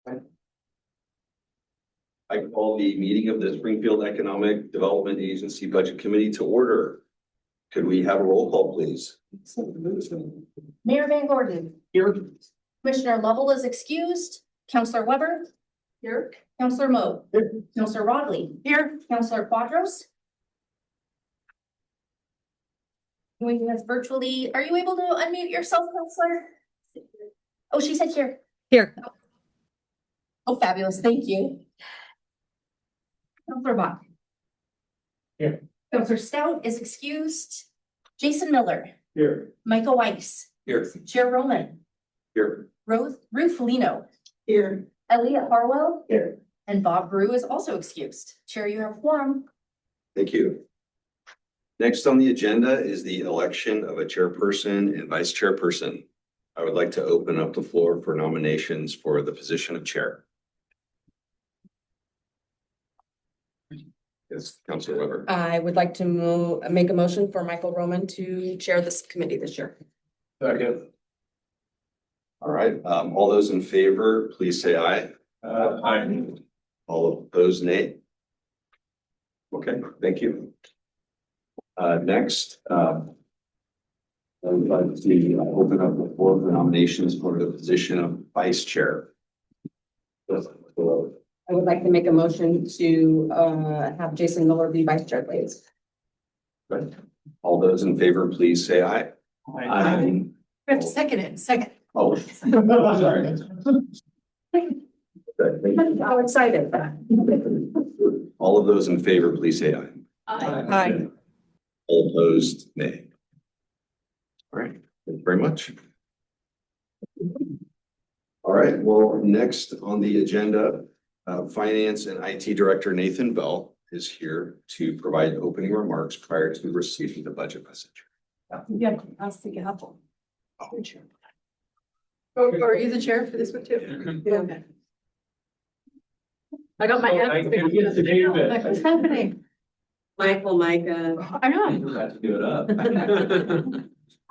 I call the meeting of the Springfield Economic Development Agency Budget Committee to order. Could we have a roll call, please? Mayor Van Gordon. Here. Commissioner Lovell is excused. Counselor Weber. Here. Counselor Moe. Here. Counselor Rodley. Here. Counselor Quadros. Joining us virtually. Are you able to unmute yourself, Counselor? Oh, she said here. Here. Oh, fabulous. Thank you. Counselor Bach. Here. Counselor Stout is excused. Jason Miller. Here. Michael Weiss. Here. Chair Roman. Here. Ruth Felino. Here. Elliot Harwell. Here. And Bob Brew is also excused. Chair, you have a quorum. Thank you. Next on the agenda is the election of a chairperson and vice chairperson. I would like to open up the floor for nominations for the position of chair. Yes, Councilor Weber. I would like to make a motion for Michael Roman to chair this committee this year. Second. All right, all those in favor, please say aye. Aye. All opposed, nay. Okay, thank you. Next, I would like to open up the floor for nominations for the position of vice chair. I would like to make a motion to have Jason Miller be vice chair, please. Right. All those in favor, please say aye. Aye. We have to second it. Second. Oh, sorry. How excited. All of those in favor, please say aye. Aye. All opposed, nay. All right, thank you very much. All right, well, next on the agenda, Finance and IT Director Nathan Bell is here to provide opening remarks prior to receiving the budget message. Yeah, I'll stick it up. Oh, are you the chair for this one too? Yeah. Okay. I got my hands. What's happening? Michael, Micah. I know. You have to give it up.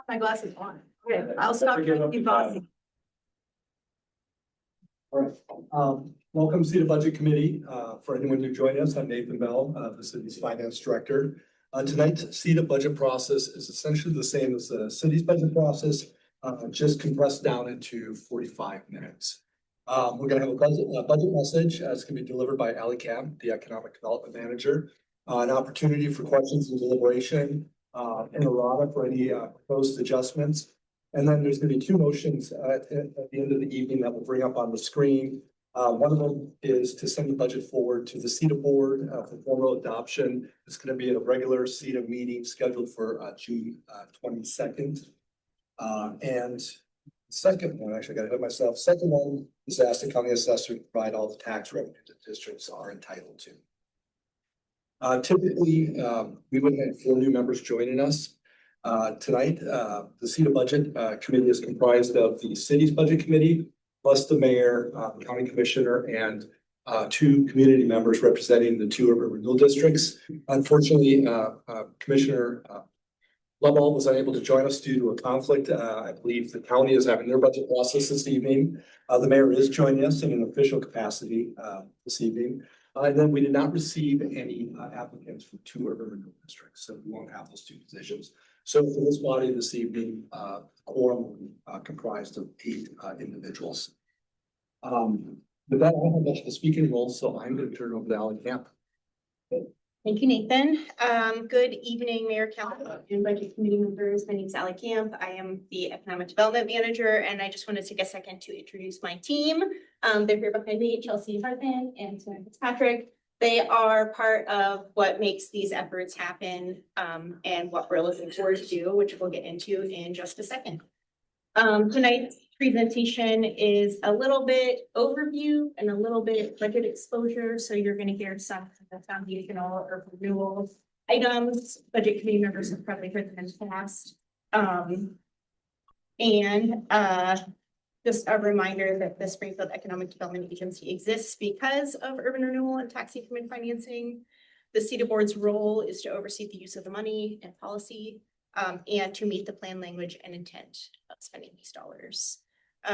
My glasses on. Okay, I'll stop you bossy. All right, welcome to the Budget Committee. For anyone who joined us, I'm Nathan Bell, the city's finance director. Tonight's CETA budget process is essentially the same as the city's budget process, just compressed down into 45 minutes. We're gonna have a budget message that's gonna be delivered by Ali Camp, the economic development manager. An opportunity for questions and deliberation, and errata for any proposed adjustments. And then there's gonna be two motions at the end of the evening that we'll bring up on the screen. One of them is to send the budget forward to the CETA board for formal adoption. It's gonna be a regular CETA meeting scheduled for June 22nd. And second one, actually I gotta hit myself. Second one is to ask the county assessor to provide all the tax revenue that districts are entitled to. Typically, we would have 4 new members joining us. Tonight, the CETA budget committee is comprised of the city's budget committee, plus the mayor, county commissioner, and 2 community members representing the 2 urban renewal districts. Unfortunately, Commissioner Lovell was unable to join us due to a conflict. I believe the county is having their budget process this evening. The mayor is joining us in an official capacity this evening. And then we did not receive any applicants for 2 urban renewal districts, so we won't have those 2 positions. So for this body this evening, quorum will be comprised of 8 individuals. With that, I don't have much of a speaking role, so I'm going to turn it over to Ali Camp. Thank you, Nathan. Good evening, Mayor, Council, and Budget Committee members. My name is Ali Camp. I am the Economic Development Manager, and I just want to take a second to introduce my team. They're here behind me, Chelsea Hartman and Samantha Fitzpatrick. They are part of what makes these efforts happen and what we're looking forward to, which we'll get into in just a second. Tonight's presentation is a little bit overview and a little bit budget exposure. So you're going to hear some of the foundational or renewal items. Budget committee members have probably heard them in the past. Just a reminder that the Springfield Economic Development Agency exists because of urban renewal and tax increment financing. The CETA board's role is to oversee the use of the money and policy and to meet the plan language and intent of spending these dollars.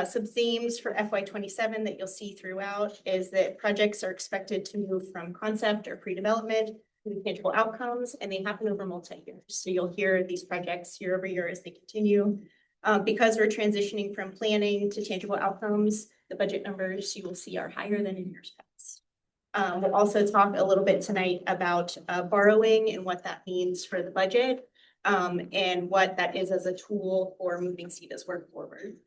Some themes for FY 27 that you'll see throughout is that projects are expected to move from concept or pre-development to tangible outcomes, and they happen over multi-years. So you'll hear these projects year over year as they continue. Because we're transitioning from planning to tangible outcomes, the budget numbers you will see are higher than in years past. We'll also talk a little bit tonight about borrowing and what that means for the budget, and what that is as a tool for moving CEDA's work forward.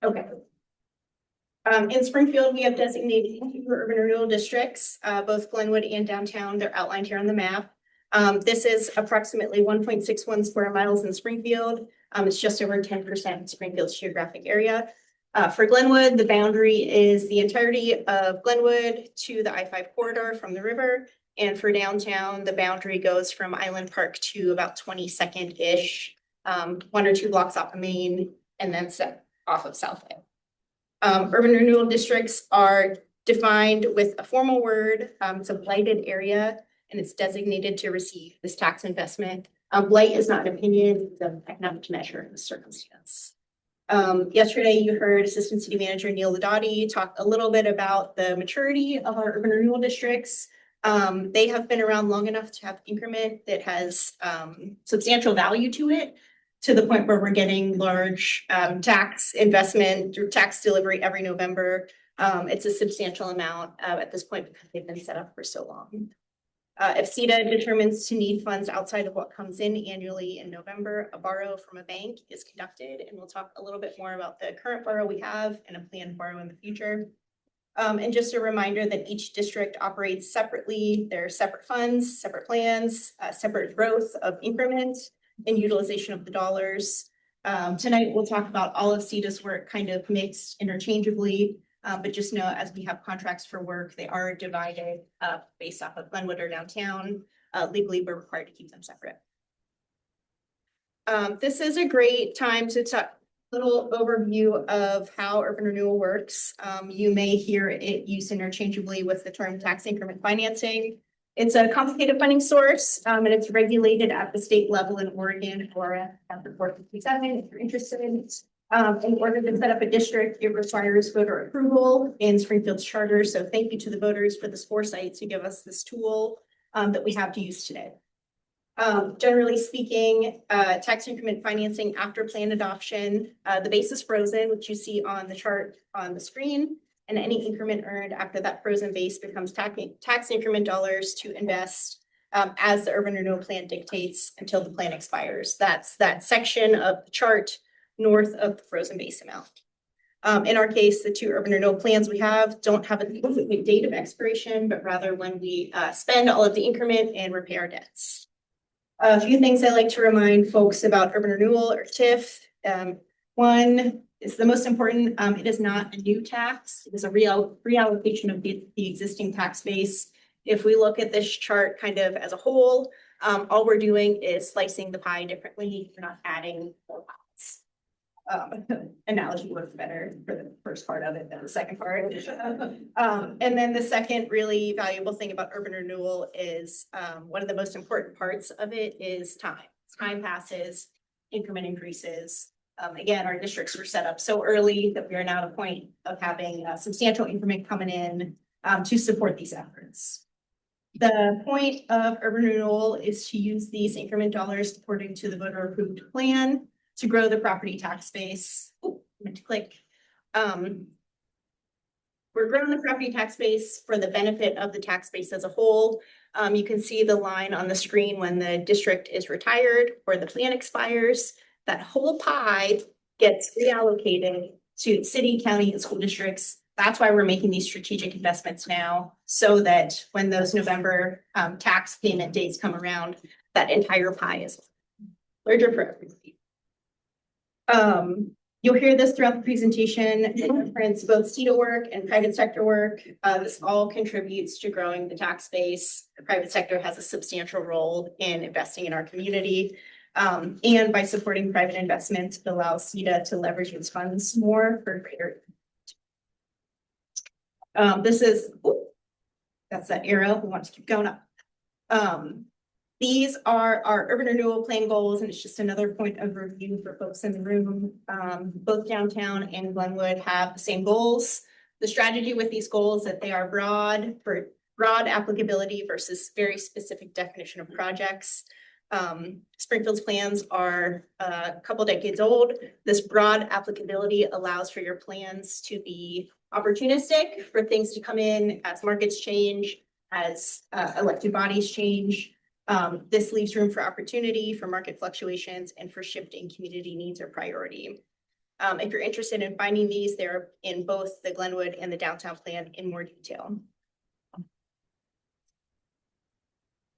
Okay. In Springfield, we have designated urban renewal districts, both Glenwood and downtown. They're outlined here on the map. This is approximately 1.61 square miles in Springfield. It's just over 10% Springfield's geographic area. For Glenwood, the boundary is the entirety of Glenwood to the I-5 corridor from the river. And for downtown, the boundary goes from Island Park to about 22nd-ish, 1 or 2 blocks off of Main, and then set off of South End. Urban renewal districts are defined with a formal word. It's a blighted area, and it's designated to receive this tax investment. Blight is not an opinion, it's an economic measure in the circumstance. Yesterday, you heard Assistant City Manager Neil Ladati talk a little bit about the maturity of our urban renewal districts. They have been around long enough to have increment that has substantial value to it, to the point where we're getting large tax investment through tax delivery every November. It's a substantial amount at this point because they've been set up for so long. If CEDA determines to need funds outside of what comes in annually in November, a borrow from a bank is conducted, and we'll talk a little bit more about the current borrow we have and a planned borrow in the future. And just a reminder that each district operates separately. There are separate funds, separate plans, separate growth of increment and utilization of the dollars. Tonight, we'll talk about all of CEDA's work kind of mixed interchangeably, but just know as we have contracts for work, they are divided based off of Glenwood or downtown. Legally, we're required to keep them separate. This is a great time to talk a little overview of how urban renewal works. You may hear it used interchangeably with the term tax increment financing. It's a complicated funding source, and it's regulated at the state level in Oregon or at the 457 if you're interested. In order to set up a district, it requires voter approval in Springfield's charter. So thank you to the voters for this foresight to give us this tool that we have to use today. Generally speaking, tax increment financing after plan adoption, the base is frozen, which you see on the chart on the screen. And any increment earned after that frozen base becomes tax increment dollars to invest as the urban renewal plan dictates until the plan expires. That's that section of the chart north of the frozen base amount. In our case, the 2 urban renewal plans we have don't have a specific date of expiration, but rather when we spend all of the increment and repay our debts. A few things I like to remind folks about urban renewal or TIF. One is the most important. It is not a new tax. It is a reallocation of the existing tax base. If we look at this chart kind of as a whole, all we're doing is slicing the pie differently. We're not adding more pies. Analogy works better for the first part of it than the second part. And then the second really valuable thing about urban renewal is one of the most important parts of it is time. As time passes, increment increases. Again, our districts were set up so early that we are now at a point of having a substantial increment coming in to support these efforts. The point of urban renewal is to use these increment dollars according to the voter approved plan to grow the property tax base. Oh, I meant to click. We're growing the property tax base for the benefit of the tax base as a whole. You can see the line on the screen when the district is retired or the plan expires. That whole pie gets reallocated to city, county, and school districts. That's why we're making these strategic investments now, so that when those November tax payment dates come around, that entire pie is larger for everybody. You'll hear this throughout the presentation. It reference both CEDA work and private sector work. This all contributes to growing the tax base. The private sector has a substantial role in investing in our community. And by supporting private investments, it allows CEDA to leverage its funds more for greater. This is, that's that arrow. We want to keep going up. These are our urban renewal plan goals, and it's just another point of review for folks in the room. Both downtown and Glenwood have the same goals. The strategy with these goals that they are broad for broad applicability versus very specific definition of projects. Springfield's plans are a couple decades old. This broad applicability allows for your plans to be opportunistic, for things to come in as markets change, as elected bodies change. This leaves room for opportunity, for market fluctuations, and for shifting community needs or priority. If you're interested in finding these, they're in both the Glenwood and the downtown plan in more detail.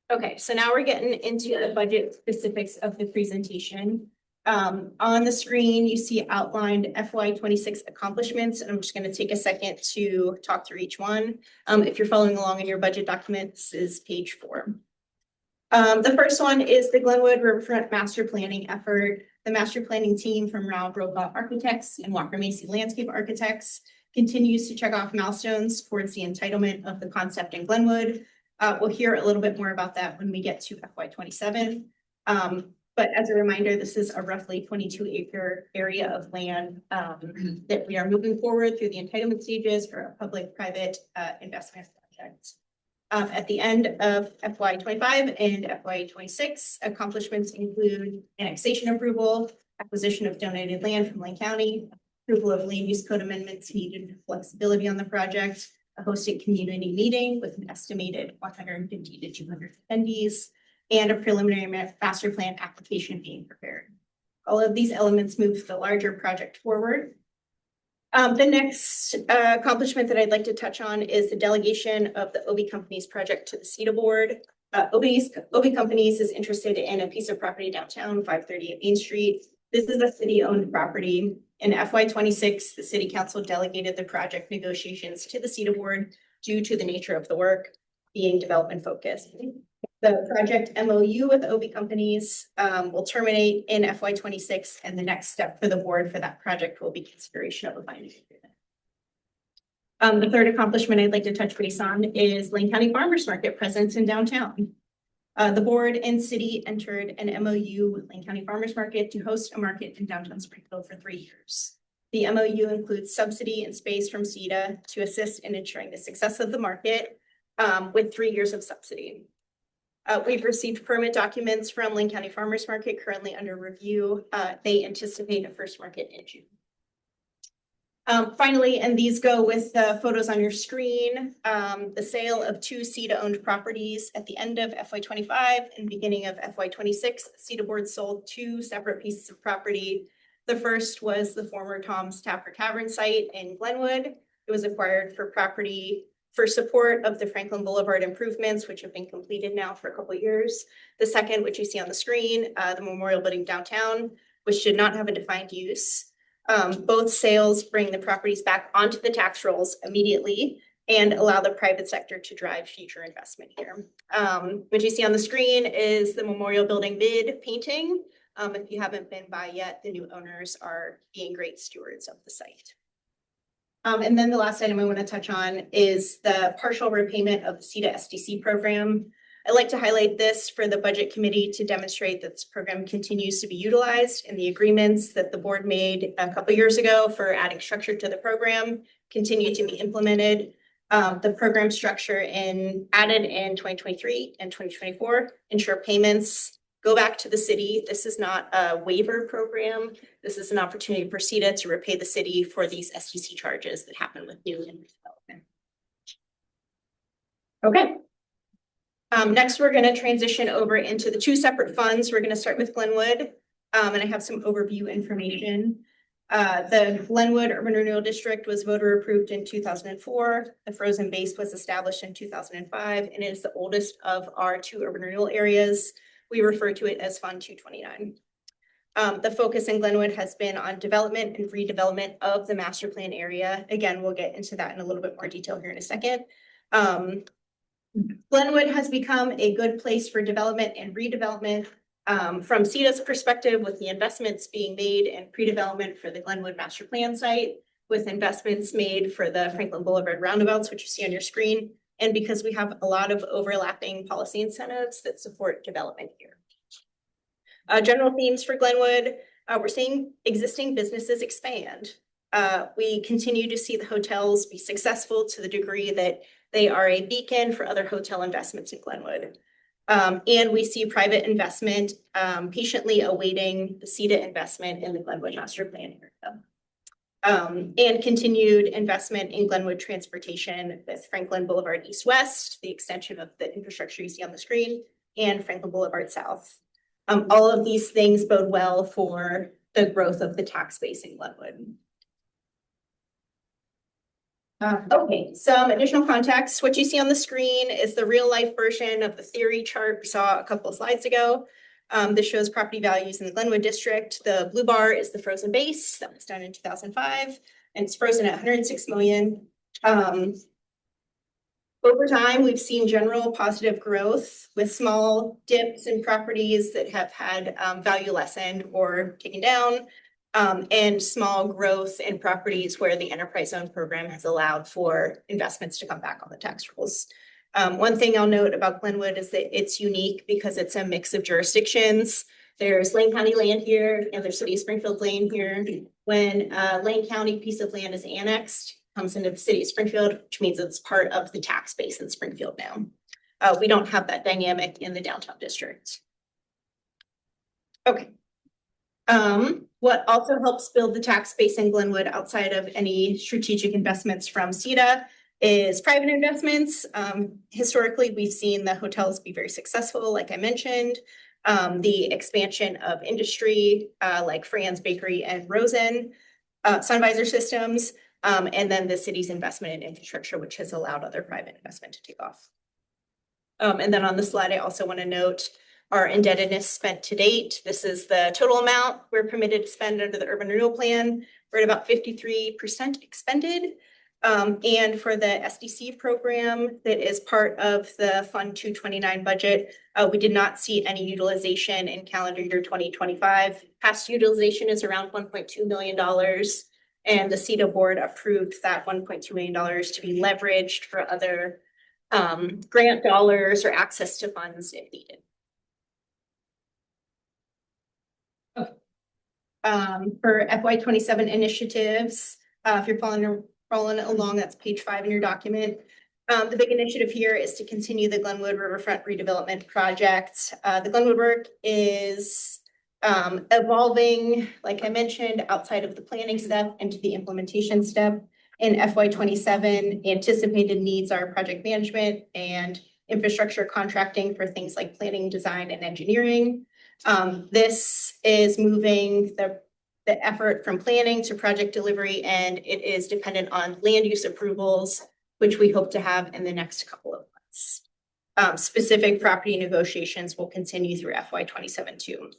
Okay, so now we're getting into the budget specifics of the presentation. On the screen, you see outlined FY26 accomplishments, and I'm just going to take a second to talk through each one. If you're following along in your budget document, this is page 4. The first one is the Glenwood Riverfront Master Planning effort. The master planning team from Rao Brokaw Architects and Walker Macy Landscape Architects continues to check off milestones towards the entitlement of the concept in Glenwood. We'll hear a little bit more about that when we get to FY27. But as a reminder, this is a roughly 22-acre area of land that we are moving forward through the entitlement stages for a public-private investment project. At the end of FY25 and FY26, accomplishments include annexation approval, acquisition of donated land from Lane County, approval of land use code amendments needed for flexibility on the project, a hosted community meeting with an estimated 150 to 200 attendees, and a preliminary master plan application being prepared. All of these elements move the larger project forward. The next accomplishment that I'd like to touch on is the delegation of the Obie Companies project to the CETA board. Obie Companies is interested in a piece of property downtown, 538 Main Street. This is a city-owned property. In FY26, the city council delegated the project negotiations to the CETA board due to the nature of the work being development focused. The project MOU with Obie Companies will terminate in FY26, and the next step for the board for that project will be consideration of a binding agreement. The third accomplishment I'd like to touch base on is Lane County Farmers Market presence in downtown. The board and city entered an MOU with Lane County Farmers Market to host a market in downtown Springfield for 3 years. The MOU includes subsidy and space from CETA to assist in ensuring the success of the market with 3 years of subsidy. We've received permit documents from Lane County Farmers Market currently under review. They anticipate a first market in June. Finally, and these go with the photos on your screen, the sale of 2 CETA-owned properties at the end of FY25 and beginning of FY26. The CETA board sold 2 separate pieces of property. The first was the former Tom's Tavern Tavern site in Glenwood. It was acquired for property for support of the Franklin Boulevard improvements, which have been completed now for a couple of years. The second, which you see on the screen, the Memorial Building downtown, which did not have a defined use. Both sales bring the properties back onto the tax rolls immediately and allow the private sector to drive future investment here. What you see on the screen is the Memorial Building bid painting. If you haven't been by yet, the new owners are being great stewards of the site. And then the last item I want to touch on is the partial repayment of the CETA SDC program. I'd like to highlight this for the budget committee to demonstrate that this program continues to be utilized, and the agreements that the board made a couple of years ago for adding structure to the program continue to be implemented. The program structure added in 2023 and 2024 ensure payments go back to the city. This is not a waiver program. This is an opportunity for CETA to repay the city for these SDC charges that happen with new and redevelopment. Okay. Next, we're going to transition over into the 2 separate funds. We're going to start with Glenwood, and I have some overview information. The Glenwood Urban Renewal District was voter approved in 2004. The frozen base was established in 2005, and it is the oldest of our 2 urban renewal areas. We refer to it as Fund 229. The focus in Glenwood has been on development and redevelopment of the master plan area. Again, we'll get into that in a little bit more detail here in a second. Glenwood has become a good place for development and redevelopment from CETA's perspective, with the investments being made in pre-development for the Glenwood master plan site, with investments made for the Franklin Boulevard roundabouts, which you see on your screen, and because we have a lot of overlapping policy incentives that support development here. General themes for Glenwood, we're seeing existing businesses expand. We continue to see the hotels be successful to the degree that they are a beacon for other hotel investments in Glenwood. And we see private investment patiently awaiting the CETA investment in the Glenwood Master Plan area. And continued investment in Glenwood transportation with Franklin Boulevard East-West, the extension of the infrastructure you see on the screen, and Franklin Boulevard South. All of these things bode well for the growth of the tax base in Glenwood. Okay, some additional context. What you see on the screen is the real life version of the theory chart we saw a couple of slides ago. This shows property values in the Glenwood district. The blue bar is the frozen base that was done in 2005, and it's frozen at 106 million. Over time, we've seen general positive growth with small dips in properties that have had value lessened or taken down, and small growth in properties where the enterprise zone program has allowed for investments to come back on the tax rolls. One thing I'll note about Glenwood is that it's unique because it's a mix of jurisdictions. There's Lane County land here and there's City of Springfield land here. When Lane County piece of land is annexed, comes into the City of Springfield, which means it's part of the tax base in Springfield now. We don't have that dynamic in the downtown district. Okay. What also helps build the tax base in Glenwood outside of any strategic investments from CETA is private investments. Historically, we've seen the hotels be very successful, like I mentioned. The expansion of industry like Fran's Bakery and Rosen, Sunvisor Systems, and then the city's investment in infrastructure, which has allowed other private investment to take off. And then on the slide, I also want to note our indebtedness spent to date. This is the total amount we're permitted to spend under the urban renewal plan. We're at about 53% expended. And for the SDC program that is part of the Fund 229 budget, we did not see any utilization in calendar year 2025. Past utilization is around $1.2 million. And the CETA board approved that $1.2 million to be leveraged for other grant dollars or access to funds if needed. For FY27 initiatives, if you're following along, that's page 5 in your document. The big initiative here is to continue the Glenwood Riverfront redevelopment project. The Glenwood work is evolving, like I mentioned, outside of the planning step into the implementation step. In FY27, anticipated needs are project management and infrastructure contracting for things like planning, design, and engineering. This is moving the effort from planning to project delivery, and it is dependent on land use approvals, which we hope to have in the next couple of months. Specific property negotiations will continue through FY27 too.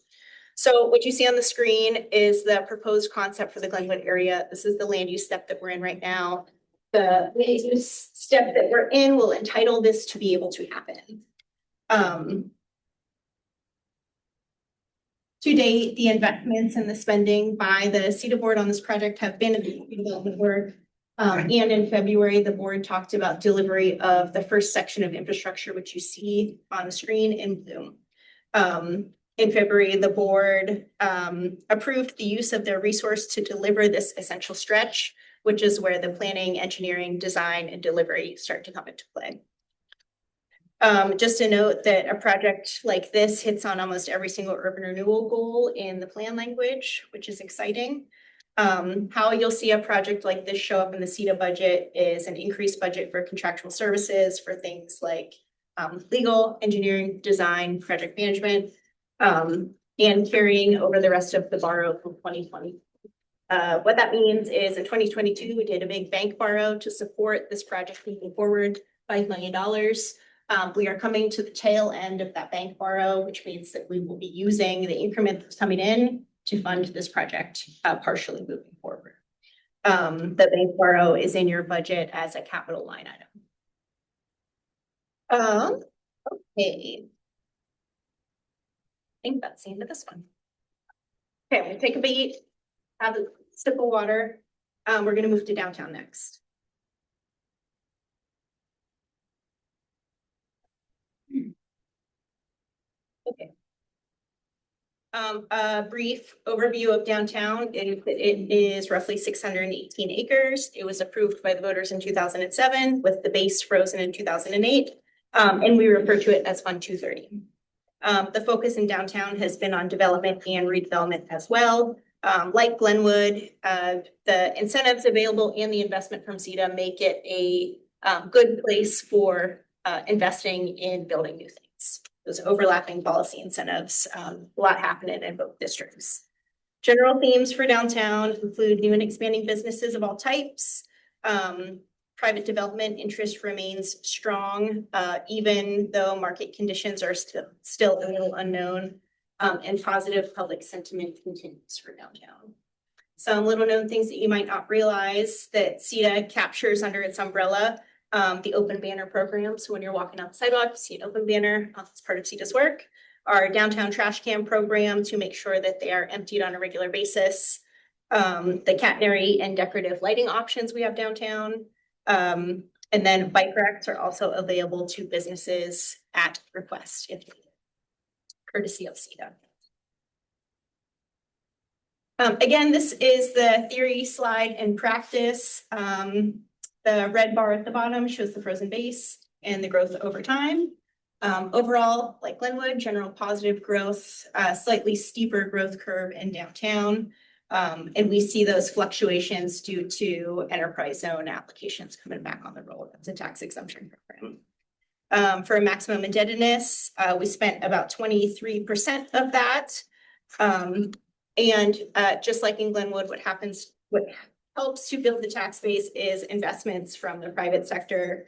So what you see on the screen is the proposed concept for the Glenwood area. This is the land use step that we're in right now. The land use step that we're in will entitle this to be able to happen. To date, the investments and the spending by the CETA board on this project have been in the development work. And in February, the board talked about delivery of the first section of infrastructure, which you see on the screen in blue. In February, the board approved the use of their resource to deliver this essential stretch, which is where the planning, engineering, design, and delivery start to come into play. Just to note that a project like this hits on almost every single urban renewal goal in the plan language, which is exciting. How you'll see a project like this show up in the CETA budget is an increased budget for contractual services for things like legal, engineering, design, project management, and carrying over the rest of the borrow from 2020. What that means is in 2022, we did a big bank borrow to support this project moving forward, $5 million. We are coming to the tail end of that bank borrow, which means that we will be using the increment that's coming in to fund this project partially moving forward. The bank borrow is in your budget as a capital line item. Okay. I think that's the end of this one. Okay, I'm gonna take a beat, have a sip of water. We're gonna move to downtown next. A brief overview of downtown. It is roughly 618 acres. It was approved by the voters in 2007 with the base frozen in 2008. And we refer to it as Fund 230. The focus in downtown has been on development and redevelopment as well. Like Glenwood, the incentives available and the investment from CETA make it a good place for investing in building new things. Those overlapping policy incentives, a lot happening in both districts. General themes for downtown include new and expanding businesses of all types. Private development interest remains strong, even though market conditions are still a little unknown, and positive public sentiment continues for downtown. Some little known things that you might not realize that CETA captures under its umbrella. The open banner program. So when you're walking on the sidewalk, you see an open banner. That's part of CETA's work. Our downtown trash can program to make sure that they are emptied on a regular basis. The catenary and decorative lighting options we have downtown. And then bike racks are also available to businesses at request if needed, courtesy of CETA. Again, this is the theory slide and practice. The red bar at the bottom shows the frozen base and the growth over time. Overall, like Glenwood, general positive growth, slightly steeper growth curve in downtown. And we see those fluctuations due to enterprise zone applications coming back on the roll. That's a tax exemption program. For maximum indebtedness, we spent about 23% of that. Just like in Glenwood, what helps to build the tax base is investments from the private sector.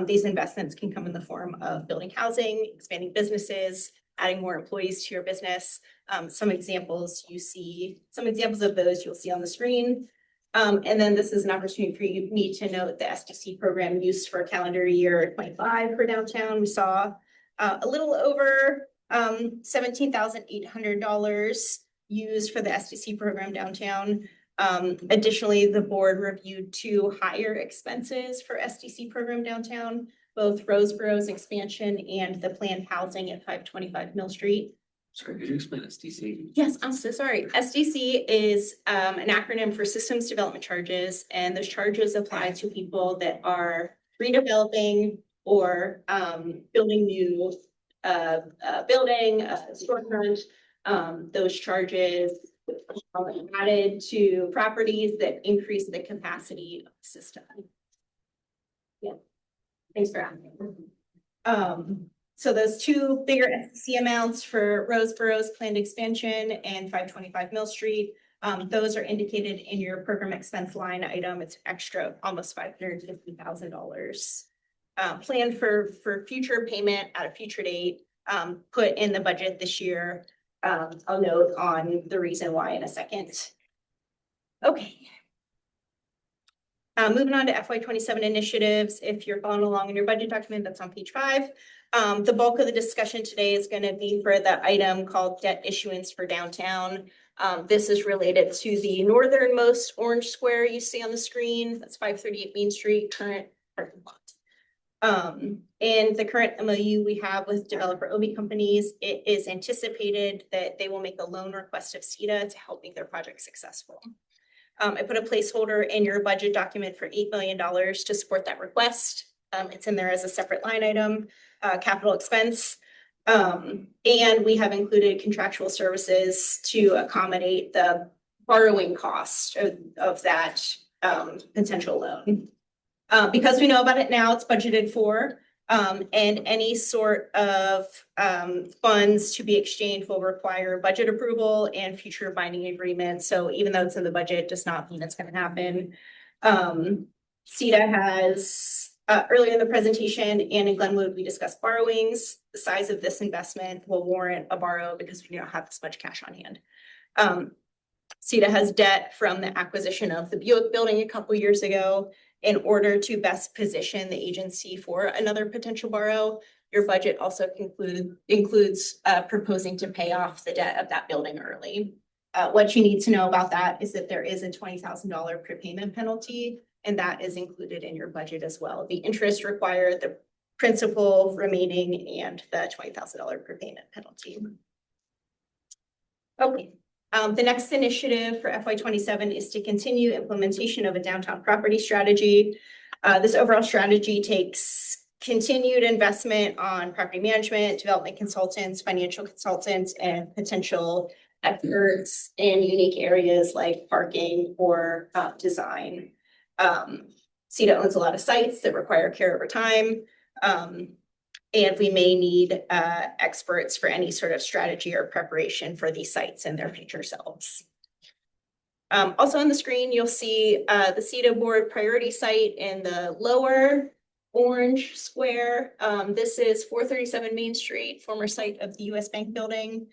These investments can come in the form of building housing, expanding businesses, adding more employees to your business. Some examples of those you'll see on the screen. And then this is an opportunity for me to note the SDC program used for calendar year 25 for downtown. We saw a little over $17,800 used for the SDC program downtown. Additionally, the board reviewed 2 higher expenses for SDC program downtown, both Roseborough's expansion and the planned housing at 525 Mill Street. Sorry, could you explain SDC? Yes, I'm so sorry. SDC is an acronym for Systems Development Charges, and those charges apply to people that are redeveloping or building new storefront. Those charges added to properties that increase the capacity of the system. Yeah, thanks for asking. So those 2 bigger SDC amounts for Roseborough's planned expansion and 525 Mill Street, those are indicated in your program expense line item. It's extra, almost $550,000. Planned for future payment at a future date, put in the budget this year. I'll note on the reason why in a second. Okay. Moving on to FY27 initiatives. If you're following along in your budget document, that's on page 5. The bulk of the discussion today is going to be for the item called debt issuance for downtown. This is related to the northernmost orange square you see on the screen. That's 538 Main Street, current parking lot. In the current MOU we have with developer OB companies, it is anticipated that they will make a loan request of CETA to help make their project successful. I put a placeholder in your budget document for $8 million to support that request. It's in there as a separate line item, capital expense. And we have included contractual services to accommodate the borrowing cost of that potential loan. Because we know about it now, it's budgeted for, and any sort of funds to be exchanged will require budget approval and future binding agreements. So even though it's in the budget, does not mean it's going to happen. CETA has, earlier in the presentation and in Glenwood, we discussed borrowings. The size of this investment will warrant a borrow because we don't have this much cash on hand. CETA has debt from the acquisition of the Buick building a couple years ago. In order to best position the agency for another potential borrow, your budget also includes proposing to pay off the debt of that building early. What you need to know about that is that there is a $20,000 prepayment penalty, and that is included in your budget as well. The interest required, the principal remaining and the $20,000 prepayment penalty. Okay, the next initiative for FY 27 is to continue implementation of a downtown property strategy. This overall strategy takes continued investment on property management, development consultants, financial consultants, and potential experts in unique areas like parking or design. CETA owns a lot of sites that require care over time. And we may need experts for any sort of strategy or preparation for these sites and their future selves. Also on the screen, you'll see the CETA board priority site in the lower orange square. This is 437 Main Street, former site of the US Bank building.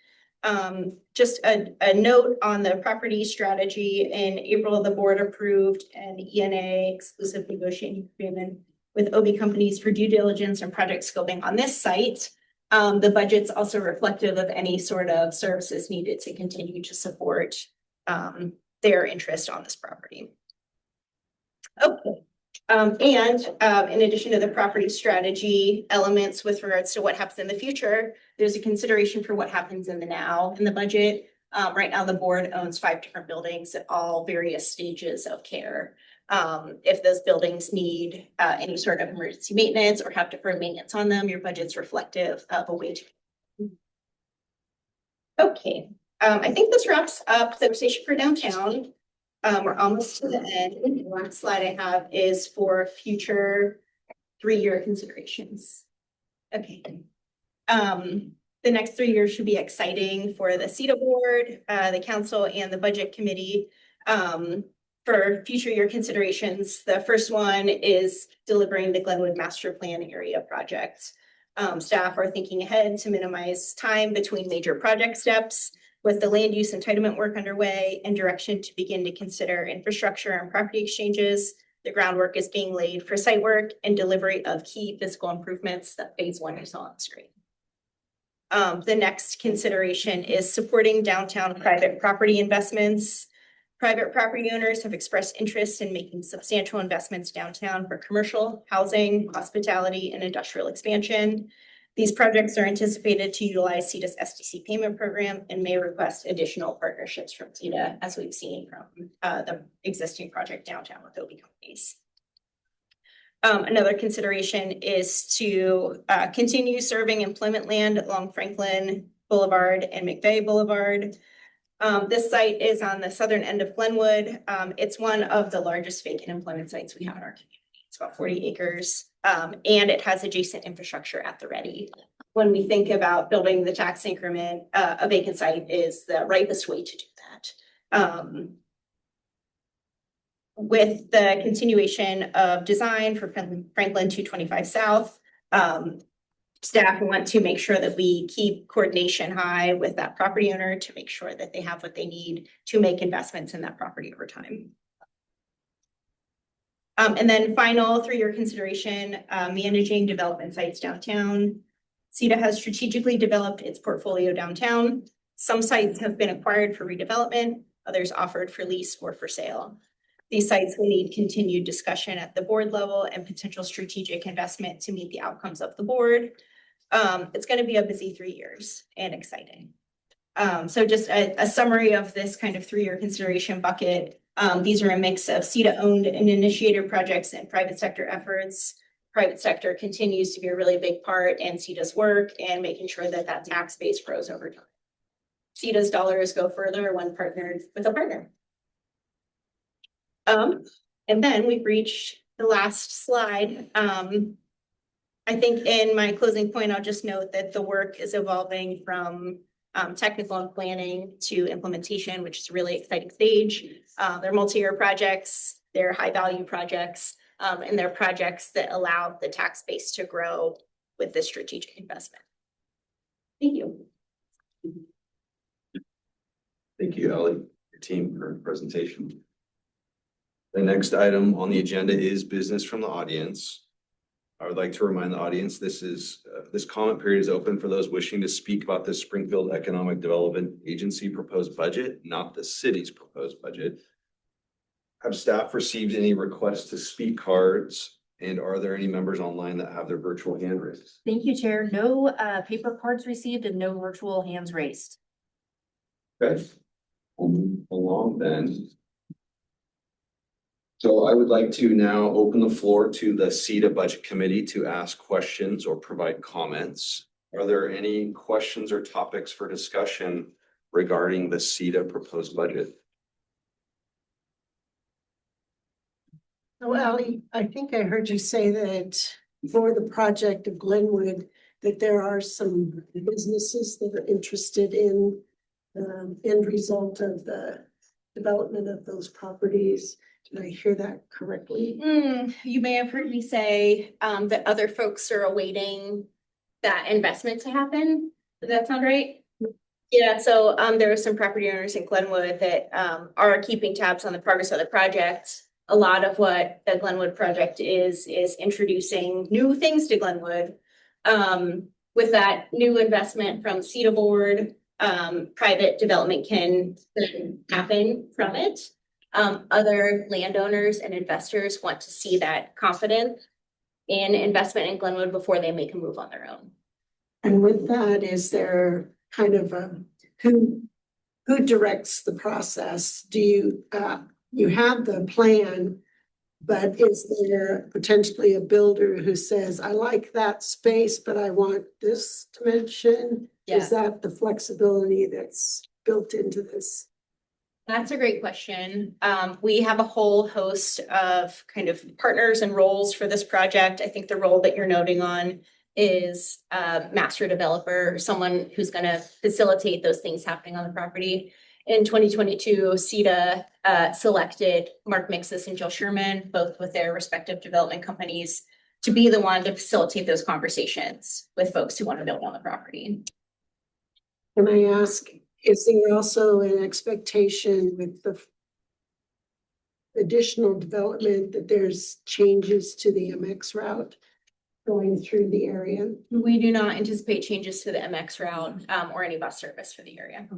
Just a note on the property strategy. In April, the board approved an ENA exclusive negotiating agreement with OB companies for due diligence and project scoping on this site. The budget's also reflective of any sort of services needed to continue to support their interest on this property. Okay. In addition to the property strategy elements with regards to what happens in the future, there's a consideration for what happens in the now in the budget. Right now, the board owns 5 different buildings at all various stages of care. If those buildings need any sort of emergency maintenance or have deferred maintenance on them, your budget's reflective of a wage. Okay, I think this wraps up the conversation for downtown. We're almost to the end. The last slide I have is for future 3-year considerations. Okay. The next 3 years should be exciting for the CETA board, the council, and the budget committee. For future year considerations, the first one is delivering the Glenwood Master Plan area project. Staff are thinking ahead to minimize time between major project steps with the land use entitlement work underway and direction to begin to consider infrastructure and property exchanges. The groundwork is being laid for site work and delivery of key physical improvements that phase 1 is on the screen. The next consideration is supporting downtown private property investments. Private property owners have expressed interest in making substantial investments downtown for commercial, housing, hospitality, and industrial expansion. These projects are anticipated to utilize CETA's SDC payment program and may request additional partnerships from CETA, as we've seen from the existing project downtown with OB companies. Another consideration is to continue serving employment land along Franklin Boulevard and McVeigh Boulevard. This site is on the southern end of Glenwood. It's one of the largest vacant employment sites we have in our community. It's about 40 acres, and it has adjacent infrastructure at the ready. When we think about building the tax increment, a vacant site is the ripest way to do that. With the continuation of design for Franklin 225 South, staff want to make sure that we keep coordination high with that property owner to make sure that they have what they need to make investments in that property over time. And then final 3-year consideration, managing development sites downtown. CETA has strategically developed its portfolio downtown. Some sites have been acquired for redevelopment, others offered for lease or for sale. These sites will need continued discussion at the board level and potential strategic investment to meet the outcomes of the board. It's going to be a busy 3 years and exciting. So just a summary of this kind of 3-year consideration bucket. These are a mix of CETA owned and initiated projects and private sector efforts. Private sector continues to be a really big part in CETA's work and making sure that that tax base grows over time. CETA's dollars go further when partnered with a partner. And then we've reached the last slide. I think in my closing point, I'll just note that the work is evolving from technical and planning to implementation, which is a really exciting stage. They're multi-year projects, they're high-value projects, and they're projects that allow the tax base to grow with this strategic investment. Thank you. Thank you, Ellie, your team, for the presentation. The next item on the agenda is business from the audience. I would like to remind the audience this comment period is open for those wishing to speak about the Springfield Economic Development Agency proposed budget, not the city's proposed budget. Have staff received any requests to speak cards And are there any members online that have their virtual hand raised? Thank you, Chair. No paper cards received and no virtual hands raised. Okay. We'll move along then. So I would like to now open the floor to the CETA Budget Committee to ask questions or provide comments. Are there any questions or topics for discussion regarding the CETA proposed budget? So Ally, I think I heard you say that for the project of Glenwood, that there are some businesses that are interested in end result of the development of those properties. Did I hear that correctly? You may have heard me say that other folks are awaiting that investment to happen. Does that sound right? Yeah, so there are some property owners in Glenwood that are keeping tabs on the progress of the project. A lot of what the Glenwood project is introducing new things to Glenwood. With that new investment from CETA board, private development can happen from it. Other landowners and investors want to see that confidence in investment in Glenwood before they make a move on their own. And with that, is there kind of who directs the process? Do you you have the plan, but is there potentially a builder who says, I like that space, but I want this dimension? Is that the flexibility that's built into this? That's a great question. We have a whole host of kind of partners and roles for this project. I think the role that you're noting on is master developer, someone who's going to facilitate those things happening on the property. In 2022, CETA selected Mark Mixis and Jill Sherman, both with their respective development companies, to be the one to facilitate those conversations with folks who want to build on the property. Can I ask, is there also an expectation with the additional development that there's changes to the MX route going through the area? We do not anticipate changes to the MX route or any bus service for the area.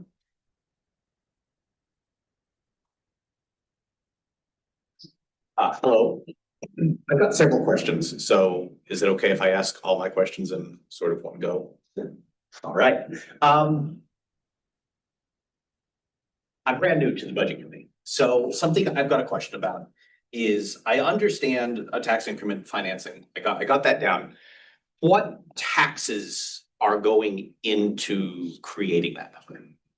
Hello. I've got several questions. So is it okay if I ask all my questions in sort of one go? All right. I'm brand new to the budget committee. So something I've got a question about is I understand a tax increment financing. I got that down. What taxes are going into creating that?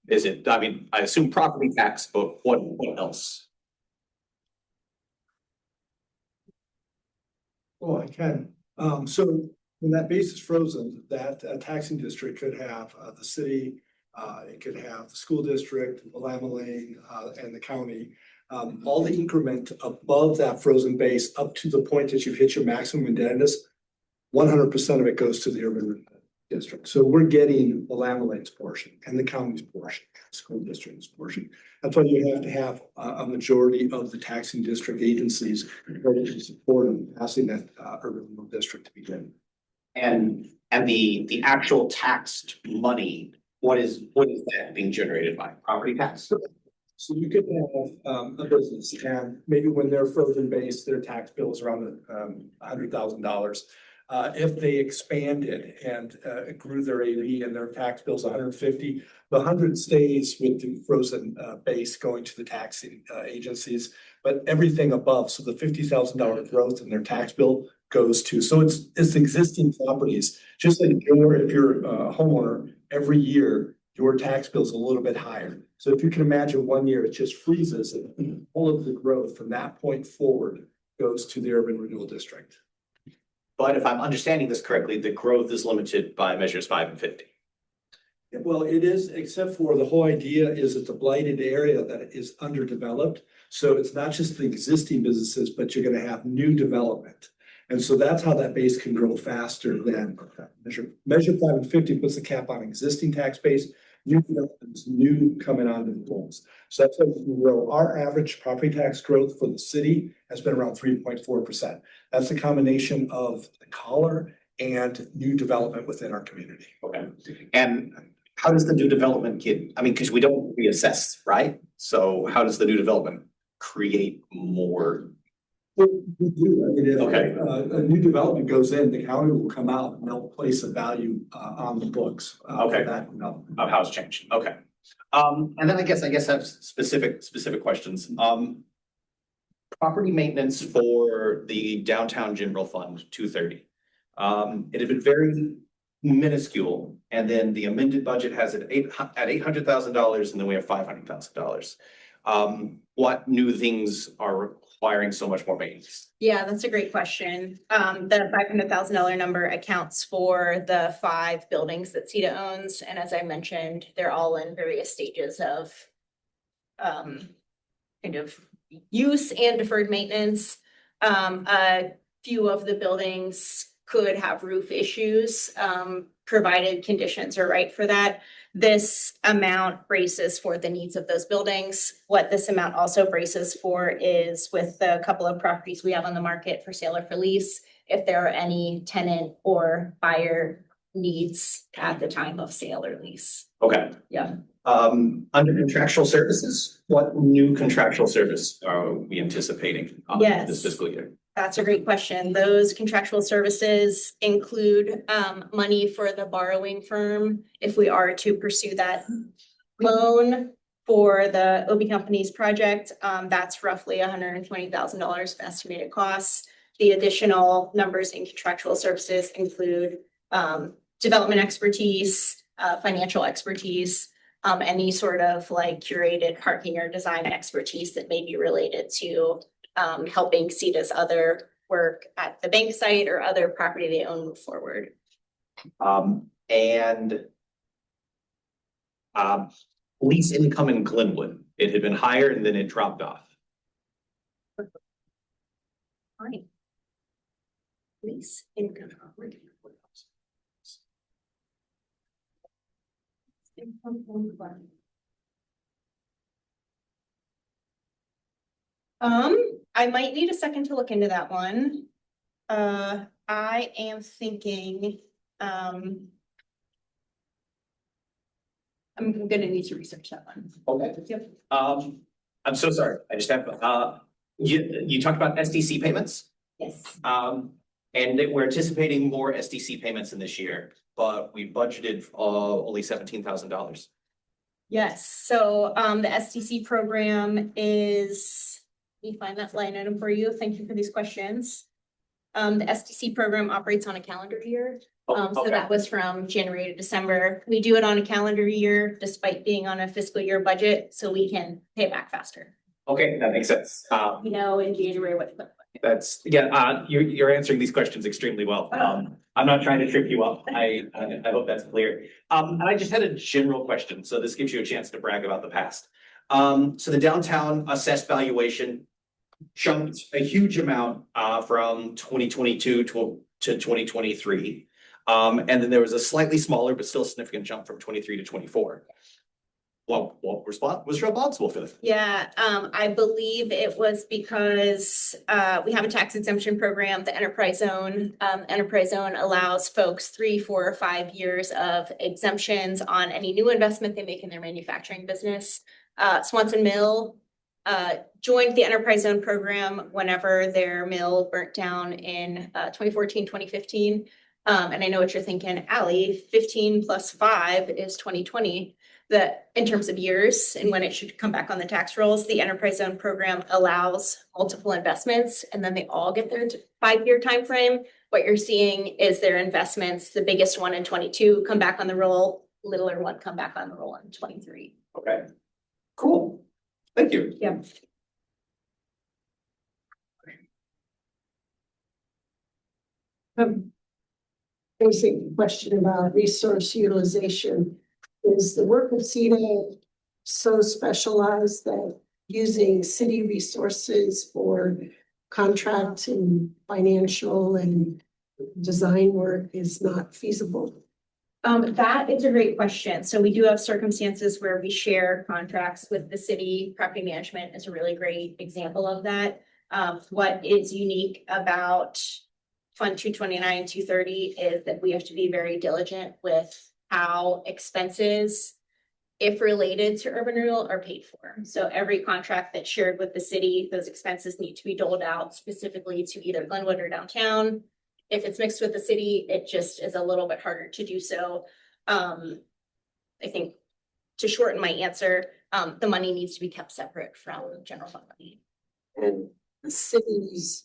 Is it, I mean, I assume property tax, but what else? Oh, I can. So when that base is frozen, that taxing district could have the city, it could have the school district, Lama Lane, and the county. All the increment above that frozen base up to the point that you've hit your maximum indebtedness, 100% of it goes to the urban district. So we're getting the Lama Lane's portion and the county's portion, school district's portion. That's why you have to have a majority of the taxing district agencies ready to support and passing that urban renewal district to begin. And the actual taxed money, what is that being generated by? Property tax? So you could have a business and maybe when they're frozen base, their tax bill is around $100,000. If they expanded and grew their AV and their tax bill's 150, the 100 stays with the frozen base going to the taxing agencies, but everything above, so the $50,000 growth in their tax bill goes to, so it's existing properties. Just like if you're a homeowner, every year your tax bill's a little bit higher. So if you can imagine 1 year, it just freezes and all of the growth from that point forward goes to the urban renewal district. But if I'm understanding this correctly, the growth is limited by measures 5 and 50. Well, it is, except for the whole idea is that the blighted area that is underdeveloped. So it's not just the existing businesses, but you're going to have new development. And so that's how that base can grow faster than measure 5 and 50 puts the cap on existing tax base, new developments, new coming onto the homes. So that's how we can grow. Our average property tax growth for the city has been around 3.4%. That's a combination of the collar and new development within our community. Okay. And how does the new development get, I mean, because we don't reassess, right? So how does the new development create more We do, I mean, if, Okay. a new development goes in, the county will come out and they'll place a value, on the books. Okay. For that development. Of how it's changed, okay. And then I guess I have specific questions. Property maintenance for the downtown general fund, 230. It had been very minuscule, and then the amended budget has it at $800,000, and then we have $500,000. What new things are requiring so much more maintenance? Yeah, that's a great question. The $500,000 number accounts for the 5 buildings that CETA owns. And as I mentioned, they're all in various stages of kind of use and deferred maintenance. A few of the buildings could have roof issues, provided conditions are right for that. This amount braces for the needs of those buildings. What this amount also braces for is with the couple of properties we have on the market for sale or for lease, if there are any tenant or buyer needs at the time of sale or lease. Okay. Yeah. Under contractual services, what new contractual service are we anticipating this fiscal year? That's a great question. Those contractual services include money for the borrowing firm if we are to pursue that loan for the OB Company's project. That's roughly $120,000 of estimated costs. The additional numbers in contractual services include development expertise, financial expertise, any sort of like curated parking or design expertise that may be related to helping CETA's other work at the bank site or other property they own move forward. Lease income in Glenwood, it had been higher and then it dropped off. Right. Lease income. I might need a second to look into that one. I am thinking, I'm gonna need to research that one. Okay. Yep. I'm so sorry. I just have, you talked about SDC payments, Yes. and that we're anticipating more SDC payments in this year, but we budgeted only $17,000. Yes, so the SDC program is, let me find that line item for you. Thank you for these questions. The SDC program operates on a calendar year. So Okay. that was from January to December. We do it on a calendar year despite being on a fiscal year budget, so we can pay it back faster. Okay, that makes sense. You know, in January, what. That's, you're answering these questions extremely well. I'm not trying to trip you up. I hope that's clear. And I just had a general question, so this gives you a chance to brag about the past. So the downtown assessed valuation jumped a huge amount from 2022 to 2023. And then there was a slightly smaller but still significant jump from 23 to 24. What was responsible for this? Yeah, I believe it was because we have a tax exemption program, the enterprise zone. Enterprise zone allows folks 3, 4, or 5 years of exemptions on any new investment they make in their manufacturing business. Swanson Mill joined the enterprise zone program whenever their mill burnt down in 2014, 2015. And I know what you're thinking, Allie, 15 plus 5 is 2020. That in terms of years and when it should come back on the tax rolls, the enterprise zone program allows multiple investments and then they all get their 5-year time frame. What you're seeing is their investments, the biggest one in 22 come back on the roll, littler one come back on the roll in 23. Okay, cool. Thank you. Yeah. Basic question about resource utilization. Is the work of CETA so specialized that using city resources for contract and financial and design work is not feasible? That is a great question. So we do have circumstances where we share contracts with the city. Property management is a really great example of that. What is unique about Fund 229, 230 is that we have to be very diligent with how expenses if related to urban renewal, are paid for. So every contract that's shared with the city, those expenses need to be doled out specifically to either Glenwood or downtown. If it's mixed with the city, it just is a little bit harder to do so. I think to shorten my answer, the money needs to be kept separate from general fund money. And the city's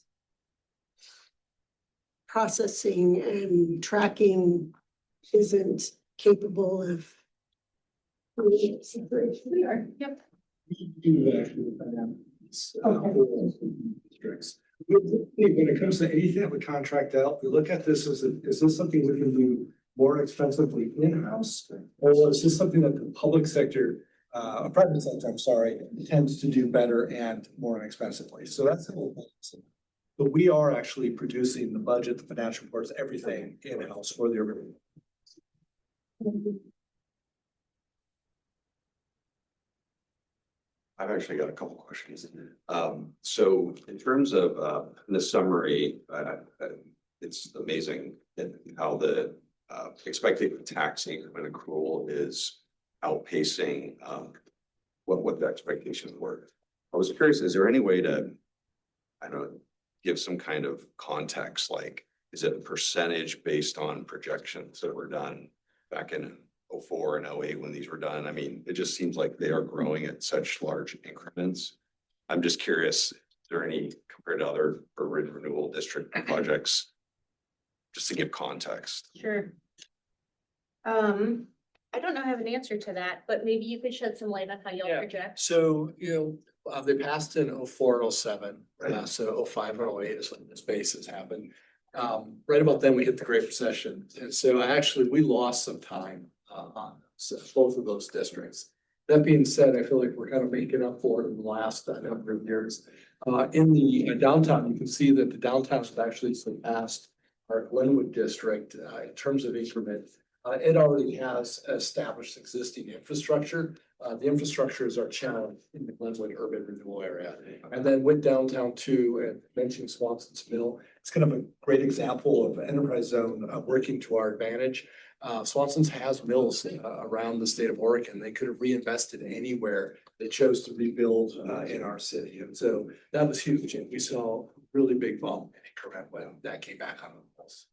processing and tracking isn't capable of. We are, yep. We do actually finance, districts. When it comes to anything that we contract out, we look at this as, is this something we can do more expensively in-house? Or is this something that the public sector, private sector, I'm sorry, tends to do better and more inexpensively? So that's the whole thing. But we are actually producing the budget, the financial reports, everything in-house for the urban. I've actually got a couple questions. So in terms of the summary, it's amazing how the expected tax increment accrual is outpacing what the expectations were. I was curious, is there any way to, I don't know, give some kind of context, like, is it a percentage based on projections that were done back in 04 and 08 when these were done? I mean, it just seems like they are growing at such large increments. I'm just curious, is there any compared to other urban renewal district projects? Just to give context. Sure. I don't know, I have an answer to that, but maybe you could shed some light on how you'll Yeah. project. So, they passed in 04 and 07, so 05 and 08 is when this basis happened. Right about then, we hit the Great Recession, and so actually, we lost some time on both of those districts. That being said, I feel like we're kind of making up for it in the last number of years. In the downtown, you can see that the downtown has actually surpassed our Glenwood district in terms of increment. It already has established existing infrastructure. The infrastructure is our challenge in the Glenwood urban renewal area. And then with downtown too, and mentioning Swanson's Mill, it's kind of a great example of enterprise zone working to our advantage. Swanson's has mills around the state of Oregon. They could have reinvested anywhere. They chose to rebuild in our city. And so that was huge. And we saw a really big bump in increment when that came back on the mills.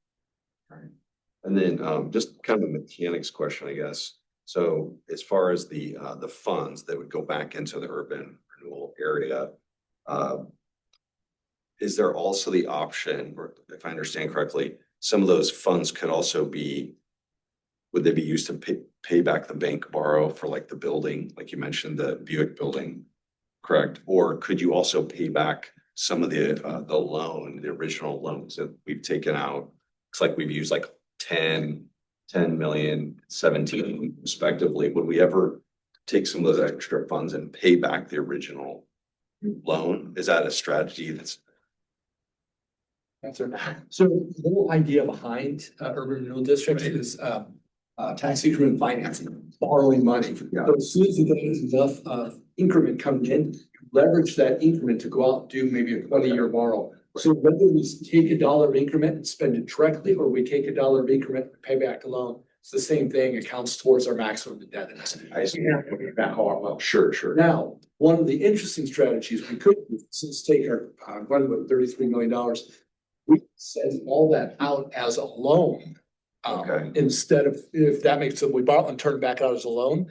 And then just kind of a mechanics question, I guess. So as far as the funds that would go back into the urban renewal area, is there also the option, or if I understand correctly, some of those funds could also be, would they be used to pay back the bank borrow for like the building, like you mentioned, the Buick building, correct? Or could you also pay back some of the loan, the original loans that we've taken out? It's like we've used like 10 million, 17 respectively. Would we ever take some of those extra funds and pay back the original loan? Is that a strategy that's? So the whole idea behind urban renewal districts is tax increment financing, borrowing money. Yeah. So as soon as you get enough increment coming in, leverage that increment to go out and do maybe a 20-year borrow. So whether we take $1 of increment and spend it directly, or we take $1 of increment and pay back the loan, it's the same thing. It counts towards our maximum indebtedness. I see. Back our loan. Sure. Now, one of the interesting strategies we could do, since take our Glenwood $33 million, we send all that out as a loan. Okay. Instead of, if that makes it, we borrow and turn it back out as a loan,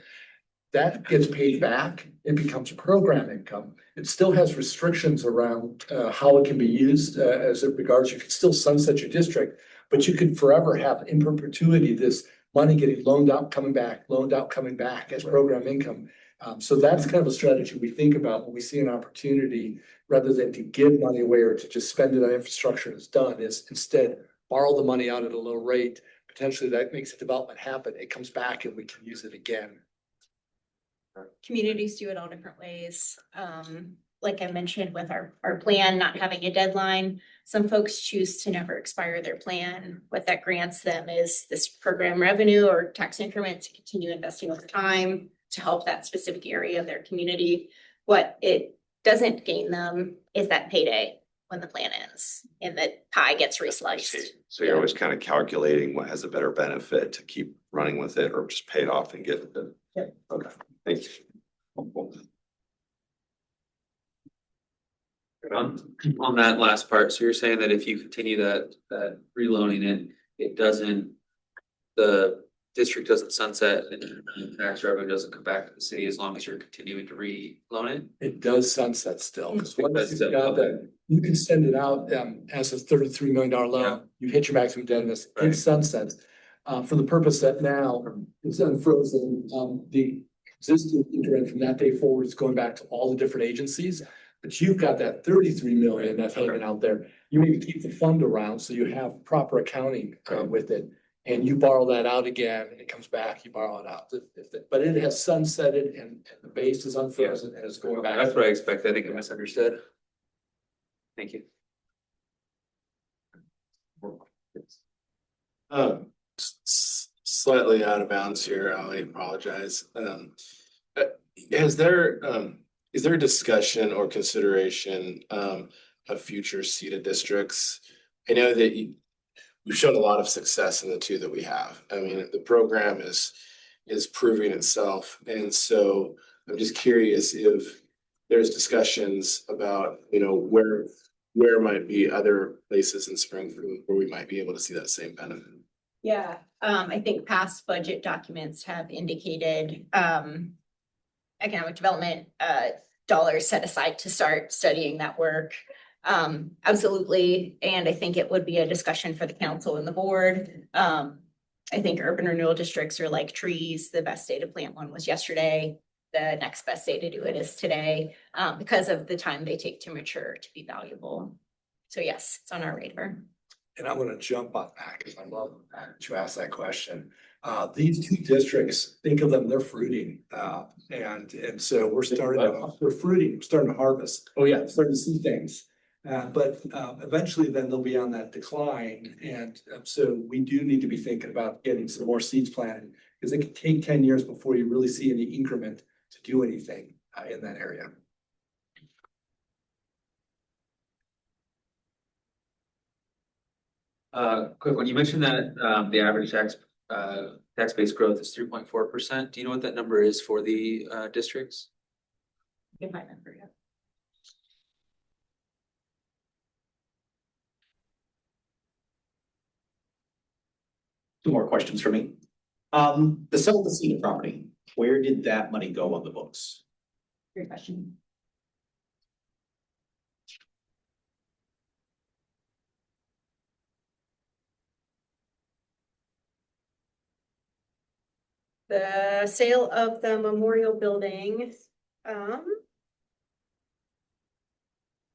that gets paid back. It becomes program income. It still has restrictions around how it can be used as it regards, you can still sunset your district, but you could forever have in perpetuity this money getting loaned out, coming back, loaned out, coming back as program income. So that's kind of a strategy we think about when we see an opportunity, rather than to give money away or to just spend it on infrastructure and it's done, is instead borrow the money out at a low rate. Potentially that makes the development happen. It comes back and we can use it again. Communities do it all different ways. Like I mentioned with our plan not having a deadline, some folks choose to never expire their plan. What that grants them is this program revenue or tax increment to continue investing over time to help that specific area of their community. What it doesn't gain them is that payday when the plan ends and the pie gets resliced. So you're always kind of calculating what has a better benefit to keep running with it or just pay it off and get the Okay, thank you. On that last part, so you're saying that if you continue that reloaning it, it doesn't, the district doesn't sunset and the tax revenue doesn't come back to the city as long as you're continuing to re-loan it? It does sunset still, because It once does you've still, got that, you can send it out as a $33 million Yeah. loan, you hit your maximum indebtedness, it Right. sunsets. For the purpose that now it's unfrozen, the existing interest from that day forward is going back to all the different agencies. But you've got that 33 million that's hanging out there, you maybe keep the fund around, so you have proper accounting with it. And you borrow that out again, and it comes back, you borrow it out, but it has sunsetted and the base is unfrozen and it's going back. That's what I expected. I think I misunderstood. Thank you. Slightly out of bounds here, I apologize. Is there a discussion or consideration of future seeded districts? I know that we've shown a lot of success in the two that we have. I mean, the program is proving itself, and so I'm just curious if there's discussions about, where might be other places in Springfield where we might be able to see that same benefit. Yeah, I think past budget documents have indicated, economic development, dollars set aside to start studying that work. Absolutely, and I think it would be a discussion for the council and the board. I think urban renewal districts are like trees. The best day to plant one was yesterday. The next best day to do it is today, because of the time they take to mature to be valuable. So yes, it's on our radar. And I'm gonna jump on that because I love that you asked that question. These two districts, think of them, they're fruiting. And so we're fruiting, we're starting to harvest. Oh yeah, starting to see things. But eventually then they'll be on that decline. And so we do need to be thinking about getting some more seeds planted, because it can take 10 years before you really see any increment to do anything in that area. Quick one, you mentioned that the average tax base growth is 3.4%. Do you know what that number is for the districts? If I remember, yeah. Two more questions for me. The sale of the Cedar property, where did that money go on the books? Great question. The sale of the memorial building,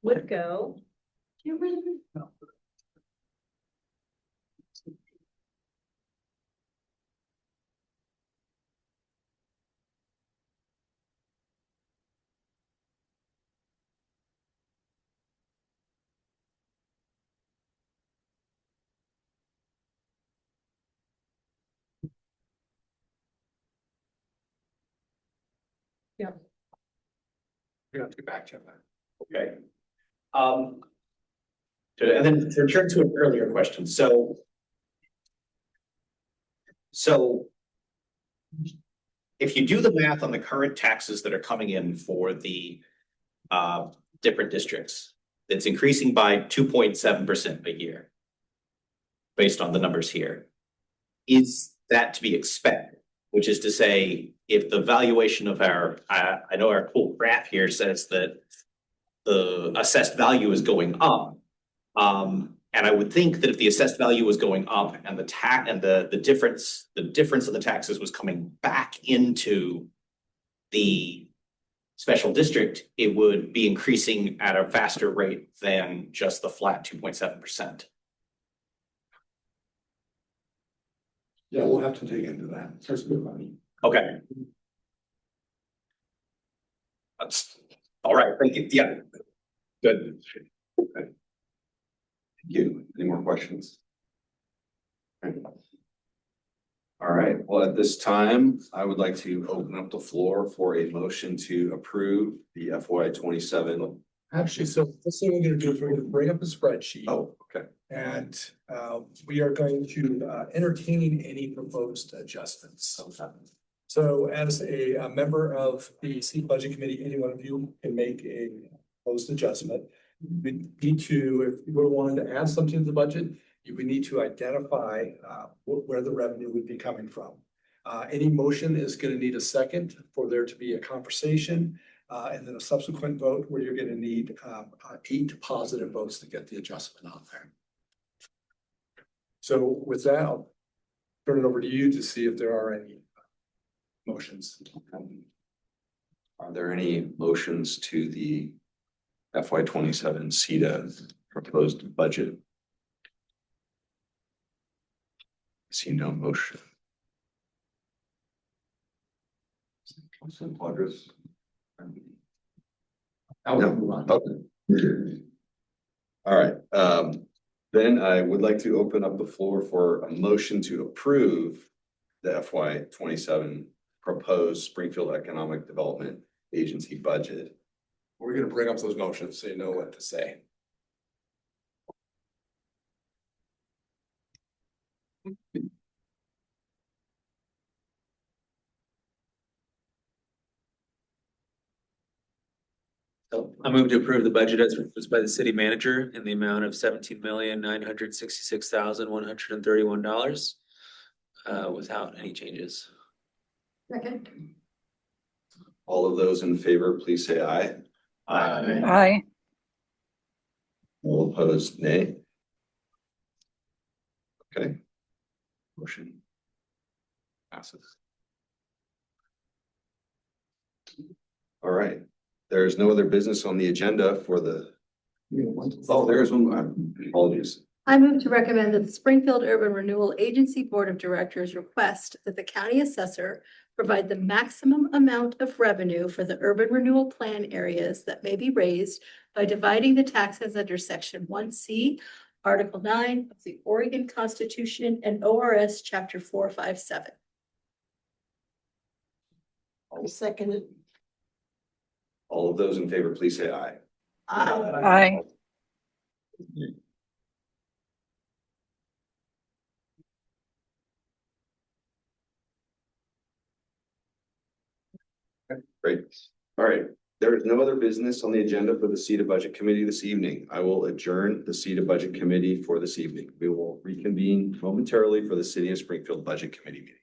would go. Do you remember? Yeah. We have to get back to that. Okay. And then to return to an earlier question, so if you do the math on the current taxes that are coming in for the different districts, it's increasing by 2.7% a year based on the numbers here. Is that to be expected? Which is to say, if the valuation of our, I know our cool graph here says that the assessed value is going up. And I would think that if the assessed value was going up and the difference of the taxes was coming back into the special district, it would be increasing at a faster rate than just the flat 2.7%. Yeah, we'll have to dig into that. That's good money. Okay. That's all right. Thank you. Yeah. Good. Okay. Thank you. Any more questions? Okay. All right, well, at this time, I would like to open up the floor for a motion to approve the FY 27. Actually, so this thing we're gonna do is we're gonna bring up a spreadsheet. Oh, okay. And we are going to entertain any proposed adjustments. So as a member of the seat budget committee, any one of you can make a proposed adjustment. We need to, if we wanted to add something to the budget, you would need to identify where the revenue would be coming from. Any motion is going to need a second for there to be a conversation, and then a subsequent vote where you're going to need 8 positive votes to get the adjustment on there. So with that, I'll turn it over to you to see if there are any motions. Are there any motions to the FY 27 CETA proposed budget? I see no motion. Councilman Quadras? No. Okay. All right, then I would like to open up the floor for a motion to approve the FY 27 proposed Springfield Economic Development Agency budget. We're going to bring up those motions so you know what to say. So I move to approve the budget as proposed by the city manager in the amount of $17,966,131 without any changes. Second. All of those in favor, please say aye. Aye. All opposed, nay. Okay. Motion passes. All right, there is no other business on the agenda for the. Oh, there's one. Apologies. I move to recommend that the Springfield Urban Renewal Agency Board of Directors request that the county assessor provide the maximum amount of revenue for the urban renewal plan areas that may be raised by dividing the taxes under section 1C, Article 9 of the Oregon Constitution and ORS Chapter 457. I'll second it. All of those in favor, please say aye. Aye. Great. All right. There is no other business on the agenda for the CETA Budget Committee this evening. I will adjourn the CETA Budget Committee for this evening. We will reconvene momentarily for the City of Springfield Budget Committee meeting.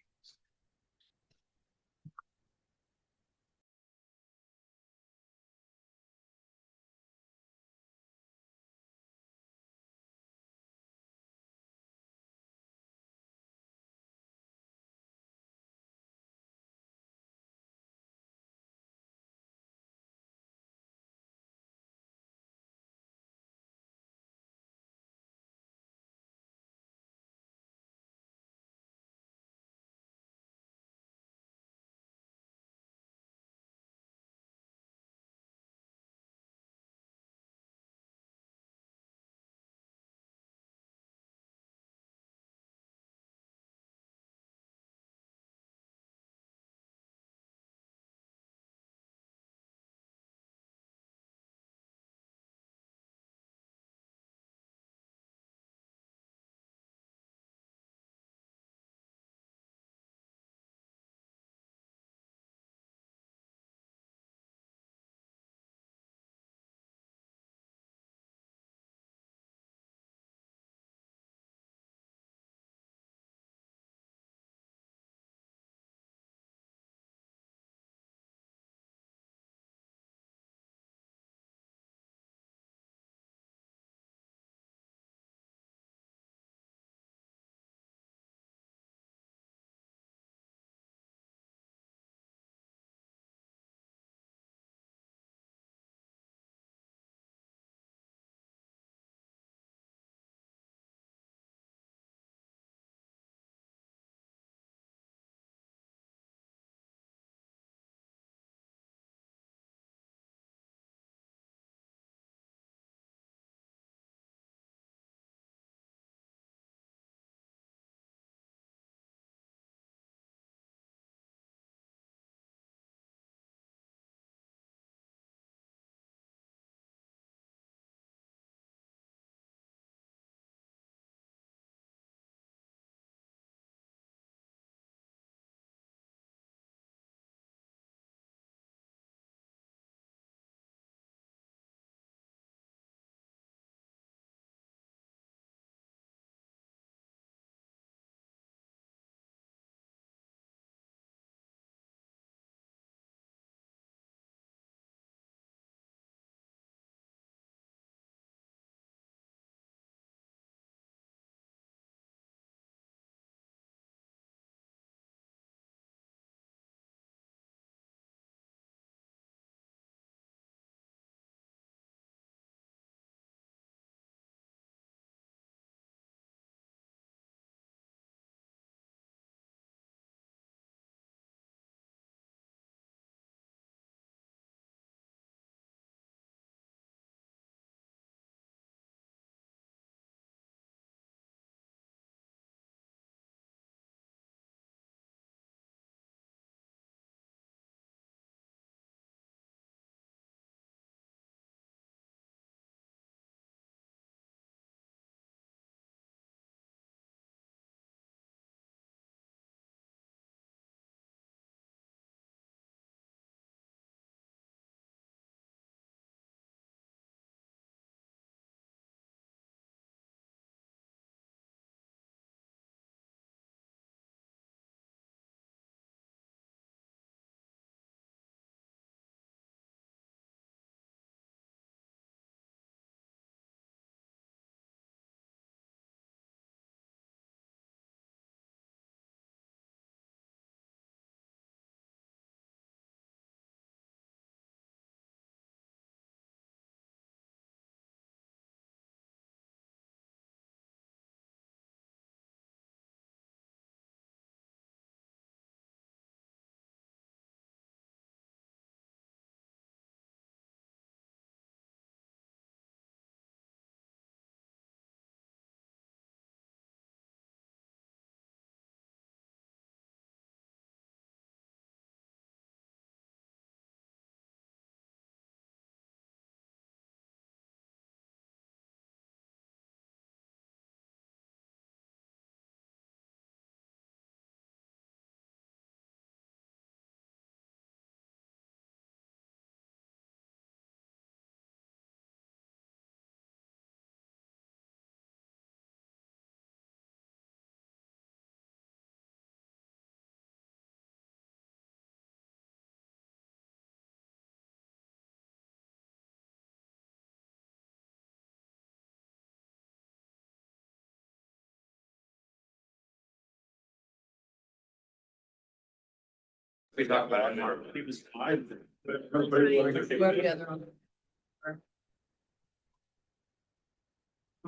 We talked about it. He was fine. Good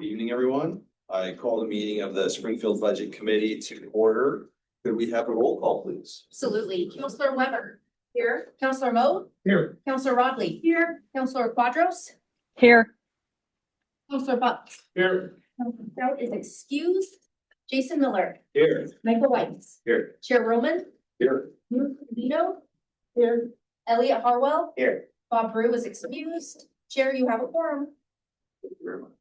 evening, everyone. I call the meeting of the Springfield Budget Committee to order. Could we have a roll call, please? Absolutely. Counselor Weber. Here. Counselor Mo. Here. Counselor Rodley. Here. Counselor Quadros. Here. Counselor Buck. Here. Counselor Stout is excused. Jason Miller. Here. Michael White. Here. Chair Roman. Here. Ruth Vito. Here. Elliot Harwell. Here. Bob Brew is excused. Chair, you have a quorum. Thank you very much.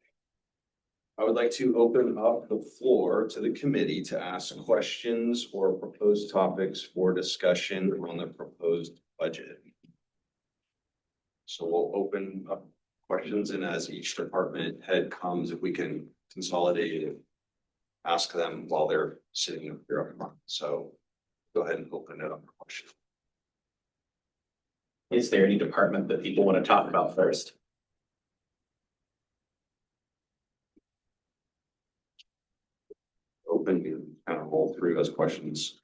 I would like to open up the floor to the committee to ask questions or proposed topics for discussion on the proposed budget. So we'll open up questions, and as each department head comes, if we can consolidate and ask them while they're sitting up here up front. So go ahead and open it up for questions. Is there any department that people want to talk about first? Open and kind of roll through those questions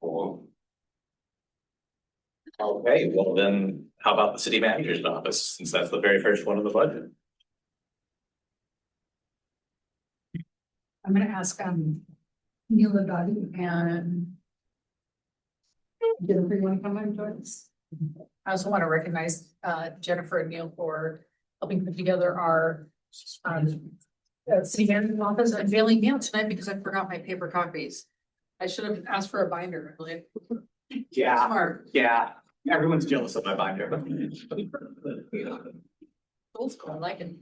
along. Okay, well then, how about the city manager's office, since that's the very first one in the budget? I'm gonna ask, Neil Ladati and Jennifer, you wanna come and join us? I also want to recognize, Jennifer and Neil for helping put together our, city manager's office unveiling mail tonight because I forgot my paper copies. I should have asked for a binder, really. Yeah, Smart. yeah, everyone's jealous of my binder. Old school, I like it.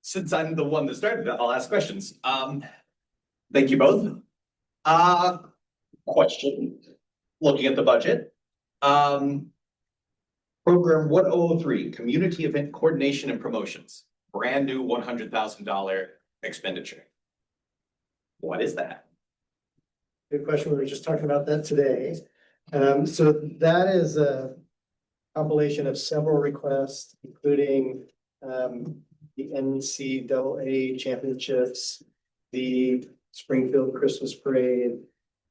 Since I'm the one that started that, I'll ask questions. Thank you both. Question, looking at the budget. Program 103, Community Event Coordination and Promotions, brand new $100,000 expenditure. What is that? Good question. We were just talking about that today. So that is a compilation of several requests, including the NCAA championships, the Springfield Christmas Parade,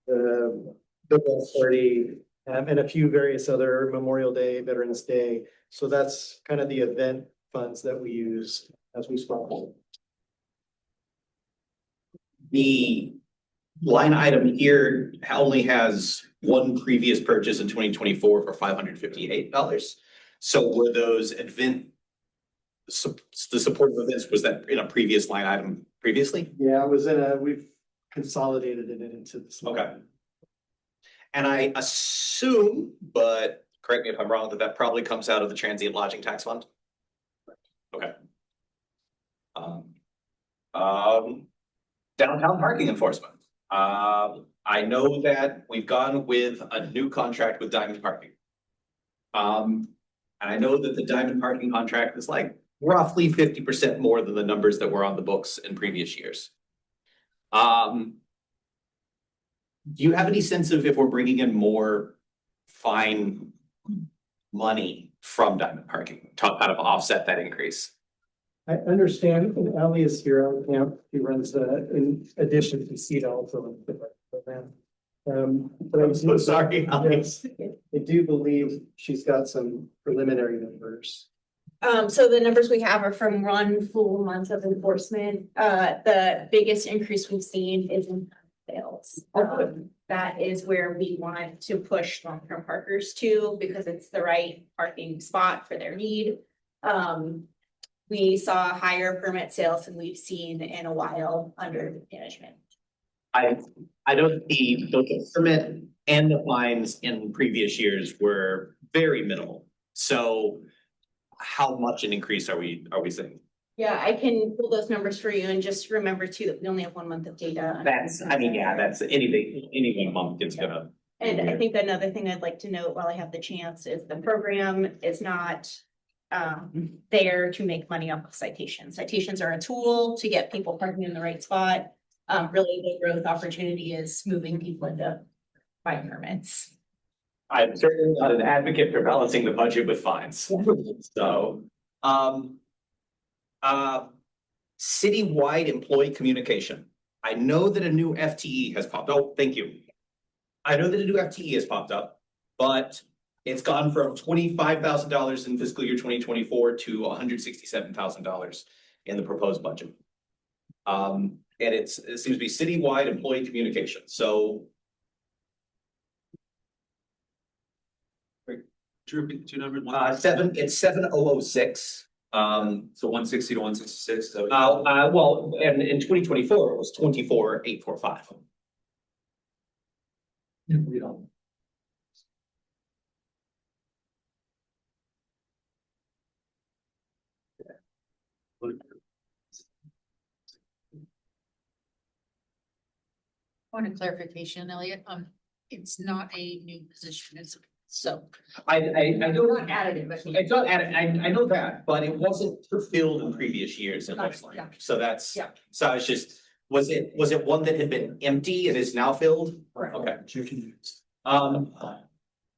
the football party, and a few various other Memorial Day, Veterans Day. So that's kind of the event funds that we use as we sponsor. The line item here only has one previous purchase in 2024 for $558. So were those the support of events, was that in a previous line item previously? Yeah, we've consolidated it into this. Okay. And I assume, but correct me if I'm wrong, that probably comes out of the transient lodging tax fund? Okay. Downtown parking enforcement. I know that we've gone with a new contract with Diamond Parking. And I know that the Diamond Parking contract is like roughly 50% more than the numbers that were on the books in previous years. Do you have any sense of if we're bringing in more fine money from Diamond Parking to kind of offset that increase? I understand, and Ali is here on camp. He runs in addition to CETA also. But I'm so sorry. Yes, I do believe she's got some preliminary numbers. So the numbers we have are from 1 full month of enforcement. The biggest increase we've seen is in sales. That is where we want to push long-term parkers to, because it's the right parking spot for their need. We saw higher permit sales than we've seen in a while under management. I know the permit and the fines in previous years were very minimal. So how much an increase are we seeing? Yeah, I can pull those numbers for you, and just remember too, that we only have 1 month of data. That's anything, any 1 month is gonna. And I think another thing I'd like to note while I have the chance is the program is not there to make money off of citations. Citations are a tool to get people parking in the right spot. Really, the growth opportunity is moving people into buying permits. I'm certainly not an advocate for balancing the budget with fines. So, citywide employee communication. I know that a new FTE has popped. Oh, thank you. I know that a new FTE has popped up, but it's gone from $25,000 in fiscal year 2024 to $167,000 in the proposed budget. And it seems to be citywide employee communication. So Two numbers, it's 7006. so 160 to 166. Well, and in 2024, it was 24,845. We don't. Point of clarification, Elliot, it's not a new position, it's so. I don't. Not additive, but- It's not added, I know that, but it wasn't fulfilled in previous years, it looks like. Yeah. So that's, Yeah. so I was just, was it one that had been empty and is now filled? Correct. Okay. You can use. Um,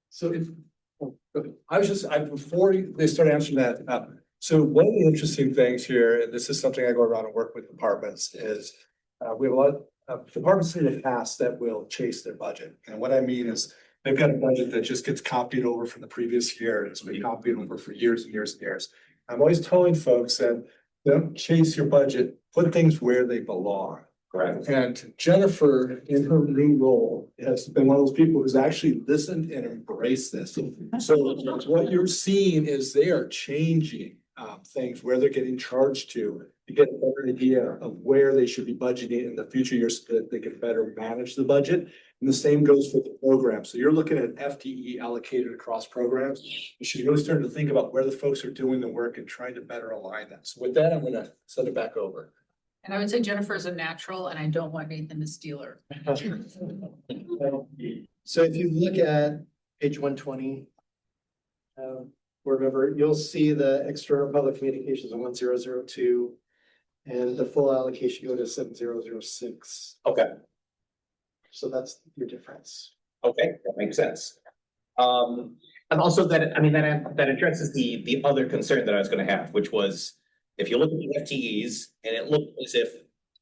So if, I was just, before they start answering that, so one of the interesting things here, and this is something I go around and work with departments, is we have a lot of departments in the past that will chase their budget. And what I mean is, they've got a budget that just gets copied over from the previous year, and it's been copied over for years and years and years. I'm always telling folks that don't chase your budget, put things where they belong. correct. And Jennifer, in her new role, has been one of those people who's actually listened and embraced this. So what you're seeing is they are changing things, where they're getting charged to get a better idea of where they should be budgeting in the future years so that they can better manage the budget. And the same goes for the program. So you're looking at FTE allocated across programs. You should really start to think about where the folks are doing the work and trying to better align that. So with that, I'm gonna send it back over. And I would say Jennifer's a natural and I don't want Nathan to steal her. So if you look at page 120. Board member, you'll see the external public communications of 1002. And the full allocation go to 7006. Okay, So that's your difference. okay, that makes sense. And also that, I mean, that addresses the other concern that I was gonna have, which was, if you look at the FTEs, and it looked as if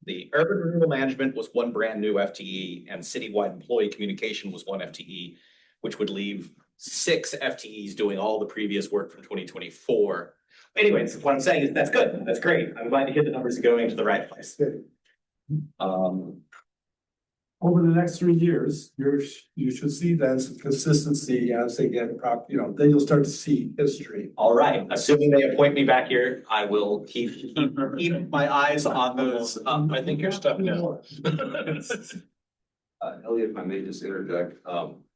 the urban renewal management was one brand new FTE and citywide employee communication was one FTE, which would leave 6 FTEs doing all the previous work from 2024. Anyways, what I'm saying is that's good. That's great. I'm glad to hear the numbers are going to the right place. Good. Over the next 3 years, you should see then some consistency as they get then you'll start to see history. All right, assuming they appoint me back here, I will keep my eyes on those. I think you're stuck now. Elliot, if I may just interject,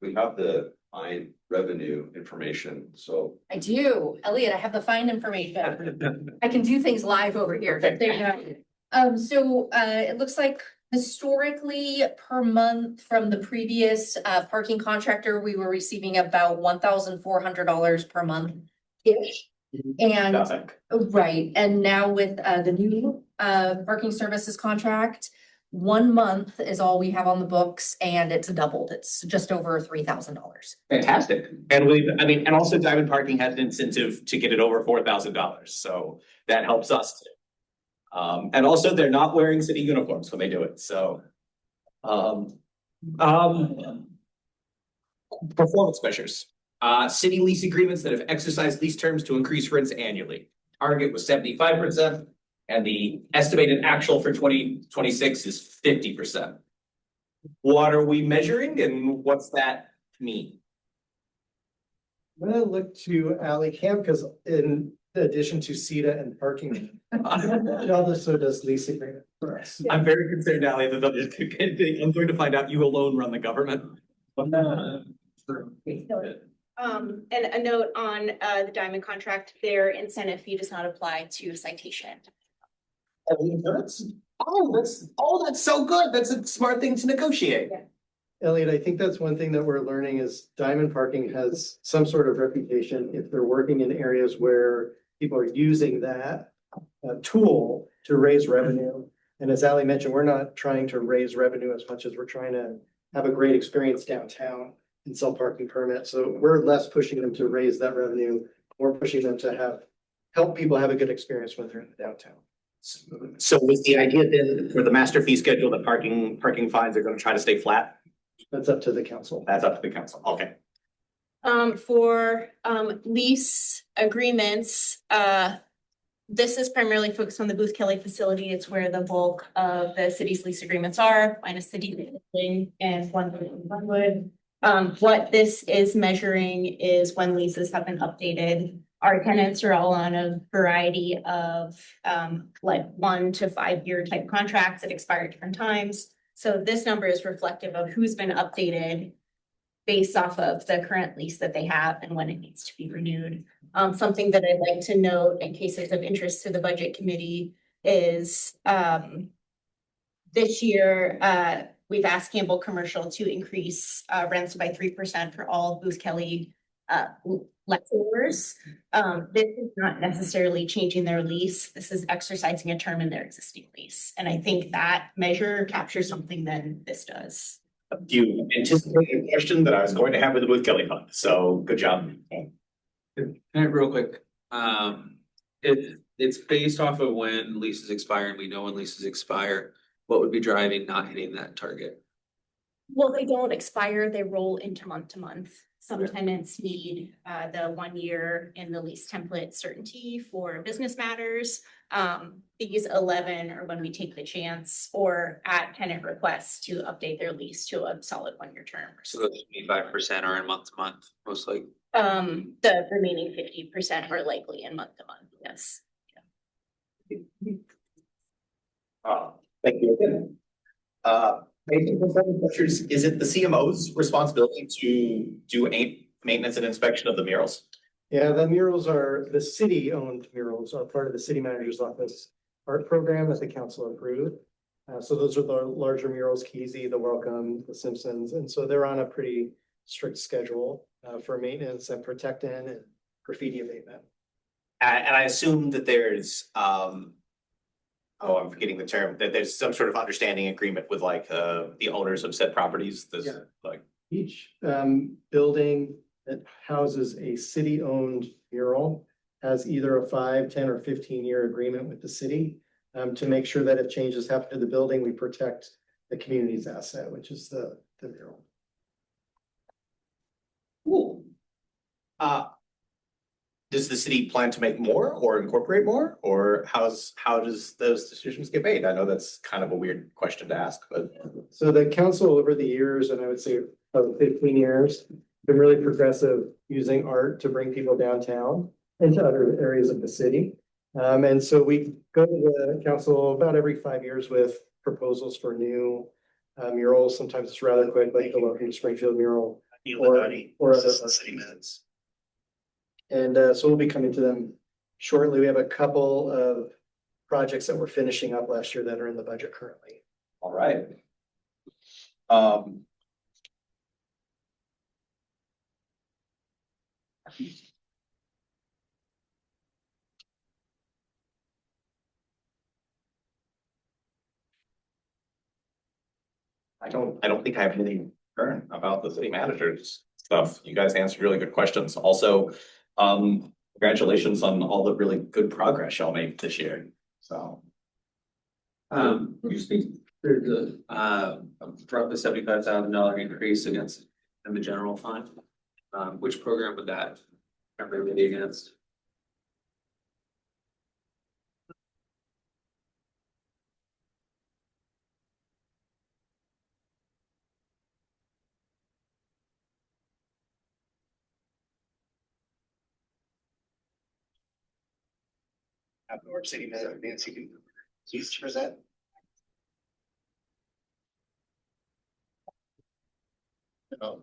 we have the fine revenue information, so. I do. Elliot, I have the fine information. I can do things live over here. There you go. So it looks like historically per month from the previous parking contractor, we were receiving about $1,400 per month ish. And Nothing. right, and now with the new parking services contract, 1 month is all we have on the books and it's doubled. It's just over $3,000. Fantastic. And and also Diamond Parking has an incentive to get it over $4,000, so that helps us too. And also they're not wearing city uniforms when they do it, so. Performance measures. City lease agreements that have exercised lease terms to increase rents annually. Target was 75%, and the estimated actual for 2026 is 50%. What are we measuring and what's that mean? I'm gonna look to Ally Camp because in addition to CETA and parking, it also does lease agreement for us. I'm very concerned, Ally, that I'm going to find out you alone run the government. And a note on the Diamond contract, their incentive fee does not apply to citation. That's so good. That's a smart thing to negotiate. Elliot, I think that's one thing that we're learning is Diamond Parking has some sort of reputation if they're working in areas where people are using that tool to raise revenue. And as Ally mentioned, we're not trying to raise revenue as much as we're trying to have a great experience downtown and sell parking permits. So we're less pushing them to raise that revenue. We're pushing them to help people have a good experience when they're in the downtown. So was the idea then for the master fee schedule, the parking fines are gonna try to stay flat? That's up to the council. That's up to the council, okay. For lease agreements, this is primarily focused on the Booth Kelly facility. It's where the bulk of the city's lease agreements are, minus city building and Onewood. What this is measuring is when leases have been updated. Our tenants are all on a variety of like 1 to 5 year type contracts that expire at different times. So this number is reflective of who's been updated based off of the current lease that they have and when it needs to be renewed. Something that I'd like to note in case it's of interest to the budget committee is this year, we've asked Campbell Commercial to increase rents by 3% for all Booth Kelly lessors. This is not necessarily changing their lease. This is exercising a term in their existing lease. And I think that measure captures something that this does. You anticipated a question that I was going to have with the Booth Kelly Fund, so good job. Can I real quick, it's based off of when leases expire and we know when leases expire, what would be driving not hitting that target? Well, they don't expire, they roll into month to month. Some tenants need the 1 year in the lease template certainty for business matters. These 11 are when we take the chance or at tenant requests to update their lease to a solid 1 year term. So those 5% are in month to month, most likely. The remaining 50% are likely in month to month, yes. Thank you again. Is it the CMO's responsibility to do maintenance and inspection of the murals? Yeah, the murals are, the city-owned murals are part of the city manager's office art program that the council approved. So those are the larger murals, Kesey, the Welcome, the Simpsons, and so they're on a pretty strict schedule for maintenance and protecting and graffiti abatement. And I assume that there's, I'm forgetting the term, that there's some sort of understanding agreement with like, the owners of said properties, this, Yeah. like. Each building that houses a city-owned mural has either a 5, 10, or 15-year agreement with the city to make sure that if changes happen to the building, we protect the community's asset, which is the mural. Cool. Does the city plan to make more or incorporate more, or how does those decisions get made? I know that's kind of a weird question to ask, but. So the council over the years, and I would say about 15 years, been really progressive using art to bring people downtown into other areas of the city. And so we go to the council about every 5 years with proposals for new murals. Sometimes it's rather quick, like the Welcome to Springfield mural or other city minutes. And so we'll be coming to them shortly. We have a couple of projects that we're finishing up last year that are in the budget currently. All right. I don't think I have anything current about the city manager's stuff. You guys answered really good questions. Also, congratulations on all the really good progress y'all made this year. So. You speak to the, roughly $75,000 increase against in the general fund. Which program would that primarily be against? North City Manager Nancy can please present. So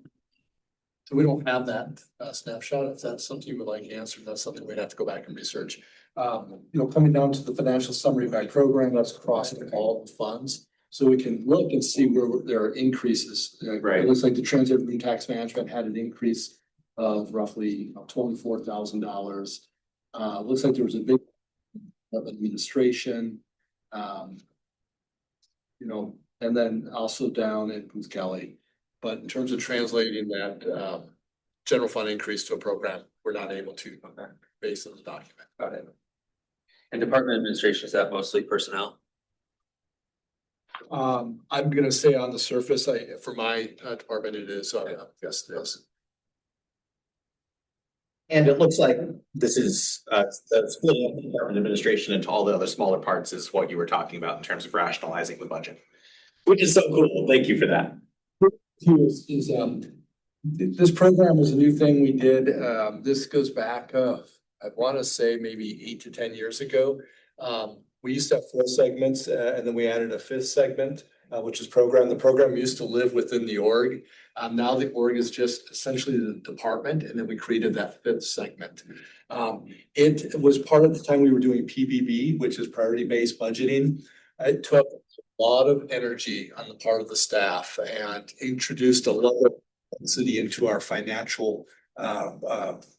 we don't have that snapshot. If that's something you would like answered, that's something we'd have to go back and research. Coming down to the financial summary by program, that's across all the funds. So we can look and see where there are increases. Right. It looks like the transit room tax management had an increase of roughly $24,000. Looks like there was a big of administration, and then also down in Booth Kelly. But in terms of translating that general fund increase to a program, we're not able to based on the document. Got it. And department administration, is that mostly personnel? I'm gonna say on the surface, for my department, it is, yes, yes. And it looks like this is, the splitting up the department administration into all the other smaller parts is what you were talking about in terms of rationalizing the budget. Which is so cool. Thank you for that. This program is a new thing we did. This goes back, I wanna say maybe 8 to 10 years ago. We used to have 4 segments, and then we added a 5th segment, which is program. The program used to live within the org. Now the org is just essentially the department, and then we created that 5th segment. It was part of the time we were doing PBB, which is priority-based budgeting. It took a lot of energy on the part of the staff and introduced a lot of complexity into our financial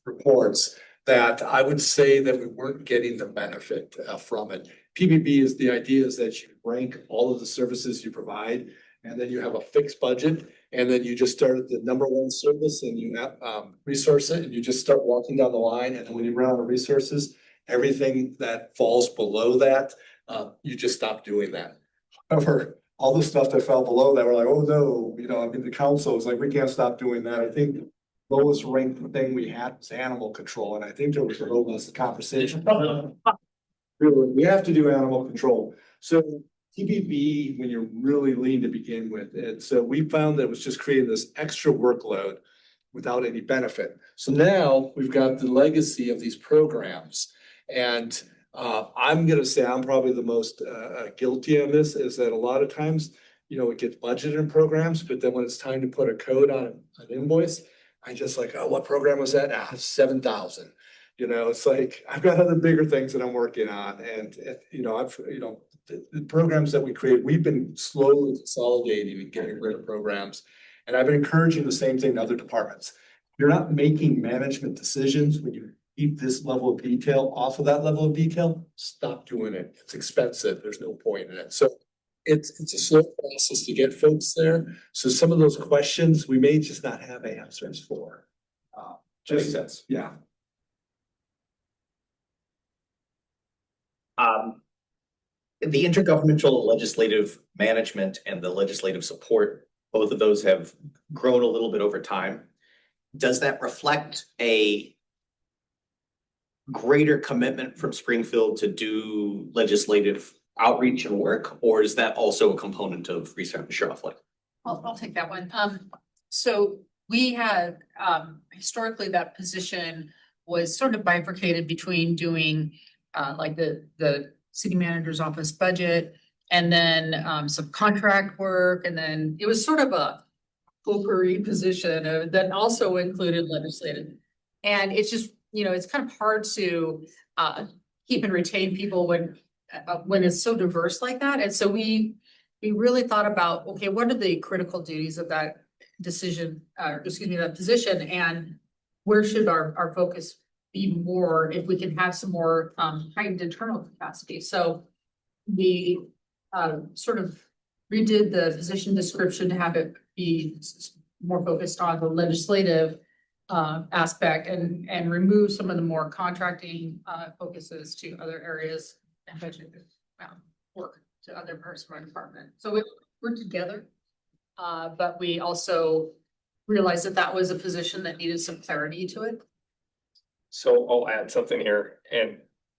reports that I would say that we weren't getting the benefit from it. PBB is the idea is that you rank all of the services you provide, and then you have a fixed budget, and then you just start at the number 1 service and you resource it, and you just start walking down the line, and then when you run out of resources, everything that falls below that, you just stop doing that. However, all the stuff that fell below that, we're like, oh no, the council was like, we can't stop doing that. I think the lowest ranked thing we had was animal control, and I think there was a robust conversation. We have to do animal control. So TBB, when you're really lean to begin with, and so we found that it was just creating this extra workload without any benefit. So now we've got the legacy of these programs, and I'm gonna say I'm probably the most guilty of this, is that a lot of times, it gets budgeted in programs, but then when it's time to put a code on an invoice, I just like, oh, what program was that? 7,000. It's like, I've got other bigger things that I'm working on, and the programs that we create, we've been slowly consolidating and getting rid of programs. And I've been encouraging the same thing to other departments. You're not making management decisions when you keep this level of detail off of that level of detail, stop doing it. It's expensive. There's no point in it. So it's a slow process to get folks there. So some of those questions we may just not have answers for. Makes sense. Yeah. The intergovernmental legislative management and the legislative support, both of those have grown a little bit over time. Does that reflect a greater commitment from Springfield to do legislative outreach and work, or is that also a component of research? Sheriff? I'll take that one. So we had, historically, that position was sort of bifurcated between doing, like the city manager's office budget, and then, some contract work, and then it was sort of a potpourri position that also included legislative. And it's just, it's kind of hard to, keep and retain people when it's so diverse like that. And so we really thought about, okay, what are the critical duties of that decision, that position, and where should our focus be more if we can have some more heightened internal capacity. So we sort of redid the position description to have it be more focused on the legislative aspect and remove some of the more contracting focuses to other areas and budget work to other parts of our department. So we're together, but we also realized that was a position that needed some clarity to it. So I'll add something here, and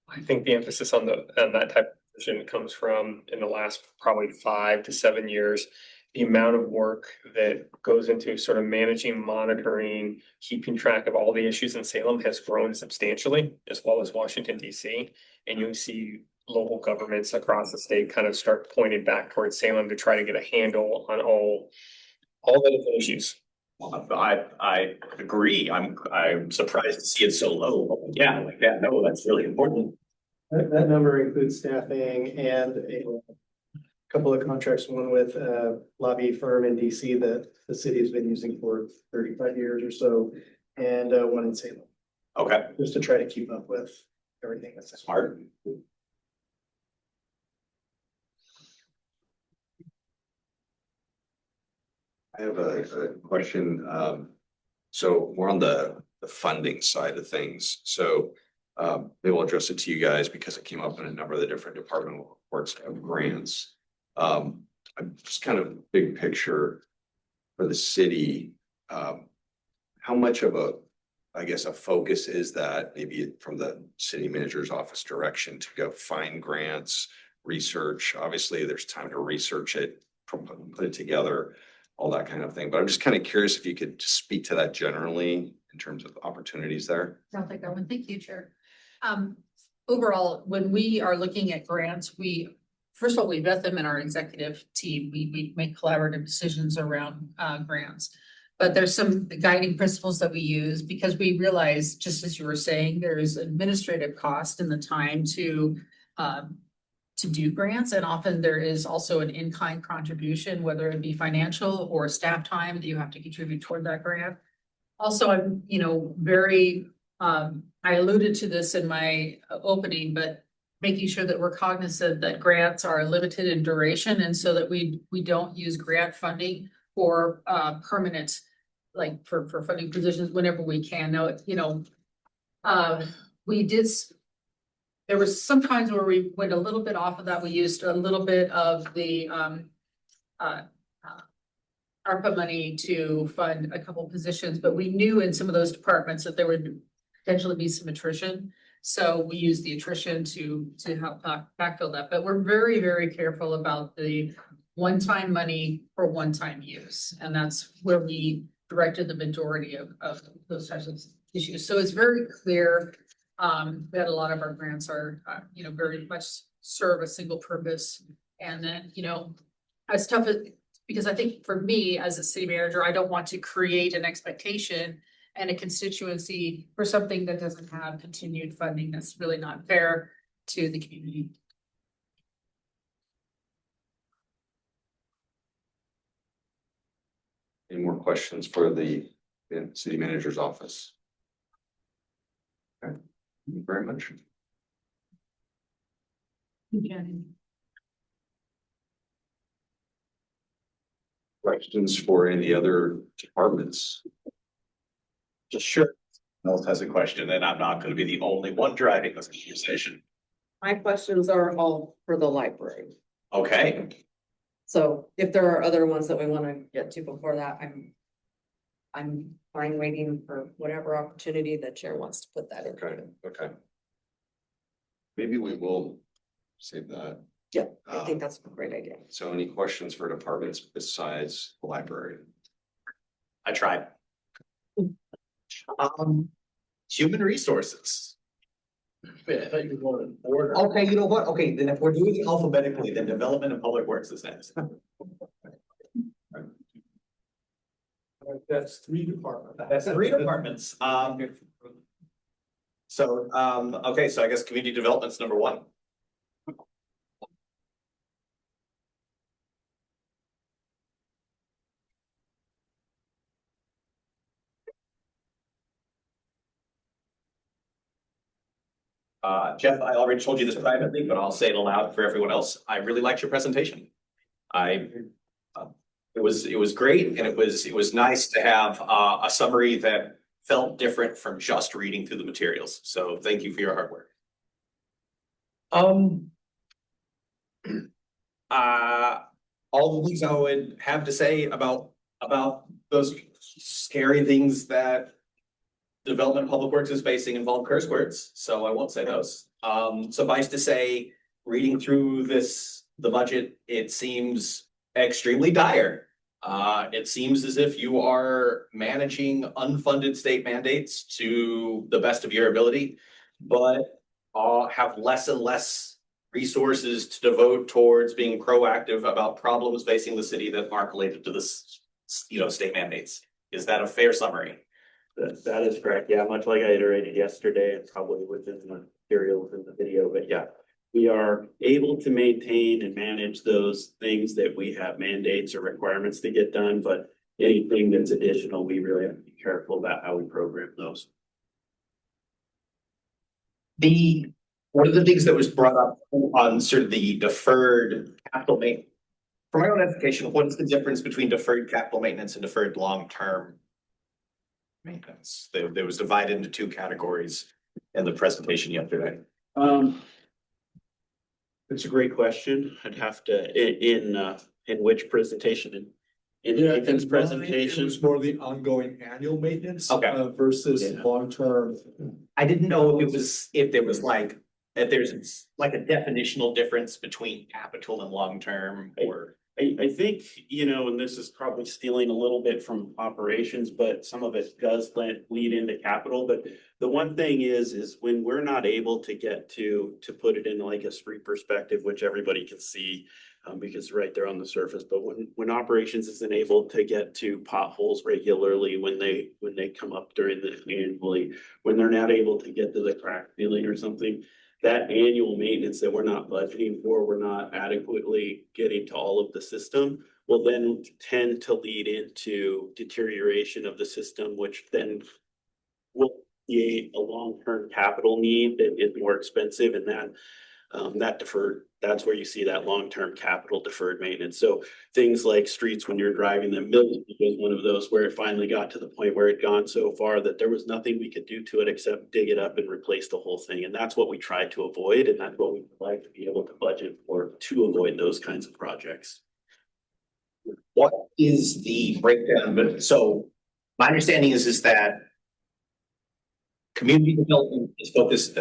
I think the emphasis on that type of position comes from in the last probably 5 to 7 years, the amount of work that goes into sort of managing, monitoring, keeping track of all the issues in Salem has grown substantially, as well as Washington, DC. And you see local governments across the state kind of start pointing back towards Salem to try to get a handle on all the different issues. I agree. I'm surprised to see it so low. Yeah, like that. No, that's really important. That number includes staffing and a couple of contracts, one with a lobby firm in DC that the city has been using for 35 years or so, and one in Salem. Okay. Just to try to keep up with everything that's smart. I have a question. So we're on the funding side of things. So They will address it to you guys because it came up in a number of the different departmental reports of grants. I'm just kind of big picture for the city. How much of a, I guess, a focus is that maybe from the city manager's office direction to go find grants, research? Obviously, there's time to research it, put it together, all that kind of thing. But I'm just kind of curious if you could just speak to that generally in terms of opportunities there. Sounds like that one. Thank you, Chair. Overall, when we are looking at grants, first of all, we vet them in our executive team. We make collaborative decisions around grants. But there's some guiding principles that we use because we realize, just as you were saying, there's administrative cost in the time to do grants. And often there is also an in-kind contribution, whether it be financial or staff time that you have to contribute toward that grant. Also, I'm, very, I alluded to this in my opening, but making sure that we're cognizant that grants are limited in duration and so that we don't use grant funding for permanent, like for funding positions whenever we can. Now, there was some times where we went a little bit off of that. We used a little bit of the ARPA money to fund a couple positions, but we knew in some of those departments that there would potentially be some attrition. So we used the attrition to help backfill that. But we're very, very careful about the one-time money for one-time use. And that's where we directed the majority of those types of issues. So it's very clear that a lot of our grants are, very much serve a single purpose. And then, as tough as, because I think for me as a city manager, I don't want to create an expectation and a constituency for something that doesn't have continued funding. That's really not fair to the community. Any more questions for the city manager's office? Okay, thank you very much. Questions for any other departments? Just sure. Else has a question, and I'm not gonna be the only one driving this conversation. My questions are all for the library. Okay, So if there are other ones that we want to get to before that, I'm fine waiting for whatever opportunity the chair wants to put that in. Okay. Maybe we will save that. Yeah, I think that's a great idea. So any questions for departments besides the library? I tried. Human resources. I thought you were going in order. Okay, you know what? Okay, then if we're doing it alphabetically, then development and public works is next. That's 3 departments. That's 3 departments. So I guess community development's number 1. Jeff, I already told you this privately, but I'll say it aloud for everyone else. I really liked your presentation. It was great, and it was nice to have a summary that felt different from just reading through the materials. So thank you for your hard work. All the things I would have to say about those scary things that development public works is facing involve curse words, so I won't say those. Suffice to say, reading through the budget, it seems extremely dire. It seems as if you are managing unfunded state mandates to the best of your ability, but have less and less resources to devote towards being proactive about problems facing the city that aren't related to this, state mandates. Is that a fair summary? That is correct. Yeah, much like I iterated yesterday, and probably within the materials in the video, but yeah, we are able to maintain and manage those things that we have mandates or requirements to get done, but anything that's additional, we really have to be careful about how we program those. One of the things that was brought up on sort of the deferred capital maintenance. For my own edification, what is the difference between deferred capital maintenance and deferred long-term maintenance? There was divided into 2 categories. in the presentation yesterday? It's a great question. I'd have to, in which presentation? In Nathan's It presentation? was more the ongoing annual maintenance. Okay. Versus Yeah. long-term. I didn't know if there was like, if there's like a definitional difference between capital and long-term or. I think, you know, and this is probably stealing a little bit from operations, but some of it does lead into capital. But the one thing is when we're not able to get to put it in like a street perspective, which everybody can see, because right there on the surface, but when operations isn't able to get to potholes regularly, when they come up during the annually, when they're not able to get to the crack filling or something, that annual maintenance that we're not budgeting for, we're not adequately getting to all of the system, will then tend to lead into deterioration of the system, which then will create a long-term capital need that is more expensive, and that's where you see that long-term capital deferred maintenance. So things like streets, when you're driving them, Milton was one of those where it finally got to the point where it gone so far that there was nothing we could do to it except dig it up and replace the whole thing. And that's what we tried to avoid, and that's what we would like to be able to budget for to avoid those kinds of projects. What is the breakdown? But so my understanding is that community development is focused,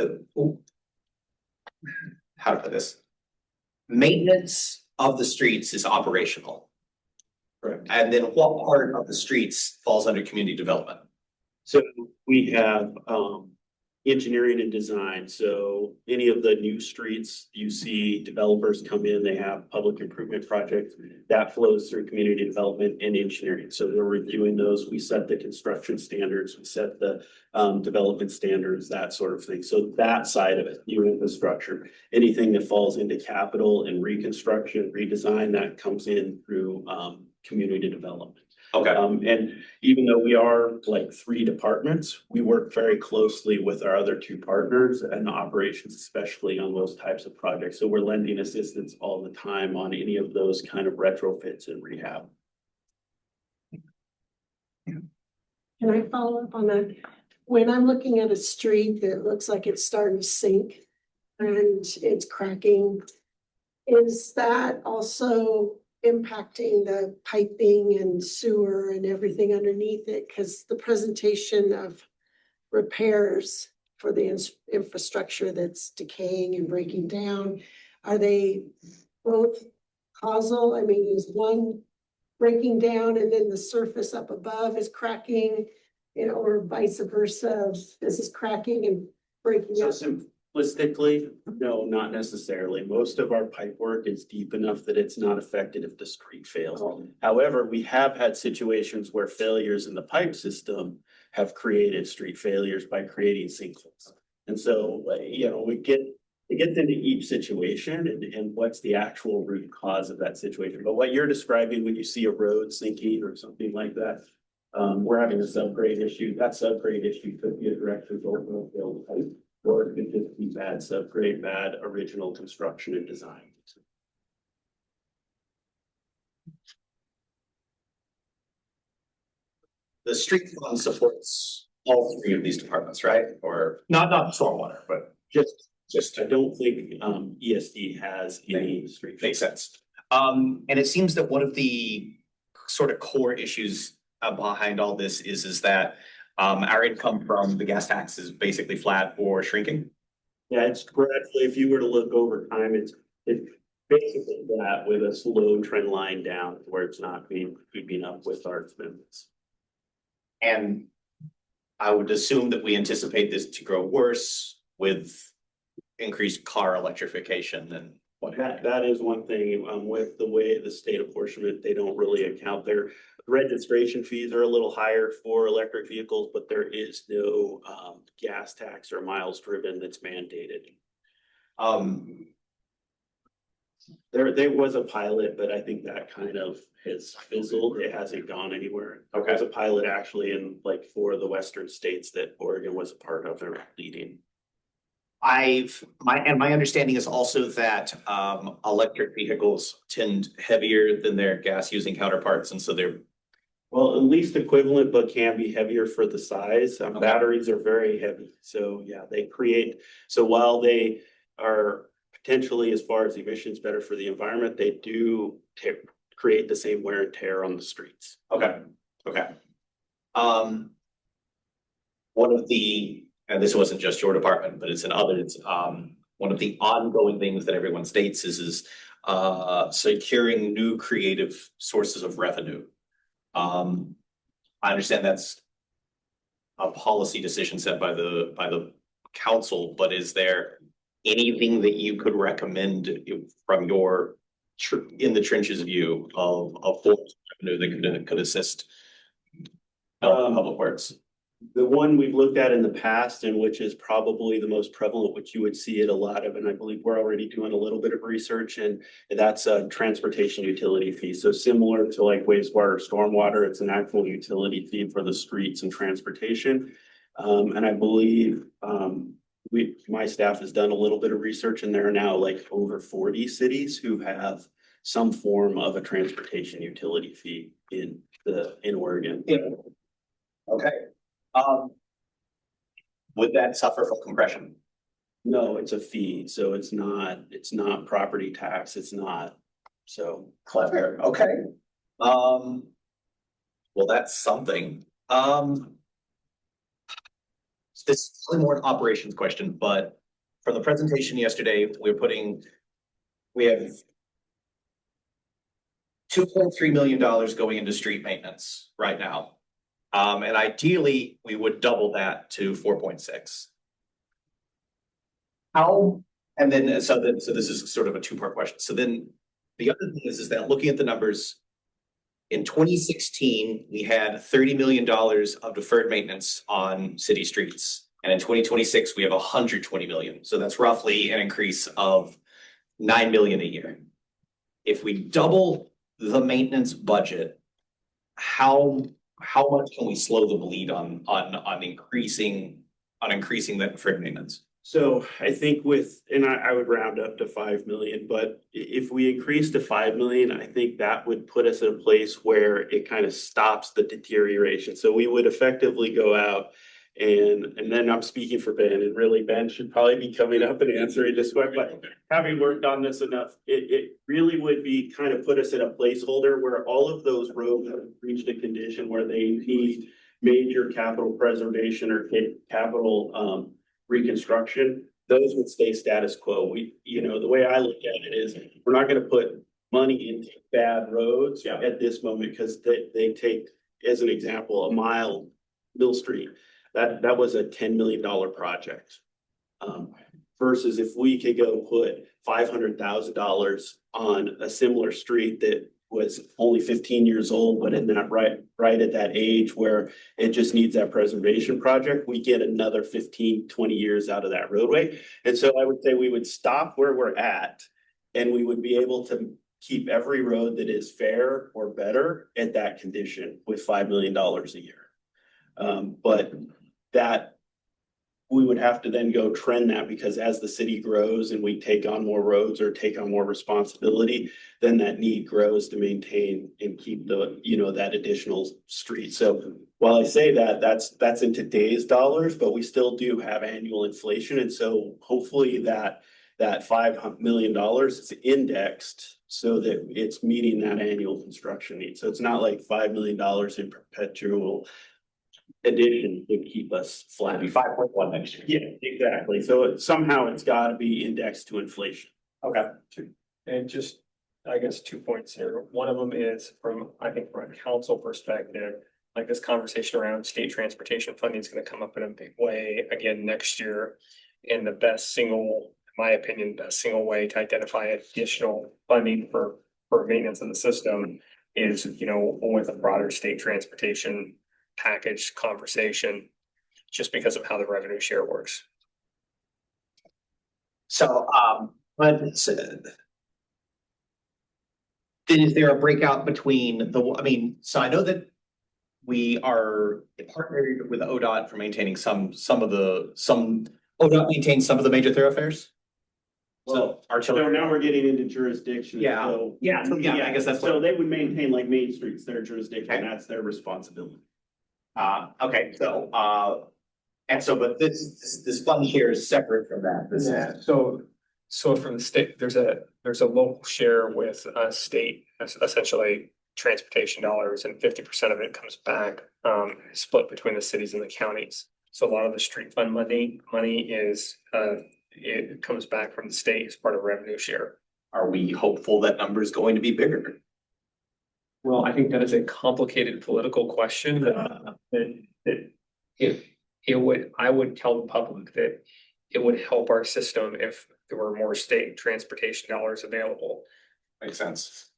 how to put this? Maintenance of the streets is operational. Correct. And then what part of the streets falls under community development? So we have engineering and design. So any of the new streets, you see developers come in, they have public improvement projects that flows through community development and engineering. So we're reviewing those. We set the construction standards, we set the development standards, that sort of thing. So that side of it, new infrastructure, anything that falls into capital and reconstruction, redesign, that comes in through community development. Okay. And even though we are like 3 departments, we work very closely with our other 2 partners and operations, especially on those types of projects. So we're lending assistance all the time on any of those kind of retrofits and rehab. Can I follow up on that? When I'm looking at a street that looks like it's starting to sink and it's cracking, is that also impacting the piping and sewer and everything underneath it? Because the presentation of repairs for the infrastructure that's decaying and breaking down, are they both causal? I mean, is one breaking down and then the surface up above is cracking, you know, or vice versa? This is cracking and breaking So up. simplistically, no, not necessarily. Most of our pipe work is deep enough that it's not affected if the street fails. However, we have had situations where failures in the pipe system have created street failures by creating sinkholes. And so, you know, it gets into each situation and what's the actual root cause of that situation. But what you're describing when you see a road sinking or something like that, we're having a subgrade issue. That subgrade issue could be a direct result of a failed pipe, or it could just be bad subgrade, bad original construction and design. The street fund supports all 3 of these departments, right? Or not stormwater, but Just, I don't think ESD has any street. makes sense. And it seems that one of the sort of core issues behind all this is that our income from the gas tax is basically flat or shrinking. Yeah, it's gradually, if you were to look over time, it's basically that with a slow trend line down where it's not keeping up with our expenses. And I would assume that we anticipate this to grow worse with increased car electrification and what have you. That is one thing, with the way the state apportionment, they don't really account their registration fees are a little higher for electric vehicles, but there is no gas tax or miles driven that's mandated. There was a pilot, but I think that kind of has fizzled. It hasn't gone anywhere. Okay. There's a pilot actually in like 4 of the western states that Oregon was a part of, they're leading. My understanding is also that electric vehicles tend heavier than their gas using counterparts, and so they're Well, at least equivalent, but can be heavier for the size. Batteries are very heavy, so yeah, they create, so while they are potentially, as far as emissions, better for the environment, they do create the same wear and tear on the streets. Okay, okay. One of the, and this wasn't just your department, but it's in others, one of the ongoing things that everyone states is securing new creative sources of revenue. I understand that's a policy decision set by the council, but is there anything that you could recommend from your in the trenches view of forms of revenue that could assist public works? The one we've looked at in the past, and which is probably the most prevalent, which you would see it a lot of, and I believe we're already doing a little bit of research, and that's a transportation utility fee. So similar to like wastewater, stormwater, it's an actual utility fee for the streets and transportation. And I believe my staff has done a little bit of research, and there are now like over 40 cities who have some form of a transportation utility fee in Oregon. Yeah. Okay. Would that suffer from compression? No, it's a fee, so it's not property tax, it's not, so. Clever, okay. Well, that's something. This is really more an operations question, but from the presentation yesterday, we have $2.3 million going into street maintenance right now. And ideally, we would double that to 4.6. How, and then, so this is sort of a two-part question. So then the other thing is that looking at the numbers, in 2016, we had $30 million of deferred maintenance on city streets. And in 2026, we have 120 million. So that's roughly an increase of 9 million a year. If we double the maintenance budget, how much can we slow the bleed on increasing that deferred maintenance? So I think and I would round up to 5 million, but if we increase to 5 million, I think that would put us in a place where it kind of stops the deterioration. So we would effectively go out and then I'm speaking for Ben, and really Ben should probably be coming up and answering this question, but having worked on this enough, it really would be kind of put us in a placeholder where all of those roads have reached a condition where they need major capital preservation or capital reconstruction. Those would stay status quo. The way I look at it is we're not going to put money into bad roads at this moment, because they take, as an example, a mile Mill Street. That was a $10 million project. Versus if we could go put $500,000 on a similar street that was only 15 years old, but in that right at that age where it just needs that preservation project, we get another 15, 20 years out of that roadway. And so I would say we would stop where we're at, and we would be able to keep every road that is fair or better at that condition with $5 million a year. But that we would have to then go trend that, because as the city grows and we take on more roads or take on more responsibility, then that need grows to maintain and keep that additional street. So while I say that, that's in today's dollars, but we still do have annual inflation. And so hopefully that $5 million is indexed so that it's meeting that annual construction need. So it's not like $5 million in perpetual addition to keep us flat. 5.1 next year. Yeah, exactly. So somehow it's got to be indexed to inflation. Okay. And just, I guess, 2 points here. One of them is from a council perspective, like this conversation around state transportation funding is going to come up in a big way again next year. And the in my opinion, best single way to identify additional funding for maintenance of the system is, with a broader state transportation package conversation, just because of how the revenue share works. So, then is there a breakout between so I know that we are partnered with ODOT for maintaining ODOT maintains some of the major thoroughfares. So our So children. now we're getting into jurisdiction. Yeah. So. Yeah, I guess that's So what, they would maintain like Main Street's their jurisdiction, Okay. that's their responsibility. okay, so, and so, but this fund here is separate from that. This is, So from the state, there's a local share with state, essentially transportation dollars, and 50% of it comes back, split between the cities and the counties. So a lot of the street fund money is, it comes back from the state as part of revenue share. are we hopeful that number is going to be bigger? Well, I think that is a complicated political question I would tell the public that it would help our system if there were more state transportation dollars available. Makes sense.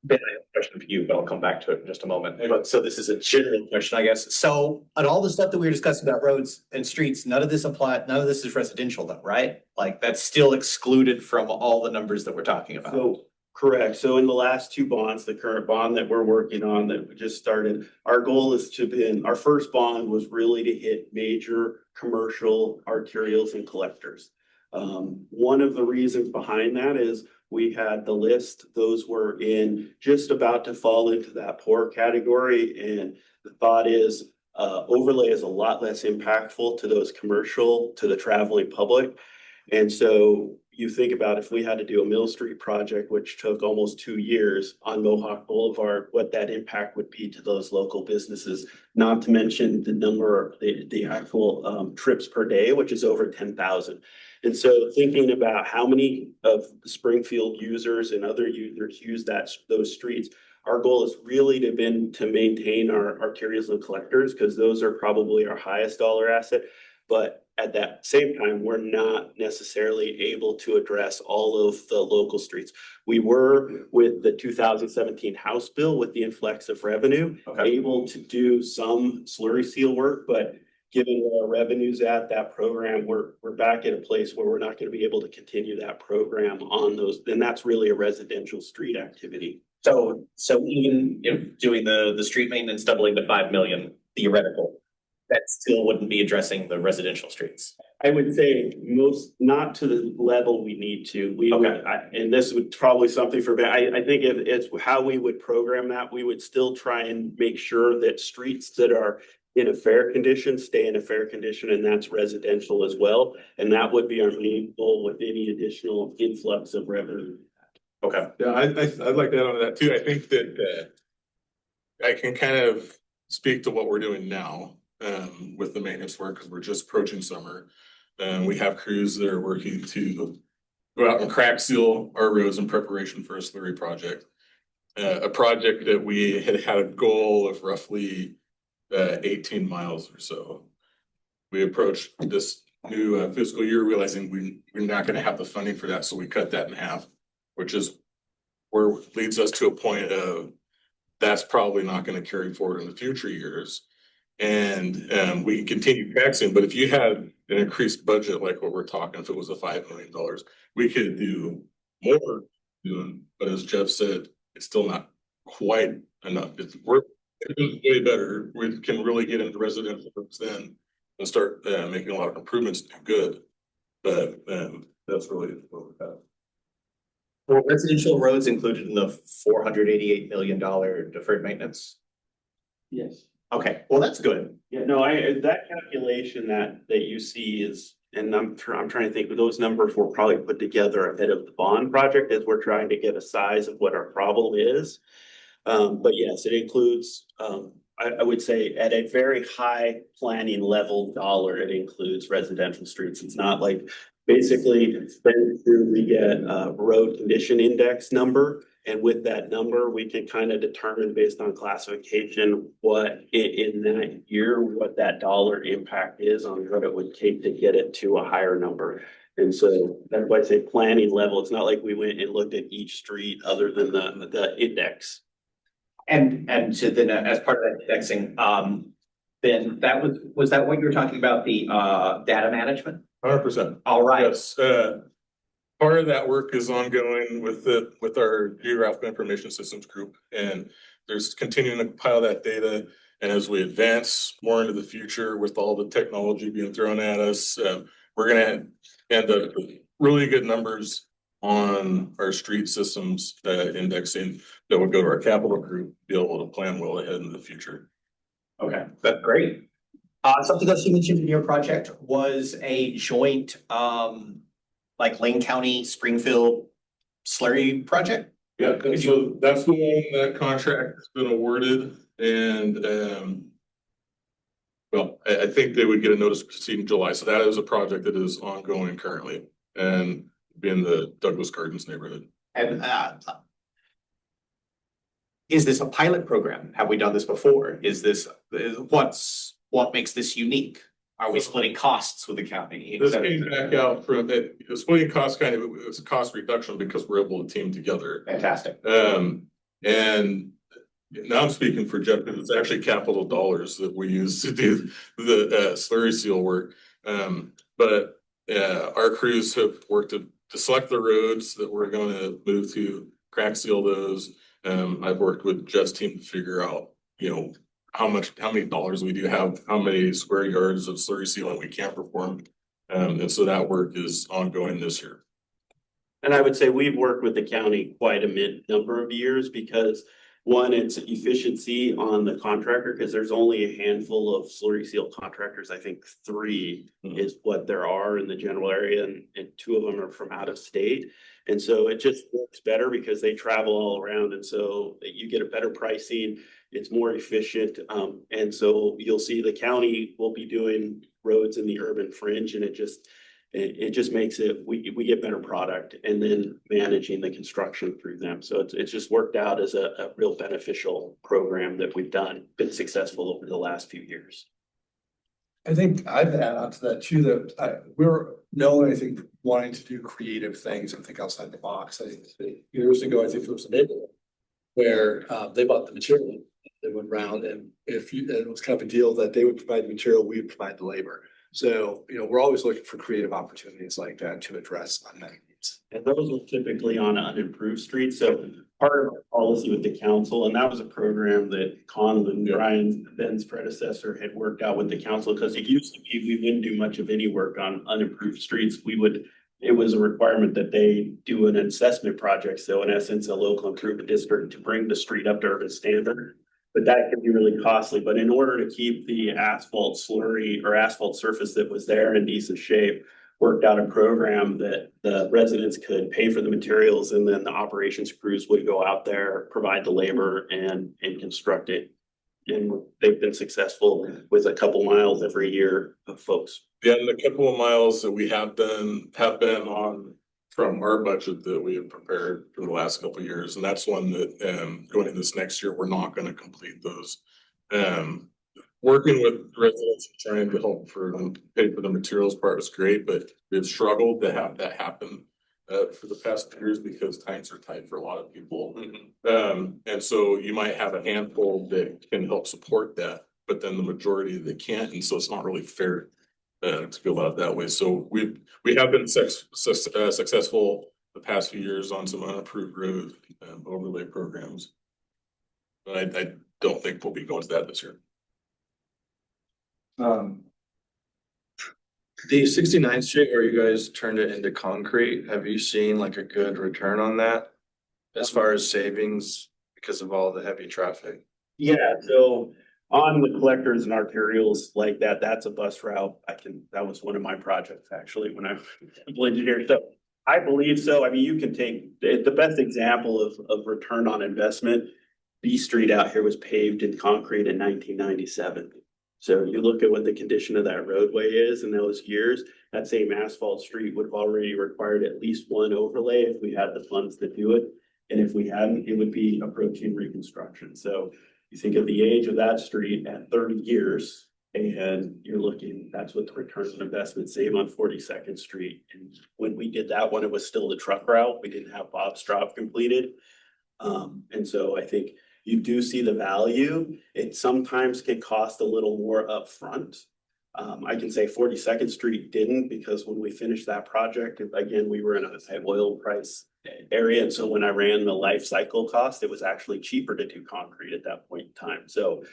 Ben, I have a question for you, but I'll come back to it in just a moment. But so this is a general question, I guess. So on all the stuff that we were discussing about roads and streets, none of this is residential though, right? Like that's still excluded from all the numbers that we're talking about. So, correct. So in the last two bonds, the current bond that we're working on that we just started, our goal is our first bond was really to hit major commercial arterials and collectors. One of the reasons behind that is we had the list, those were just about to fall into that poor category. And the thought is, overlay is a lot less impactful to those commercial, to the traveling public. And so you think about if we had to do a Mill Street project, which took almost 2 years on Mohawk Boulevard, what that impact would be to those local businesses, not to mention the number, the actual trips per day, which is over 10,000. And so thinking about how many of the Springfield users and other users use those streets, our goal is really to maintain our arterials and collectors, because those are probably our highest dollar asset. But at that same time, we're not necessarily able to address all of the local streets. We were, with the 2017 House bill, with the influx of revenue, able to do some slurry seal work, but given where our revenue's at, that program, we're back at a place where we're not going to be able to continue that program on those. Then that's really a residential street activity. So even if doing the street maintenance doubling to 5 million theoretical, that still wouldn't be addressing the residential streets. I would say not to the level we need to. And this would probably something for, I think if it's how we would program that, we would still try and make sure that streets that are in a fair condition, stay in a fair condition, and that's residential as well. And that would be our main goal with any additional influx of revenue. Okay. Yeah, I'd like to add on to that too. I think that I can kind of speak to what we're doing now with the maintenance work, because we're just approaching summer. We have crews that are working to go out and crack seal our roads in preparation for a slurry project. A project that we had a goal of roughly 18 miles or so. We approached this new fiscal year realizing we're not going to have the funding for that, so we cut that in half, which is where leads us to a point of that's probably not going to carry forward in the future years. And we can continue taxing, but if you had an increased budget like what we're talking, if it was a $5 million, we could do more doing. But as Jeff said, it's still not quite enough. It's way better. We can really get into residential then and start making a lot of improvements to do good. But that's really what we have. Were residential roads included in the $488 million deferred maintenance? Yes. Okay, well, that's good. Yeah, no, that calculation that you see is, and I'm trying to think, those numbers were probably put together ahead of the bond project as we're trying to get a size of what our problem is. But yes, it includes, I would say at a very high planning level dollar, it includes residential streets. It's not like basically we get a road condition index number. And with that number, we can kind of determine based on classification what in that year, what that dollar impact is on what it would take to get it to a higher number. And so that's why I say planning level. It's not like we went and looked at each street other than the index. And so then as part of that indexing, then that was that what you were talking about, the data management? 100%. All right. Yes. Part of that work is ongoing with our geographic information systems group, and there's continuing to compile that data. And as we advance more into the future with all the technology being thrown at us, we're gonna end up with really good numbers on our street systems, indexing that would go to our capital group, be able to plan well ahead in the future. Okay, that's great. Something else you mentioned in your project was a joint, like Lane County, Springfield slurry project? Yeah, so that's the one that contract has been awarded and, well, I think they would get a notice to proceed in July. So that is a project that is ongoing currently and be in the Douglas Gardens neighborhood. And, is this a pilot program? Have we done this before? Is this, what makes this unique? Are we splitting costs with the county? This came back out from it, splitting costs kind of, it was a cost reduction because we're able to team together. Fantastic. And now I'm speaking for Jeff, it's actually capital dollars that we use to do the slurry seal work. But our crews have worked to select the roads that we're going to move to, crack seal those. I've worked with Jeff's team to figure out, you know, how many dollars we do have, how many square yards of slurry sealing we can perform. And so that work is ongoing this year. And I would say we've worked with the county quite a number of years because one, it's efficiency on the contractor because there's only a handful of slurry seal contractors. I think 3 is what there are in the general area and 2 of them are from out of state. And so it just works better because they travel all around. And so you get a better pricing. It's more efficient. And so you'll see the county will be doing roads in the urban fringe and it just makes it, we get better product and then managing the construction through them. So it's just worked out as a real beneficial program that we've been successful over the last few years. I think I'd add on to that too, that we're known, I think, wanting to do creative things and think outside the box. I think years ago, I think there was a neighborhood where they bought the material, they went around and it was kind of a deal that they would provide the material, we would provide the labor. So, you know, we're always looking for creative opportunities like that to address unmet needs. And those are typically on unimproved streets. So part of our policy with the council, and that was a program that Conlon, Brian, Ben's predecessor had worked out with the council because it used to be, we wouldn't do much of any work on unimproved streets. It was a requirement that they do an assessment project. So in essence, a local improvement district to bring the street up to urban standard. But that can be really costly. But in order to keep the asphalt slurry or asphalt surface that was there in decent shape, worked out a program that the residents could pay for the materials and then the operations crews would go out there, provide the labor and construct it. And they've been successful with a couple miles every year of folks. Yeah, and the couple of miles that we have been on from our budget that we have prepared for the last couple of years. And that's one that going into this next year, we're not going to complete those. Working with residents and trying to help for them pay for the materials part was great, but we've struggled to have that happen for the past 2 years because times are tight for a lot of people. And so you might have a handful that can help support that, but then the majority that can't. And so it's not really fair to go about it that way. So we have been successful the past few years on some unapproved road overlay programs. But I don't think we'll be going to that this year. The 69th Street where you guys turned it into concrete, have you seen like a good return on that? As far as savings because of all the heavy traffic? Yeah, so on the collectors and arterials like that, that's a bus route. That was one of my projects actually when I was an engineer. So I believe so. I mean, you can take the best example of return on investment. B Street out here was paved in concrete in 1997. So you look at what the condition of that roadway is in those years, that same asphalt street would have already required at least one overlay if we had the funds to do it. And if we hadn't, it would be approaching reconstruction. So you think of the age of that street at 30 years and you're looking, that's what the return on investment save on 42nd Street. And when we did that one, it was still the truck route. We didn't have Bob's Drop completed. And so I think you do see the value. It sometimes can cost a little more upfront. I can say 42nd Street didn't because when we finished that project, again, we were in a high oil price area. And so when I ran the life cycle cost, it was actually cheaper to do concrete at that point in time. So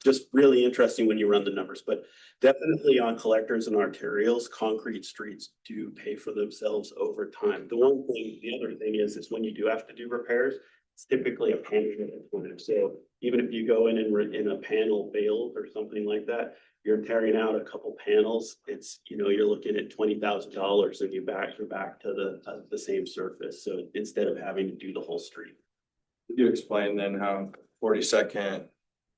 Just really interesting when you run the numbers, but definitely on collectors and arterials, concrete streets do pay for themselves over time. The other thing is when you do have to do repairs, it's typically a panel. So even if you go in and in a panel failed or something like that, you're tearing out a couple panels, it's, you're looking at $20,000 and you're back to the same surface. So instead of having to do the whole street. Could you explain then how 42nd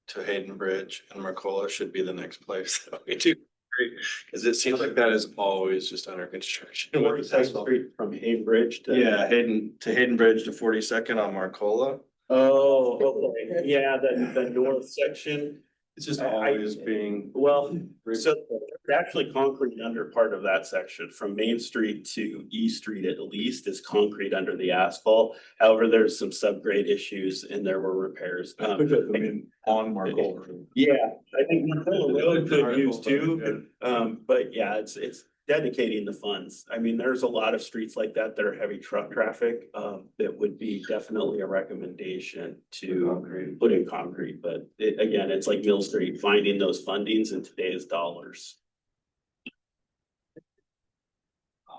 to Hayden Bridge and Mercola should be the next place that we do? Because it seems like that is always just under construction. 42nd Street from Hayden Bridge to. Yeah, Hayden Bridge to 42nd on Mercola. Oh, okay. Yeah, the north section. It's just always being. Well, so there's actually concrete under part of that section from Main Street to E Street at least is concrete under the asphalt. However, there's some subgrade issues and there were repairs. On Mercola. Yeah, I think Mercola Road could use too, but yeah, it's dedicating the funds. I mean, there's a lot of streets like that that are heavy truck traffic, that would be definitely a recommendation to put in concrete. But again, it's like Mill Street, finding those fundings in today's dollars.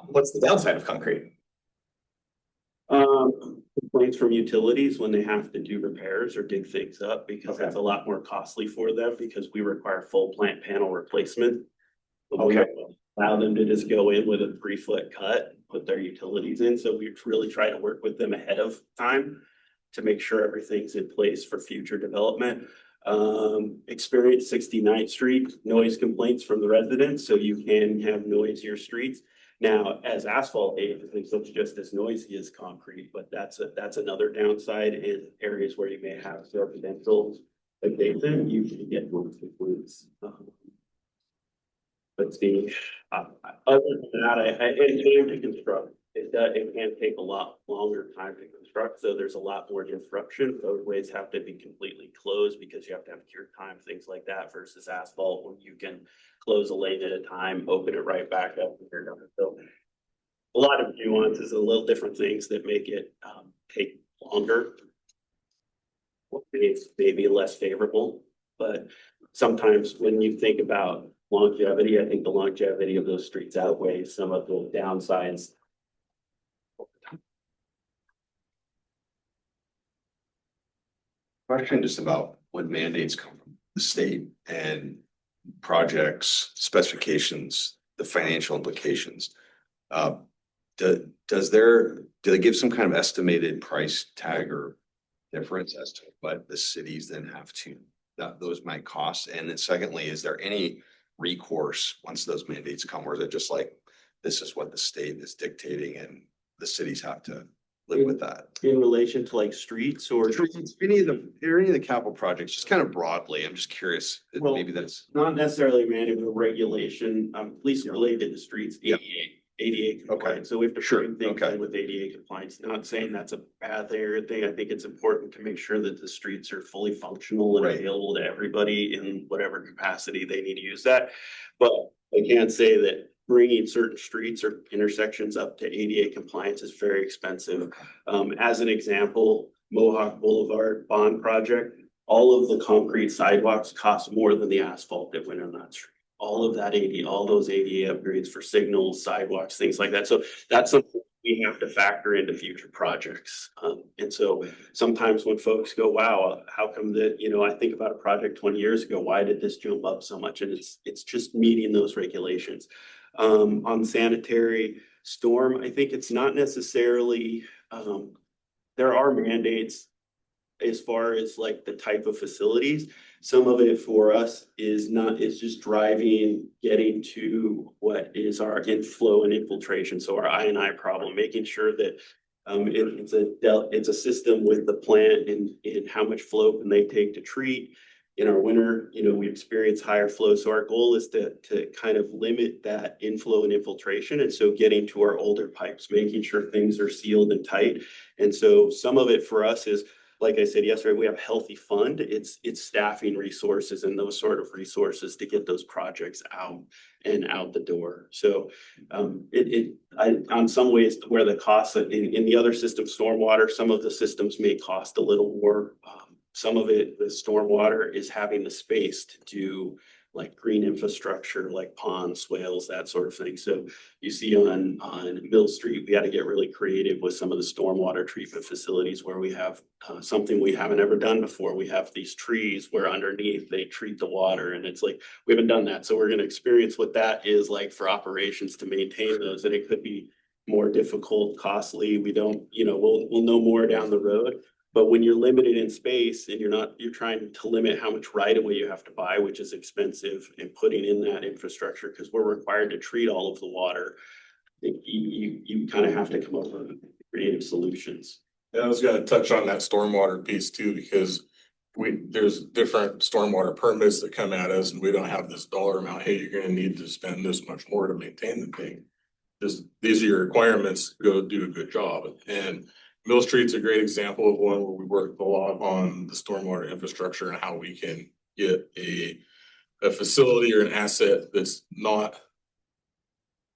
What's the downside of concrete? Complaints from utilities when they have to do repairs or dig things up because that's a lot more costly for them because we require full plant panel replacement. Okay. Allow them to just go in with a 3-foot cut, put their utilities in. So we really try to work with them ahead of time to make sure everything's in place for future development. Experience 69th Street, noise complaints from the residents. So you can have noisier streets. Now, as asphalt ages, it's just as noisy as concrete, but that's another downside in areas where you may have residential adjacent, you can get noise complaints. But other than that, it can to construct. It can take a lot longer time to construct, so there's a lot more disruption. Roadways have to be completely closed because you have to have cure time, things like that, versus asphalt when you can close a lane at a time, open it right back up. And you're done. So a lot of nuances and little different things that make it take longer. It's maybe less favorable, but sometimes when you think about longevity, I think the longevity of those streets outweighs some of the downsides. Question just about when mandates come from the state and projects, specifications, the financial implications. Do they give some kind of estimated price tag or difference as to what the cities then have to, that those might cost? And then secondly, is there any recourse once those mandates come, or is it just like, this is what the state is dictating and the cities have to live with that? In relation to like streets or any of the capital projects, just kind of broadly, I'm just curious, Well, maybe that's. not necessarily mandated with regulation, at least related to streets, ADA compliant. So we have to bring things in with ADA compliance. Not saying that's a bad thing or a thing. I think it's important to make sure that the streets are fully functional and available to everybody in whatever capacity they need to use that. But I can't say that bringing certain streets or intersections up to ADA compliance is very expensive. As an example, Mohawk Boulevard Bond Project, all of the concrete sidewalks cost more than the asphalt that went on that street. All of that all those ADA upgrades for signals, sidewalks, things like that. So that's something we have to factor into future projects. And so sometimes when folks go, wow, how come that, I think about a project 20 years ago, why did this jump up so much? And it's just meeting those regulations. On sanitary storm, I think it's not necessarily, there are mandates as far as like the type of facilities. Some of it for us is just driving, getting to what is our inflow and infiltration. So our I&I problem, making sure that it's a system with the plant and how much flow can they take to treat. In our winter, we experience higher flow. So our goal is to kind of limit that inflow and infiltration. And so getting to our older pipes, making sure things are sealed and tight. And so some of it for us is, like I said yesterday, we have healthy fund. It's staffing resources and those sort of resources to get those projects out and out the door. So on some ways where the costs in the other system, stormwater, some of the systems may cost a little more Some of it, the stormwater, is having the space to do like green infrastructure, like ponds, swales, that sort of thing. So you see on Mill Street, we had to get really creative with some of the stormwater treatment facilities where we have something we haven't ever done before. We have these trees where underneath they treat the water, and it's like, we haven't done that. So we're gonna experience what that is like for operations to maintain those, and it could be more difficult, costly. We don't, we'll know more down the road. But when you're limited in space and you're trying to limit how much right of way you have to buy, which is expensive, and putting in that infrastructure, because we're required to treat all of the water, you kind of have to come up with creative solutions. Yeah, I was gonna touch on that stormwater piece too, because there's different stormwater permits that come at us and we don't have this dollar amount. Hey, you're gonna need to spend this much more to maintain the thing. These are your requirements to go do a good job. And Mill Street's a great example of one where we worked a lot on the stormwater infrastructure and how we can get a facility or an asset that's not,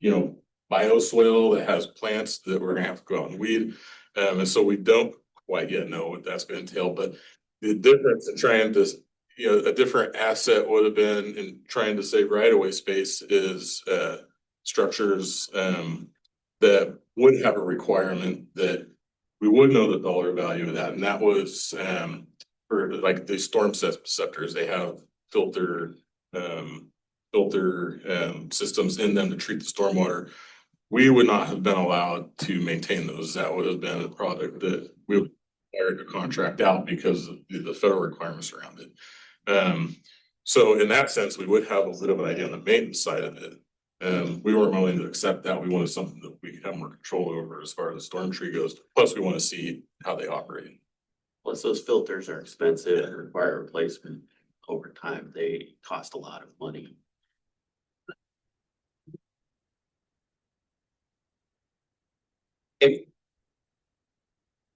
bioswale, that has plants that we're gonna have to go out and weed. And so we don't quite yet know what that's gonna entail, but the difference in trying to, a different asset would have been in trying to save right-of-way space is structures that would have a requirement that we would know the dollar value of that, and that was for like the storm scepters. They have filter systems in them to treat the stormwater. We would not have been allowed to maintain those. That would have been a product that we would require to contract out because of the federal requirements around it. So in that sense, we would have a bit of an idea on the maintenance side of it. We weren't willing to accept that. We wanted something that we could have more control over as far as the storm tree goes. Plus, we want to see how they operate. Plus, those filters are expensive and require replacement over time. They cost a lot of money.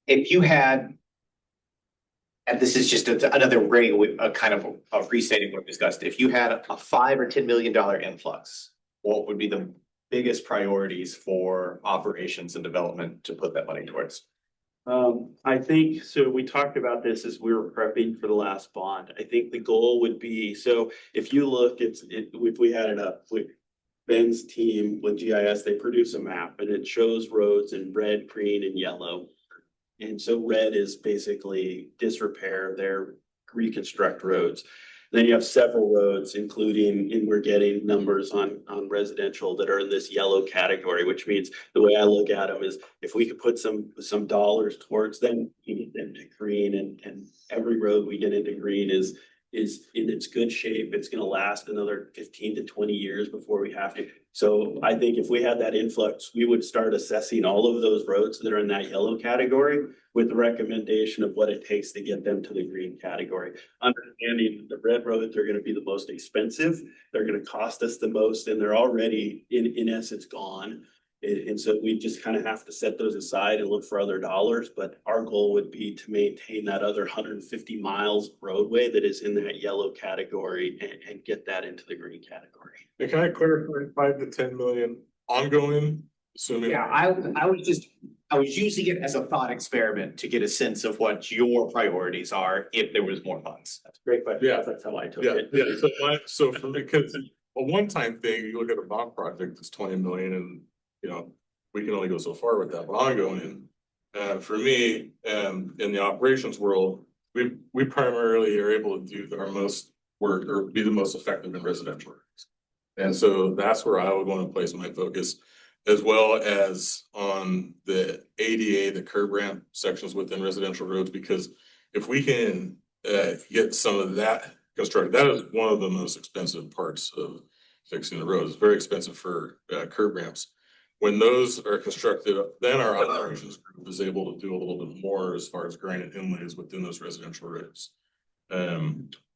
If you had, and this is just another way, a kind of restating what we discussed, if you had a $5 or $10 million influx, what would be the biggest priorities for operations and development to put that money towards? I think, so we talked about this as we were prepping for the last bond. I think the goal would be, so if you look, if we had it up with Ben's team with GIS, they produce a map and it shows roads in red, green, and yellow. And so red is basically disrepair, they're reconstruct roads. Then you have several roads, including, and we're getting numbers on residential that are in this yellow category, which means the way I look at them is if we could put some dollars towards them, we get them to green, and every road we get into green is in its good shape. It's gonna last another 15 to 20 years before we have to. So I think if we had that influx, we would start assessing all of those roads that are in that yellow category with the recommendation of what it takes to get them to the green category. Understanding the red roads are gonna be the most expensive, they're gonna cost us the most, and they're already in essence gone. And so we just kind of have to set those aside and look for other dollars, but our goal would be to maintain that other 150 miles of roadway that is in that yellow category and get that into the green category. And can I clarify 5 to 10 million ongoing, assuming? Yeah, I was using it as a thought experiment to get a sense of what your priorities are if there was more funds. That's a great question. Yeah. That's how I took Yeah, it. yeah, so for me, because a one-time thing, you look at a bond project that's 20 million and, we can only go so far with that, but ongoing. For me, in the operations world, we primarily are able to do our most work or be the most effective in residential areas. And so that's where I would want to place my focus, as well as on the ADA, the curb ramp sections within residential roads, because if we can get some of that constructed, that is one of the most expensive parts of fixing the roads. It's very expensive for curb ramps. When those are constructed, then our operations group is able to do a little bit more as far as granite inlays within those residential roads.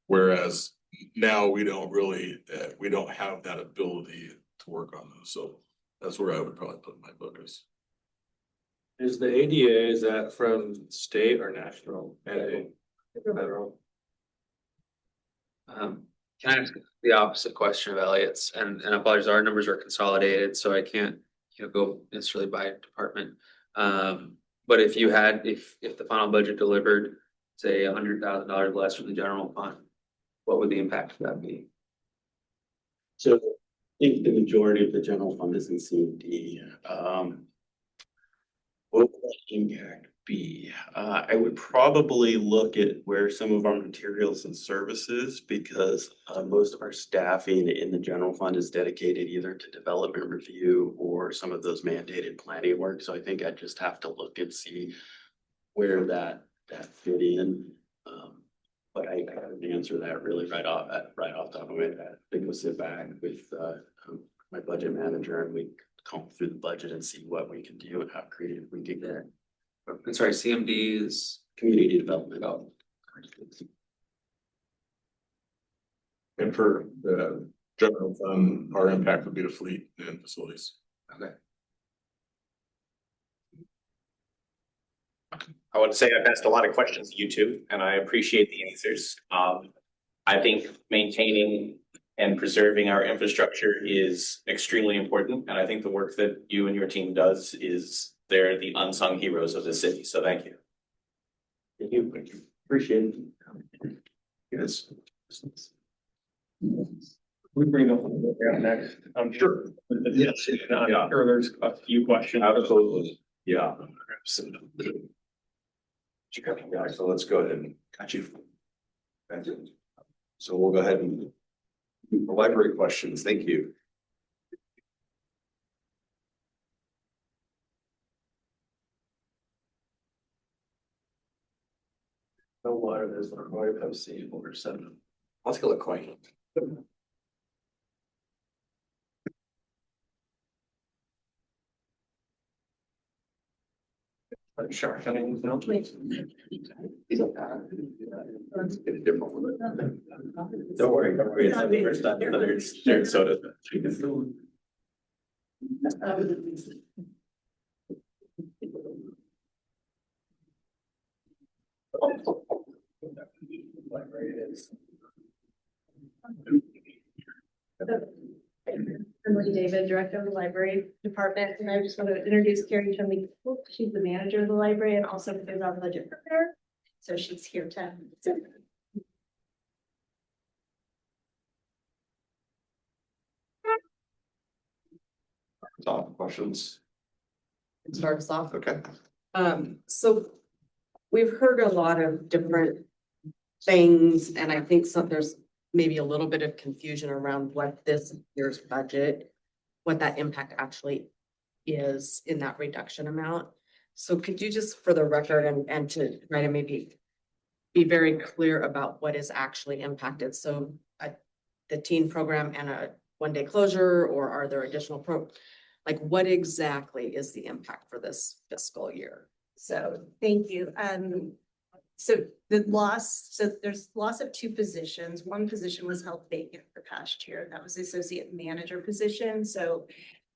Whereas now we don't have that ability to work on those. So that's where I would probably put my focus. Is the ADA, is that from state or national? Federal? Can I ask the opposite question of Elliot's? And apologies, our numbers are consolidated, so I can't, go necessarily by department. But if the final budget delivered say $100,000 less from the general fund, what would the impact of that be? So I think the majority of the general fund is in CMD. What would that impact be? I would probably look at where some of our materials and services, because most of our staffing in the general fund is dedicated either to development review or some of those mandated planning work. So I think I just have to look and see where that fit in. But I couldn't answer that really right off top of my head. I think we'll sit back with my budget manager and we comb through the budget and see what we can do and how creative we can get. I'm sorry, CMD is Community development. And for the general fund, our impact would be to fleet and facilities. okay. I want to say I've asked a lot of questions to you too, and I appreciate the answers. I think maintaining and preserving our infrastructure is extremely important, and I think the work that you and your team does is they're the unsung heroes of the city. So thank you. Thank you. Appreciate it. Yes. We bring up next. I'm sure. Yes. I'm sure there's a few questions. Absolutely. Yeah. Absolutely. Yeah, so let's go ahead and got you. So we'll go ahead and the library questions. Thank you. No water, there's no Roy Pepsi over 7. Let's go look quiet. Sure. Get a different one. Don't worry, it's not the first time another shared soda. Emily David, Director of the Library Department, and I just want to introduce Carrie Chumley. She's the manager of the library and also is our budget preparer. So she's here to. Top questions. Start us off. Okay. So we've heard a lot of different things, and I think there's maybe a little bit of confusion around what this year's budget, what that impact actually is in that reduction amount. So could you just, for the record and to try to maybe be very clear about what is actually impacted? So the teen program and a one-day closure, or are there additional like what exactly is the impact for this fiscal year? So thank you. So there's loss of 2 positions. One position was held vacant for past year. That was the associate manager position. So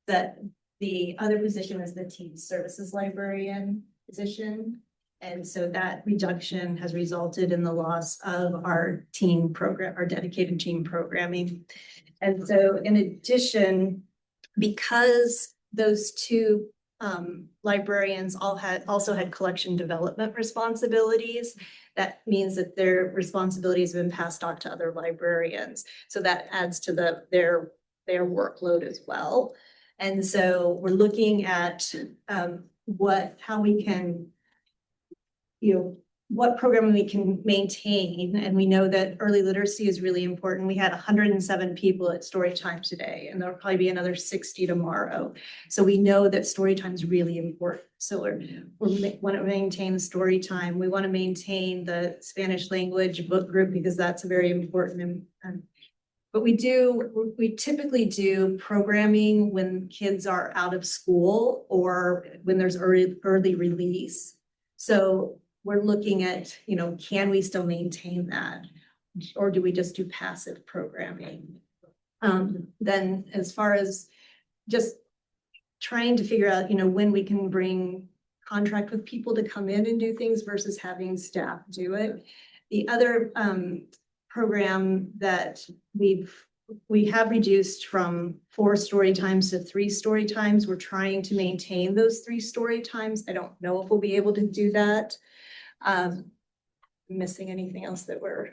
the other position was the teen services librarian position. And so that reduction has resulted in the loss of our teen program, our dedicated teen programming. And so in addition, because those 2 librarians also had collection development responsibilities, that means that their responsibilities have been passed on to other librarians. So that adds to their workload as well. And so we're looking at how we can, what programming we can maintain. And we know that early literacy is really important. We had 107 people at story time today, and there'll probably be another 60 tomorrow. So we know that story time is really important. So we want to maintain story time. We want to maintain the Spanish language book group because that's very important. But we typically do programming when kids are out of school or when there's early release. So we're looking at, can we still maintain that? Or do we just do passive programming? Then as far as just trying to figure out, when we can contract with people to come in and do things versus having staff do it. The other program that we have reduced from 4 story times to 3 story times. We're trying to maintain those 3 story times. I don't know if we'll be able to do that. missing anything else that we're.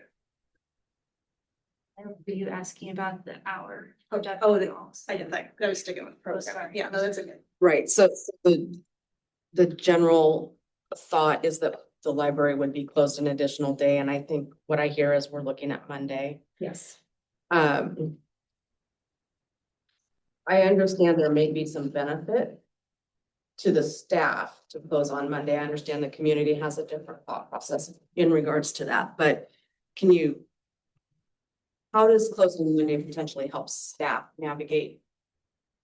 Were you asking about the hour? I didn't think, I was sticking with program. Yeah, no, that's okay. Right, so the general thought is that the library would be closed an additional day, and I think what I hear is we're looking at Monday. Yes. I understand there may be some benefit to the staff to close on Monday. I understand the community has a different thought process in regards to that, but how does closing Monday potentially help staff navigate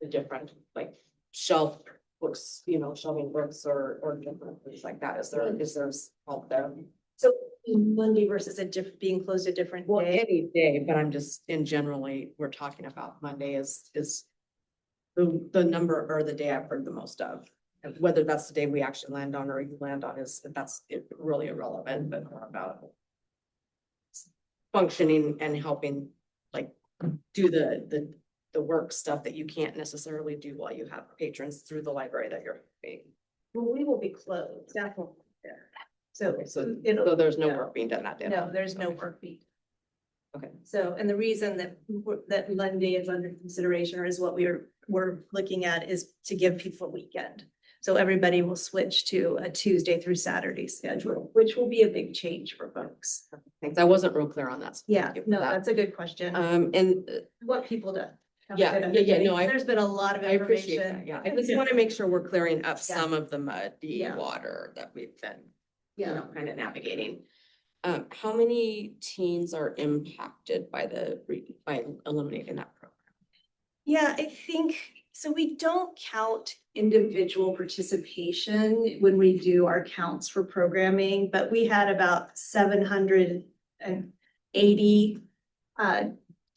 the different, like, shelf books, shelving books or different things like that? Is there help there? So Monday versus being closed a different Well, day. any day, but I'm just, generally, we're talking about Monday is the number or the day I've heard the most of. And whether that's the day we actually land on or you land on that's really irrelevant, but more about functioning and helping, like, do the work stuff that you can't necessarily do while you have patrons through the library that you're paying. Well, we will be closed. Staff won't be there. So So it'll. there's no work being done that day. No, there's no work being. Okay. So, and the reason that Monday is under consideration, or is what we're looking at, is to give people a weekend. So everybody will switch to a Tuesday through Saturday schedule, which will be a big change for folks. Thanks. I wasn't real clear on that. So Yeah, thank you for no, that. that's a good question. And What people do. Yeah, no, There's been a lot of I appreciate that. information. Yeah, I just want to make sure we're clearing up Yeah. some of the muddy Yeah. water that we've been, Yeah. kind of navigating. How many teens are impacted by by eliminating that program? Yeah, I think, so we don't count individual participation when we do our counts for programming, but we had about 780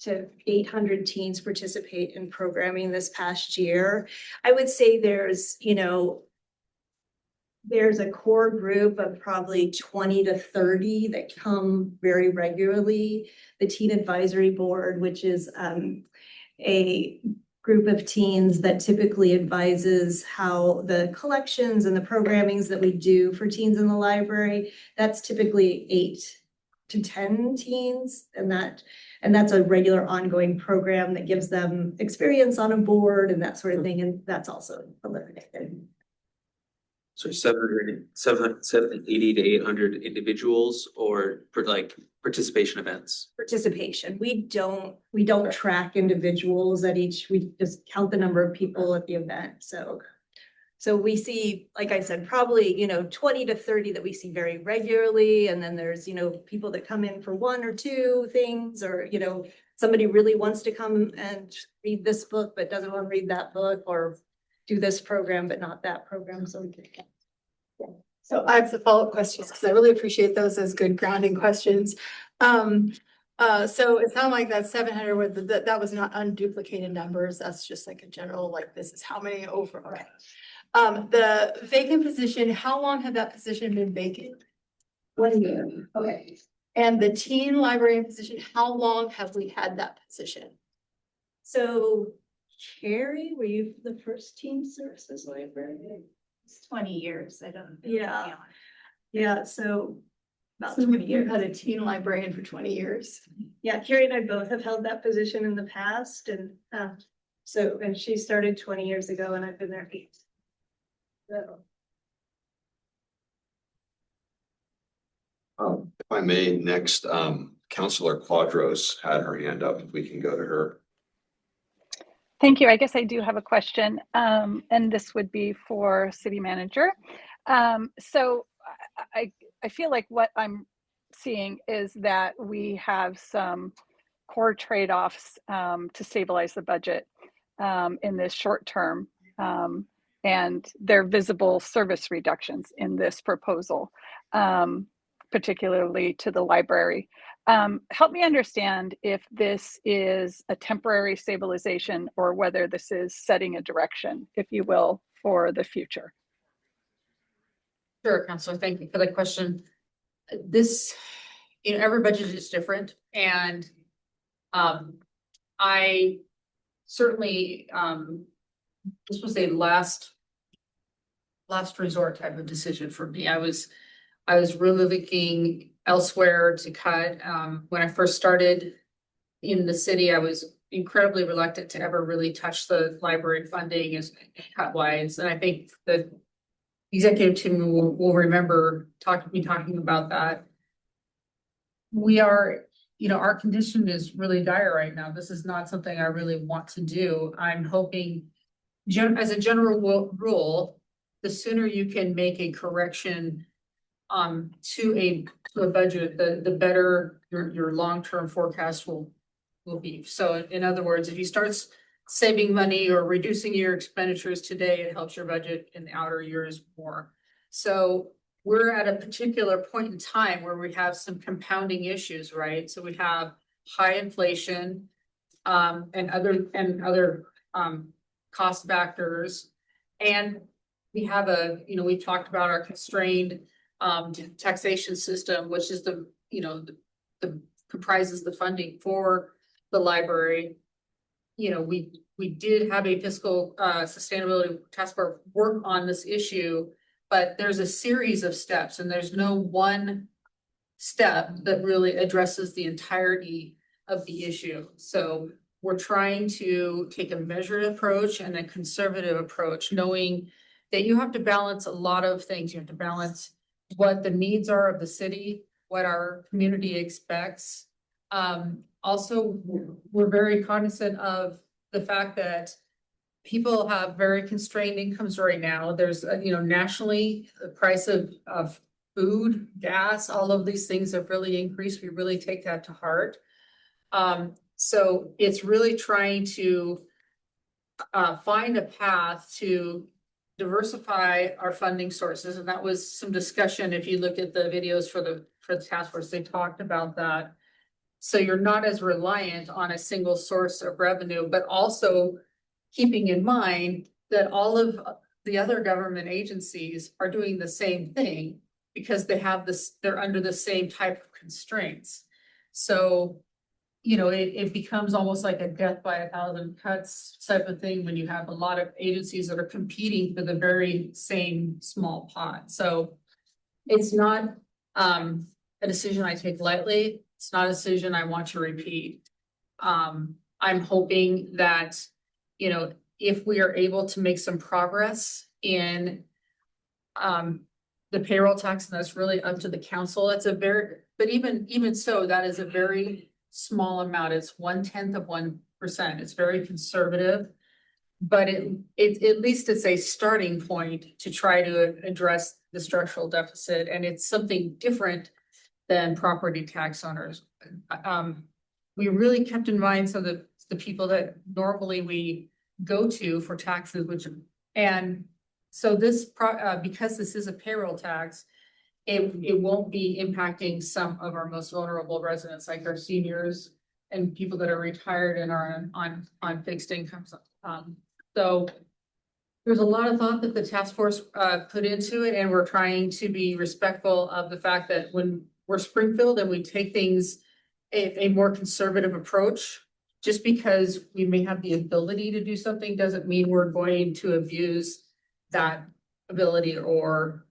to 800 teens participate in programming this past year. I would say there's a core group of probably 20 to 30 that come very regularly. The Teen Advisory Board, which is a group of teens that typically advises how the collections and the programmings that we do for teens in the library, that's typically 8 to 10 teens, and that's a regular ongoing program that gives them experience on a board and that sort of thing, and that's also eliminated. So 780 to 800 individuals or for like participation events? Participation. We don't track individuals at each, we just count the number of people at the event, so we see, like I said, probably, 20 to 30 that we see very regularly. And then there's, people that come in for 1 or 2 things, or, somebody really wants to come and read this book, but doesn't want to read that book, or do this program, but not that program. So we can. So I have some follow-up questions because I really appreciate those as good grounding questions. So it sounded like that 700 that was not unduplicated numbers. That's just like a general, like, this is how many over. Okay. The vacant position, how long had that position been vacant? 1 year. Okay. And the teen librarian position, how long have we had that position? So Carrie, were you the first teen services librarian? It's 20 years. I don't. Yeah. Yeah, so about So 20 we've years. had a teen librarian for 20 years. Yeah, Carrie and I both have held that position in the past, and and she started 20 years ago and I've been there 8. So. If I may, next, Counselor Quadros had her hand up. If we can go to her. Thank you. I guess I do have a question, and this would be for City Manager. So I feel like what I'm seeing is that we have some core trade-offs to stabilize the budget in this short term, and there are visible service reductions in this proposal, particularly to the library. Help me understand if this is a temporary stabilization or whether this is setting a direction, if you will, for the future. Sure, Counselor, thank you for the question. This, every budget is different, and I certainly, this was a last resort type of decision for me. I was really looking elsewhere to cut. When I first started in the city, I was incredibly reluctant to ever really touch the library funding as cut wise. And I think the executive team will remember talking about that. We are, our condition is really dire right now. This is not something I really want to do. I'm hoping, as a general rule, the sooner you can make a correction to a budget, the better your long-term forecast will be. So in other words, if you start saving money or reducing your expenditures today, it helps your budget in the outer years more. So we're at a particular point in time where we have some compounding issues, right? So we have high inflation and other cost factors. And we have we've talked about our constrained taxation system, which is the comprises the funding for the library. We did have a fiscal sustainability task force work on this issue, but there's a series of steps and there's no one step that really addresses the entirety of the issue. So we're trying to take a measured approach and a conservative approach, knowing that you have to balance a lot of things. You have to balance what the needs are of the city, what our community expects. Also, we're very cognizant of the fact that people have very constrained incomes right now. There's, nationally, the price of food, gas, all of these things have really increased. We really take that to heart. So it's really trying to find a path to diversify our funding sources. And that was some discussion. If you look at the videos for the task force, they talked about that. So you're not as reliant on a single source of revenue, but also keeping in mind that all of the other government agencies are doing the same thing because they're under the same type of constraints. So, it becomes almost like a death by 1,000 cuts type of thing when you have a lot of agencies that are competing for the very same small pot. So it's not a decision I take lightly. It's not a decision I want to repeat. I'm hoping that, if we are able to make some progress in the payroll tax, and that's really up to the council. But even so, that is a very small amount. It's 1/10 of 1%. It's very conservative, but at least it's a starting point to try to address the structural deficit. And it's something different than property tax owners. We really kept in mind some of the people that normally we go to for taxes, and so this because this is a payroll tax, it won't be impacting some of our most vulnerable residents, like our seniors and people that are retired and are on fixed incomes. So there's a lot of thought that the task force put into it, and we're trying to be respectful of the fact that when we're Springfield and we take things a more conservative approach, just because we may have the ability to do something doesn't mean we're going to abuse that ability or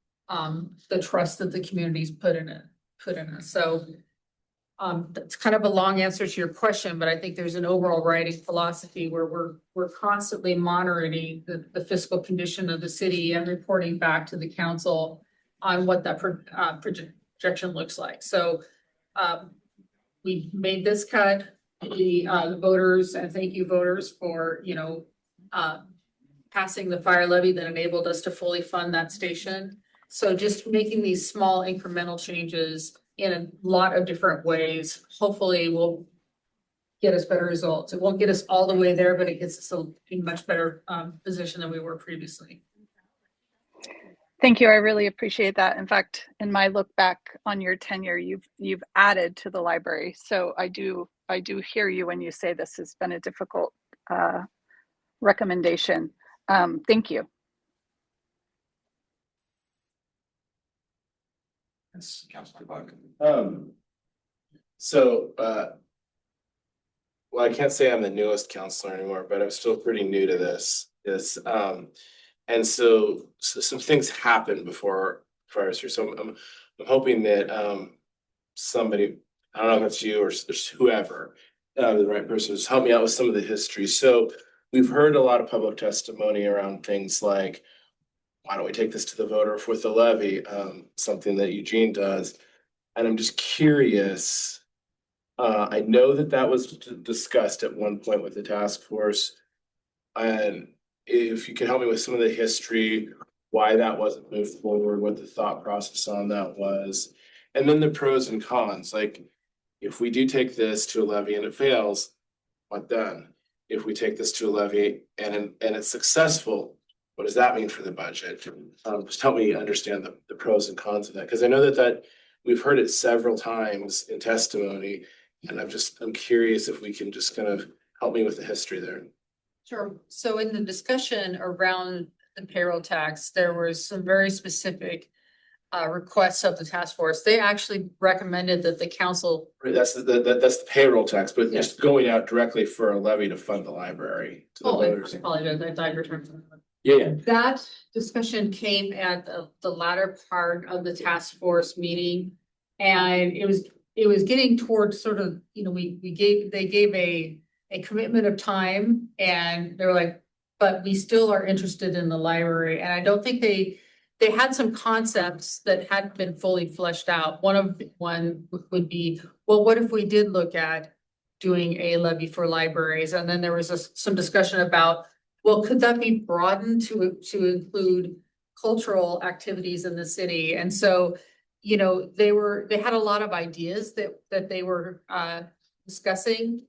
the trust that the community's put in us. So that's kind of a long answer to your question, but I think there's an overall writing philosophy where we're constantly monitoring the fiscal condition of the city and reporting back to the council on what that projection looks like. So we made this cut. The voters, and thank you voters for passing the fire levy that enabled us to fully fund that station. So just making these small incremental changes in a lot of different ways, hopefully will get us better results. It won't get us all the way there, but it gets us in much better position than we were previously. Thank you. I really appreciate that. In fact, in my look back on your tenure, you've added to the library. So I do hear you when you say this has been a difficult recommendation. Thank you. Yes, Councilor Buck. Well, I can't say I'm the newest counselor anymore, but I'm still pretty new to this. And so some things happened before I was here. So I'm hoping that somebody, I don't know if it's you or whoever, the right person, just help me out with some of the history. So we've heard a lot of public testimony around things like, why don't we take this to the voter with the levy? Something that Eugene does. And I'm just curious. I know that that was discussed at one point with the task force. And if you could help me with some of the history, why that wasn't moved forward, what the thought process on that was. And then the pros and cons, like if we do take this to a levy and it fails, what then? If we take this to a levy and it's successful, what does that mean for the budget? Just help me understand the pros and cons of that, because I know that we've heard it several times in testimony, and I'm curious if we can just kind of help me with the history there. Sure. So in the discussion around the payroll tax, there was some very specific requests of the task force. They actually recommended that the council. Right, that's the payroll tax, but just going out directly for a levy to fund the library to the Oh, I voters. apologize. I thought you were talking about. Yeah. That discussion came at the latter part of the task force meeting. And it was getting towards sort of, they gave a commitment of time, and they're like, but we still are interested in the library. And I don't think they had some concepts that hadn't been fully fleshed out. One would be, well, what if we did look at doing a levy for libraries? And then there was some discussion about, well, could that be broadened to include cultural activities in the city? And so, they had a lot of ideas that they were discussing.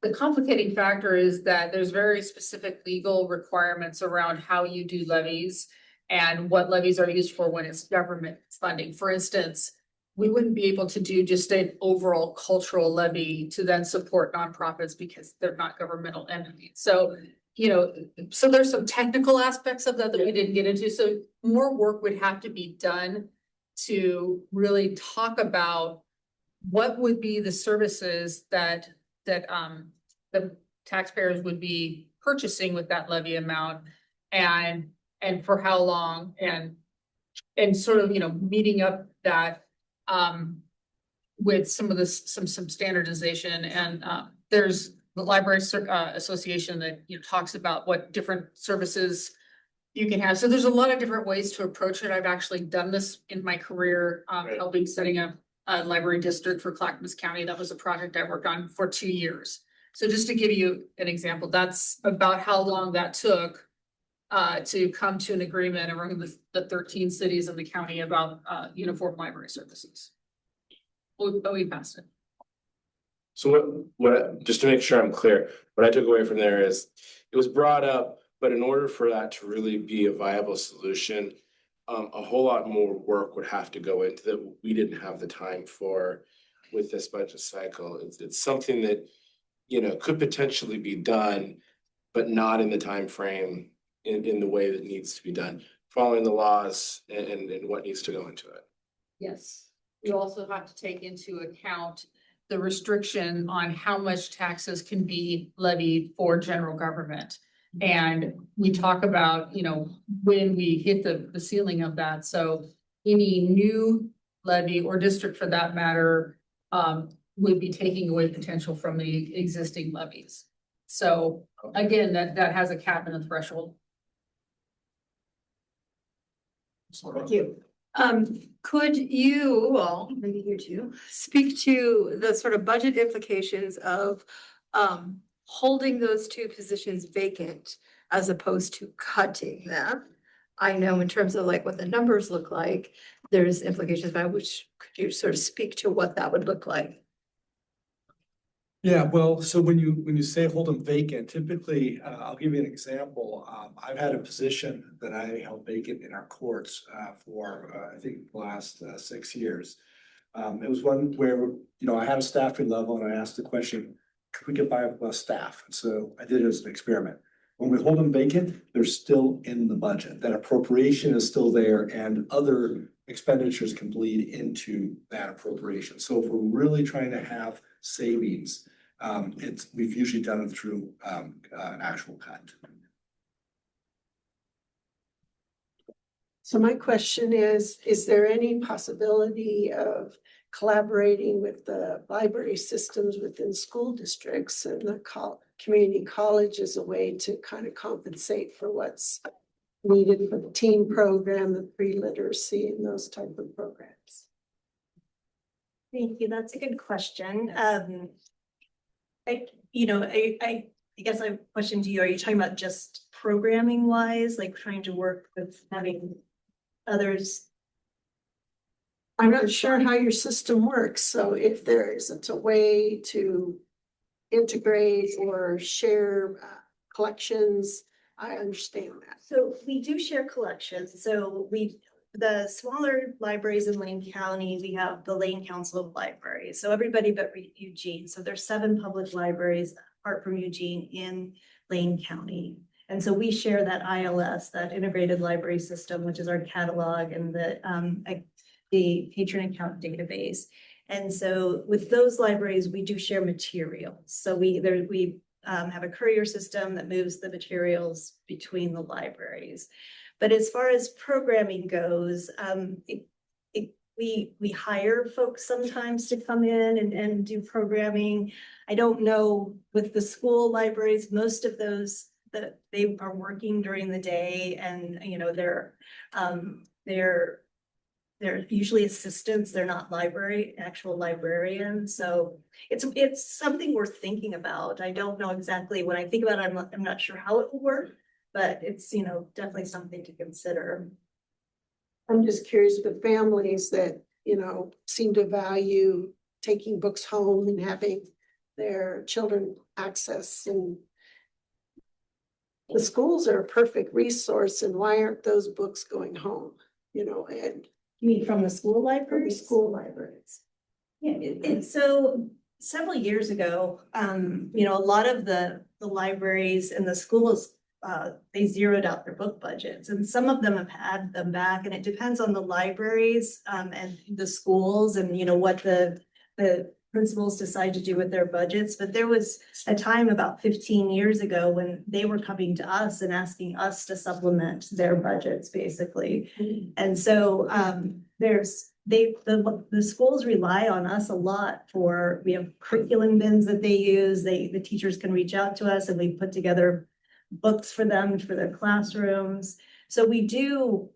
The complicating factor is that there's very specific legal requirements around how you do levies and what levies are used for when it's government funding. For instance, we wouldn't be able to do just an overall cultural levy to then support nonprofits because they're not governmental entities. So, so there's some technical aspects of that we didn't get into. So more work would have to be done to really talk about what would be the services that the taxpayers would be purchasing with that levy amount, and for how long, and sort of, meeting up that with some of some standardization. And there's the Library Association that talks about what different services you can have. So there's a lot of different ways to approach it. I've actually done this in my career, helping setting up a library district for Clackamas County. That was a project I worked on for 2 years. So just to give you an example, that's about how long that took to come to an agreement among the 13 cities in the county about uniform library services. But we passed it. So just to make sure I'm clear, what I took away from there is it was brought up, but in order for that to really be a viable solution, a whole lot more work would have to go into that we didn't have the time for with this budget cycle. It's something that, could potentially be done, but not in the time frame in the way that needs to be done, following the laws and what needs to go into it. Yes. You also have to take into account the restriction on how much taxes can be levied for general government. And we talk about, when we hit the ceiling of that. So any new levy or district for that matter, would be taking away potential from the existing levies. So again, that has a cap and a threshold. Thank you. Could you, well, maybe you too, speak to the sort of budget implications of holding those two positions vacant as opposed to cutting them? I know in terms of like what the numbers look like, there's implications by which could you sort of speak to what that would look like? Yeah, well, so when you say hold them vacant, typically, I'll give you an example. I've had a position that I held vacant in our courts for I think the last 6 years. It was one where, I had a staffing level and I asked the question, could we get by with less staff? And so I did it as an experiment. When we hold them vacant, they're still in the budget. That appropriation is still there and other expenditures can bleed into that appropriation. So if we're really trying to have savings, we've usually done it through an actual cut. So my question is there any possibility of collaborating with the library systems within school districts and the community college as a way to kind of compensate for what's needed for the teen program, the pre-literacy and those type of programs? Thank you. That's a good question. I guess I have a question to you. Are you talking about just programming wise, like trying to work with having others? I'm not sure how your system works, so if there isn't a way to integrate or share collections, I understand that. So we do share collections. So the smaller libraries in Lane County, we have the Lane Council of Libraries. So everybody but Eugene. So there's 7 public libraries apart from Eugene in Lane County. And so we share that ILS, that integrated library system, which is our catalog and the patron account database. And so with those libraries, we do share materials. So we have a courier system that moves the materials between the libraries. But as far as programming goes, we hire folks sometimes to come in and do programming. I don't know with the school libraries, most of those that they are working during the day, and they're usually assistants. They're not actual librarians. So it's something we're thinking about. I don't know exactly. When I think about it, I'm not sure how it will work, but it's, definitely something to consider. I'm just curious with families that, seem to value taking books home and having their children access, and the schools are a perfect resource, and why aren't those books going home? And You mean from the school from the libraries? school libraries. Yeah, so several years ago, a lot of the libraries and the schools, they zeroed out their book budgets, and some of them have had them back, and it depends on the libraries and the schools and what the principals decide to do with their budgets. But there was a time about 15 years ago when they were coming to us and asking us to supplement their budgets, basically. And so the schools rely on us a lot we have curriculum bins that they use. The teachers can reach out to us, and we put together books for them for their classrooms. So we do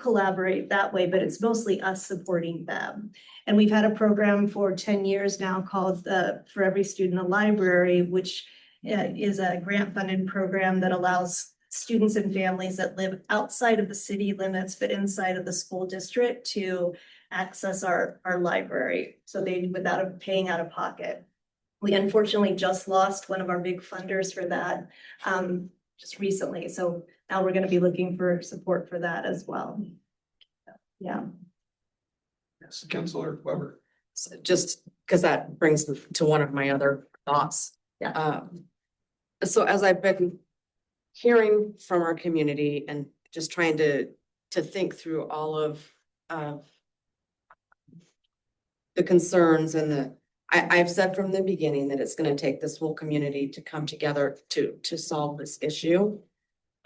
collaborate that way, but it's mostly us supporting them. And we've had a program for 10 years now called For Every Student a Library, which is a grant funded program that allows students and families that live outside of the city limits, but inside of the school district, to access our library. So without paying out of pocket. We unfortunately just lost one of our big funders for that just recently. So now we're going to be looking for support for that as well. Yeah. Yes, Councilor Weber. So just because that brings me to one of my other thoughts. Yeah. So as I've been hearing from our community and just trying to think through all of the concerns and I've said from the beginning that it's going to take this whole community to come together to solve this issue.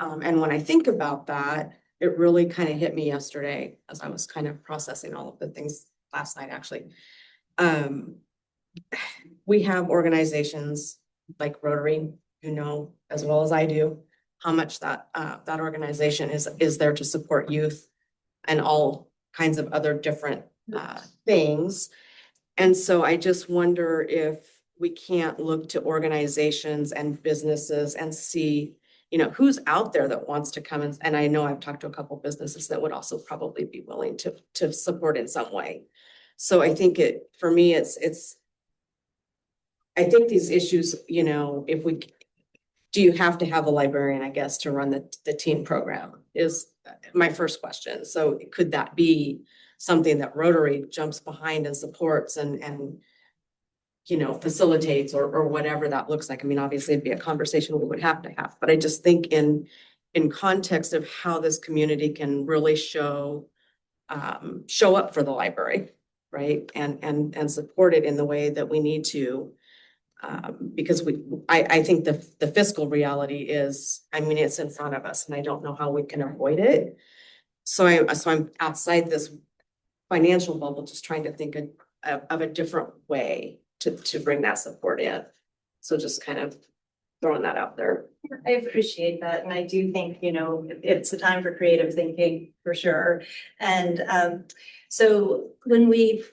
And when I think about that, it really kind of hit me yesterday as I was kind of processing all of the things last night, actually. We have organizations like Rotary, as well as I do, how much that organization is there to support youth and all kinds of other different things. And so I just wonder if we can't look to organizations and businesses and see, who's out there that wants to come and I know I've talked to a couple of businesses that would also probably be willing to support in some way. So I think for me, I think these issues, do you have to have a librarian, I guess, to run the teen program is my first question. So could that be something that Rotary jumps behind and supports and facilitates or whatever that looks like? I mean, obviously it'd be a conversation we would have to have, but I just think in context of how this community can really show up for the library, right? And support it in the way that we need to, because I think the fiscal reality is, it's in front of us and I don't know how we can avoid it. So I'm outside this financial bubble, just trying to think of a different way to bring that support in. So just kind of throwing that out there. I appreciate that, and I do think, it's a time for creative thinking for sure. And so when we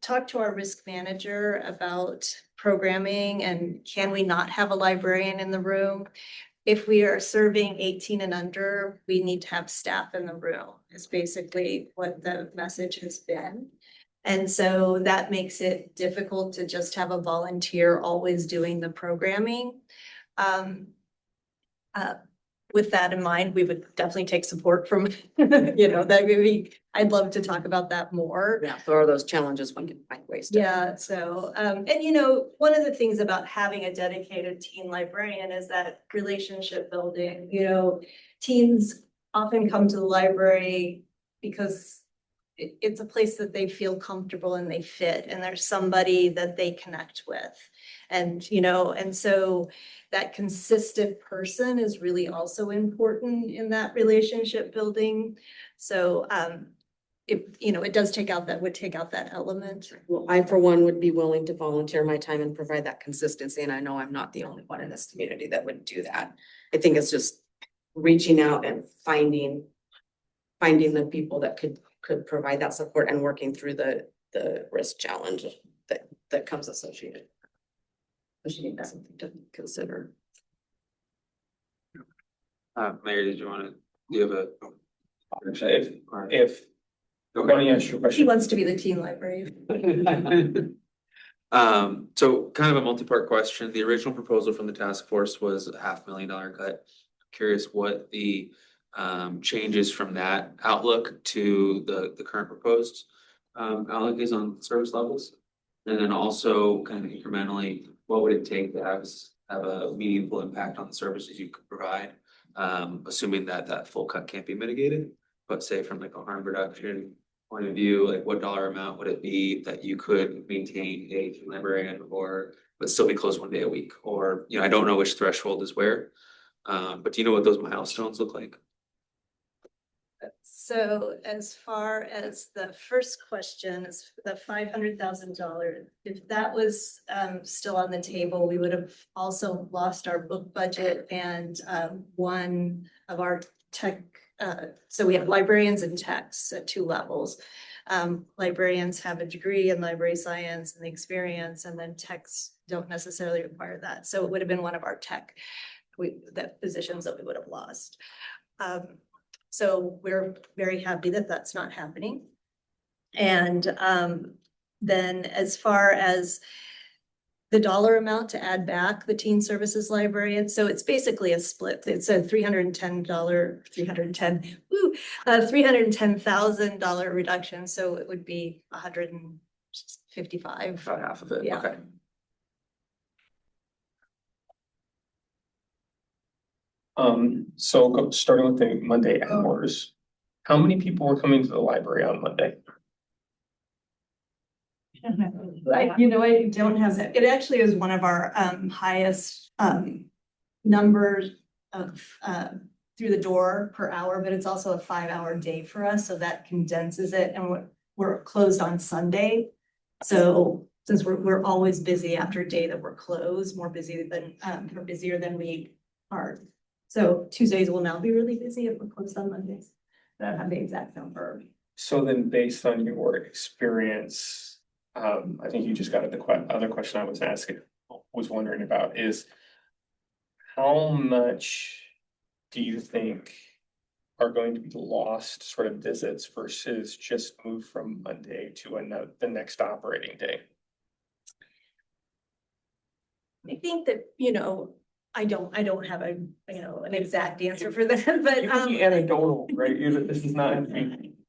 talk to our risk manager about programming and can we not have a librarian in the room? If we are serving 18 and under, we need to have staff in the room, is basically what the message has been. And so that makes it difficult to just have a volunteer always doing the programming. With that in mind, we would definitely take support from, that maybe, I'd love to talk about that more. Yeah, there are those challenges we can find ways to. Yeah, so, and one of the things about having a dedicated teen librarian is that relationship building, teens often come to the library because it's a place that they feel comfortable and they fit, and there's somebody that they connect with. And, and so that consistent person is really also important in that relationship building. So, it does would take out that element. Well, I, for one, would be willing to volunteer my time and provide that consistency. And I know I'm not the only one in this community that would do that. I think it's just reaching out and finding the people that could provide that support and working through the risk challenge that comes associated. That's something to consider. Mayor, do you have a? If, let me ask you a He question. wants to be the teen librarian. So kind of a multi-part question. The original proposal from the task force was a $500,000 cut. Curious what the changes from that outlook to the current proposed outlook is on service levels. And then also kind of incrementally, what would it take to have a meaningful impact on the services you could provide? Assuming that full cut can't be mitigated, but say from like a harm reduction point of view, like what dollar amount would it be that you could maintain a librarian but still be closed 1 day a week? Or, I don't know which threshold is where, but do you know what those milestones look like? So as far as the first question is the $500,000, if that was still on the table, we would have also lost our book budget and one of our tech. So we have librarians and techs at 2 levels. Librarians have a degree in library science and the experience, and then techs don't necessarily require that. So it would have been one of our tech positions that we would have lost. So we're very happy that that's not happening. And then as far as the dollar amount to add back the teen services librarian, so it's basically a split. It's a $310,000 reduction. So it would be 155. About half of it, Yeah. okay. So starting with the Monday hours, how many people were coming to the library on Monday? I don't have that. It actually is one of our highest numbers of through the door per hour, but it's also a 5-hour day for us. So that condenses it, and we're closed on Sunday. So since we're always busy after a day that we're closed, more busy than or busier than we are. So Tuesdays will now be really busy if we're closed on Mondays. I don't have the exact number. So then based on your experience, I think you just got at the other question I was wondering about is how much do you think are going to be lost sort of visits versus just move from Monday to the next operating day? I think that, I don't have an exact answer for that, but You can be anecdotal, right? This is not.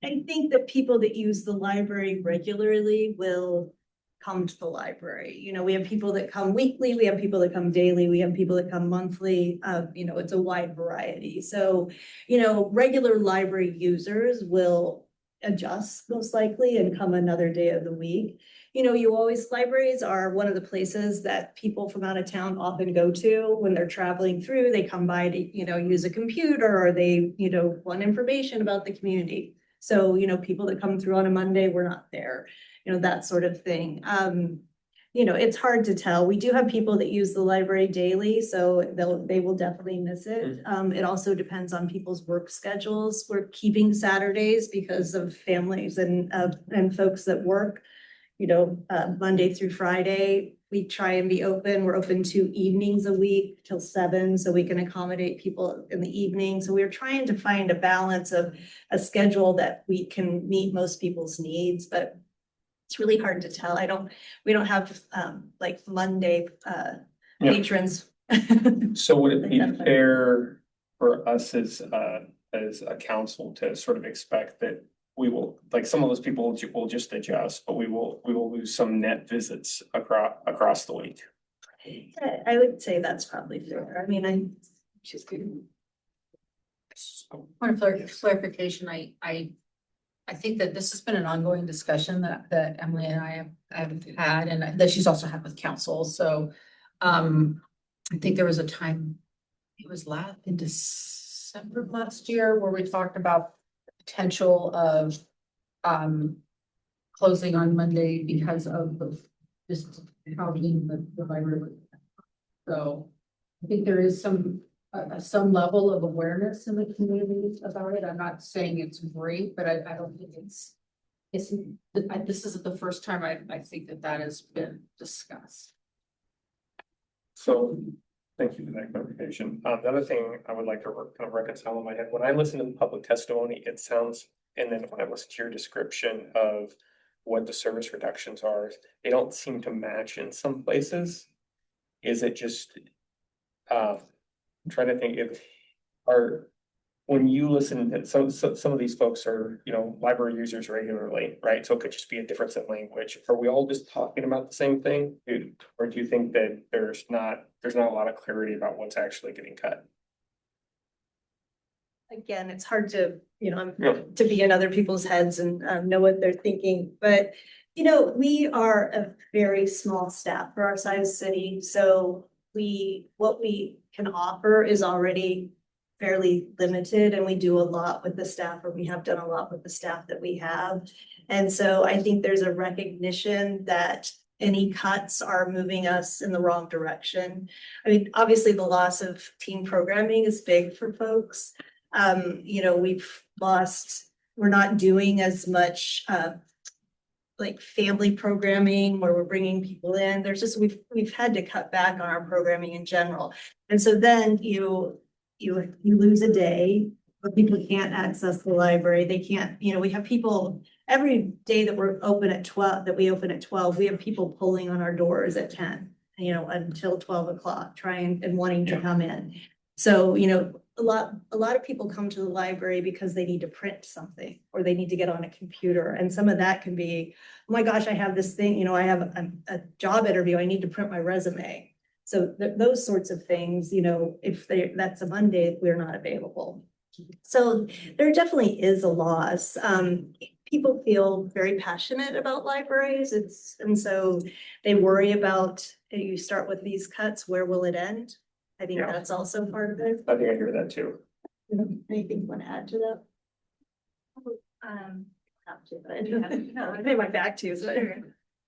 I think that people that use the library regularly will come to the library. We have people that come weekly, we have people that come daily, we have people that come monthly. It's a wide variety. So, regular library users will adjust most likely and come another day of the week. You know, libraries are one of the places that people from out of town often go to when they're traveling through. They come by to, use a computer, or they, want information about the community. So, people that come through on a Monday, we're not there, that sort of thing. It's hard to tell. We do have people that use the library daily, so they will definitely miss it. It also depends on people's work schedules. We're keeping Saturdays because of families and folks that work, Monday through Friday. We try and be open. We're open 2 evenings a week till 7, so we can accommodate people in the evening. So we're trying to find a balance of a schedule that we can meet most people's needs, but it's really hard to tell. We don't have like Monday patrons. So would it be fair for us as a council to sort of expect that we will, like, some of those people will just adjust, but we will lose some net visits across the week? I would say that's probably fair. I mean, she's good. Point of clarification, I think that this has been an ongoing discussion that Emily and I have had, and that she's also had with council. So I think there was a time, it was in December of last year, where we talked about the potential of closing on Monday because of just how the library was. So I think there is some level of awareness in the community about it. I'm not saying it's great, but I don't think this isn't the first time I think that has been discussed. So thank you for that clarification. The other thing I would like to kind of reconcile in my head, when I listen to the public testimony, it sounds, and then when I listen to your description of what the service reductions are, they don't seem to match in some places. Is it just, I'm trying to think when you listen to some of these folks are, library users regularly, right? So it could just be a difference in language. Are we all just talking about the same thing? Or do you think that there's not a lot of clarity about what's actually getting cut? Again, it's hard to, to be in other people's heads and know what they're thinking. But, we are a very small staff for our size city. So what we can offer is already fairly limited, and we do a lot with the staff, or we have done a lot with the staff that we have. And so I think there's a recognition that any cuts are moving us in the wrong direction. I mean, obviously the loss of teen programming is big for folks. We're not doing as much like family programming where we're bringing people in. We've had to cut back on our programming in general. And so then you lose a day, but people can't access the library. They can't, we have people every day that we're open at 12, we have people pulling on our doors at 10, until 12 o'clock, trying and wanting to come in. So, a lot of people come to the library because they need to print something, or they need to get on a computer. And some of that can be, oh my gosh, I have this thing, I have a job interview, I need to print my resume. So those sorts of things, if that's a Monday, we're not available. So there definitely is a loss. People feel very passionate about libraries. And so they worry about, you start with these cuts, where will it end? I think that's also part of it. I think I hear that too. Anything you want to add to that? I pay my back to. So.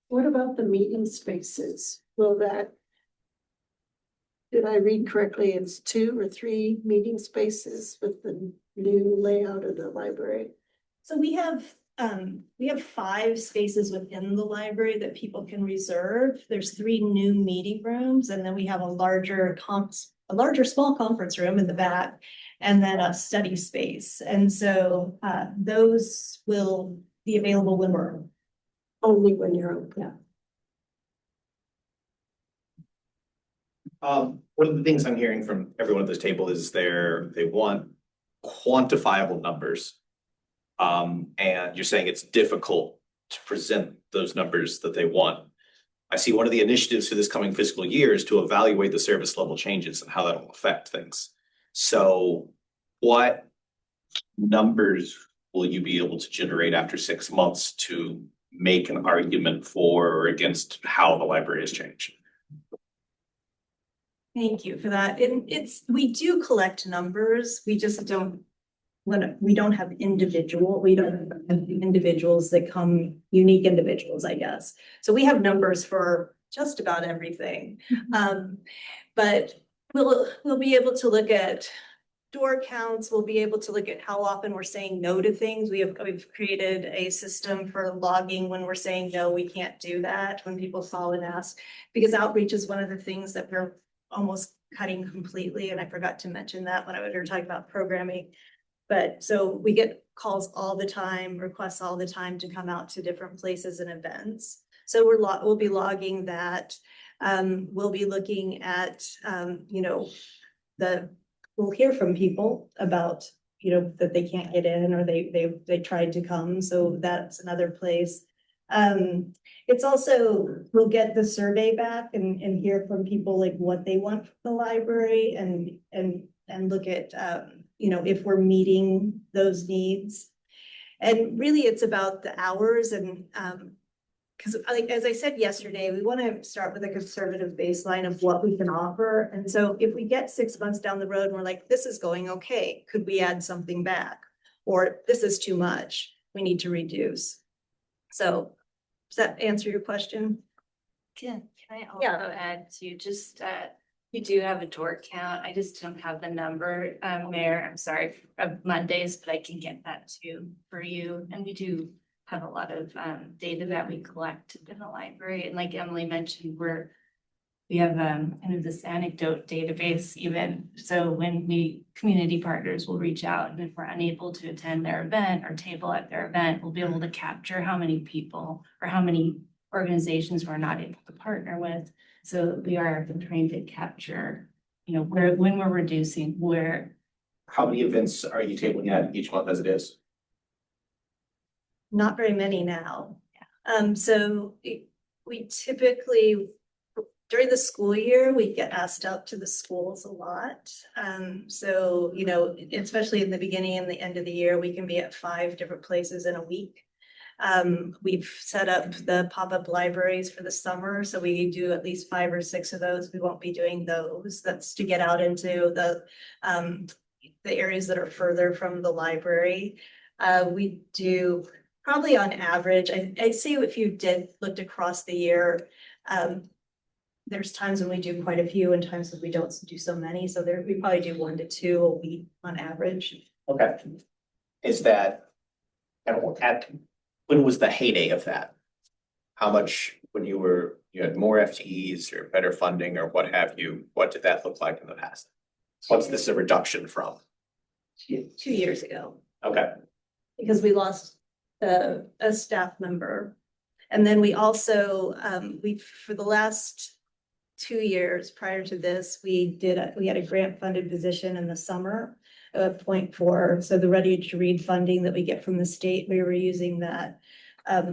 What about the meeting spaces? Did I read correctly? It's 2 or 3 meeting spaces with the new layout of the library. So we have 5 spaces within the library that people can reserve. There's 3 new meeting rooms, and then we have a larger small conference room in the back, and then a study space. And so those will be available when we're only when you're open. Yeah. One of the things I'm hearing from everyone at this table is they want quantifiable numbers. And you're saying it's difficult to present those numbers that they want. I see one of the initiatives for this coming fiscal year is to evaluate the service level changes and how that will affect things. So what numbers will you be able to generate after 6 months to make an argument for or against how the library has changed? Thank you for that. And we do collect numbers. We just don't. We don't have individuals that come, unique individuals, I guess. So we have numbers for just about everything. But we'll be able to look at door counts. We'll be able to look at how often we're saying no to things. We've created a system for logging when we're saying, no, we can't do that, when people call and ask, because outreach is one of the things that we're almost cutting completely. And I forgot to mention that when we were talking about programming. But so we get calls all the time, requests all the time to come out to different places and events. So we'll be logging that. We'll be looking at, we'll hear from people about, that they can't get in or they tried to come. So that's another place. It's also, we'll get the survey back and hear from people like what they want from the library and look at, if we're meeting those needs. And really it's about the hours and, because as I said yesterday, we want to start with a conservative baseline of what we can offer. And so if we get 6 months down the road and we're like, this is going okay, could we add something back? Or this is too much, we need to reduce. So does that answer your question? Can I also add to just, you do have a door count. I just don't have the number, Mayor. I'm sorry, of Mondays, but I can get that too for you. And we do have a lot of data that we collect in the library. And like Emily mentioned, we have kind of this anecdote database even. So when community partners will reach out, and if we're unable to attend their event or table at their event, we'll be able to capture how many people or how many organizations we're not able to partner with. So we are trained to capture, when we're reducing, where. How many events are you tabling at each month as it is? Not very many now. So we typically, during the school year, we get asked out to the schools a lot. So, especially in the beginning and the end of the year, we can be at 5 different places in a week. We've set up the pop-up libraries for the summer, so we do at least 5 or 6 of those. We won't be doing those. That's to get out into the areas that are further from the library. We do probably on average, I'd say if you looked across the year, there's times when we do quite a few and times when we don't do so many. So we probably do 1 to 2 a week on average. Okay. Is that, when was the heyday of that? How much, when you had more FTEs or better funding or what have you, what did that look like in the past? What's this a reduction from? 2 years ago. Okay. Because we lost a staff member. And then we also, for the last 2 years prior to this, we had a grant funded position in the summer, 0.4. So the Ready to Read funding that we get from the state, we were using that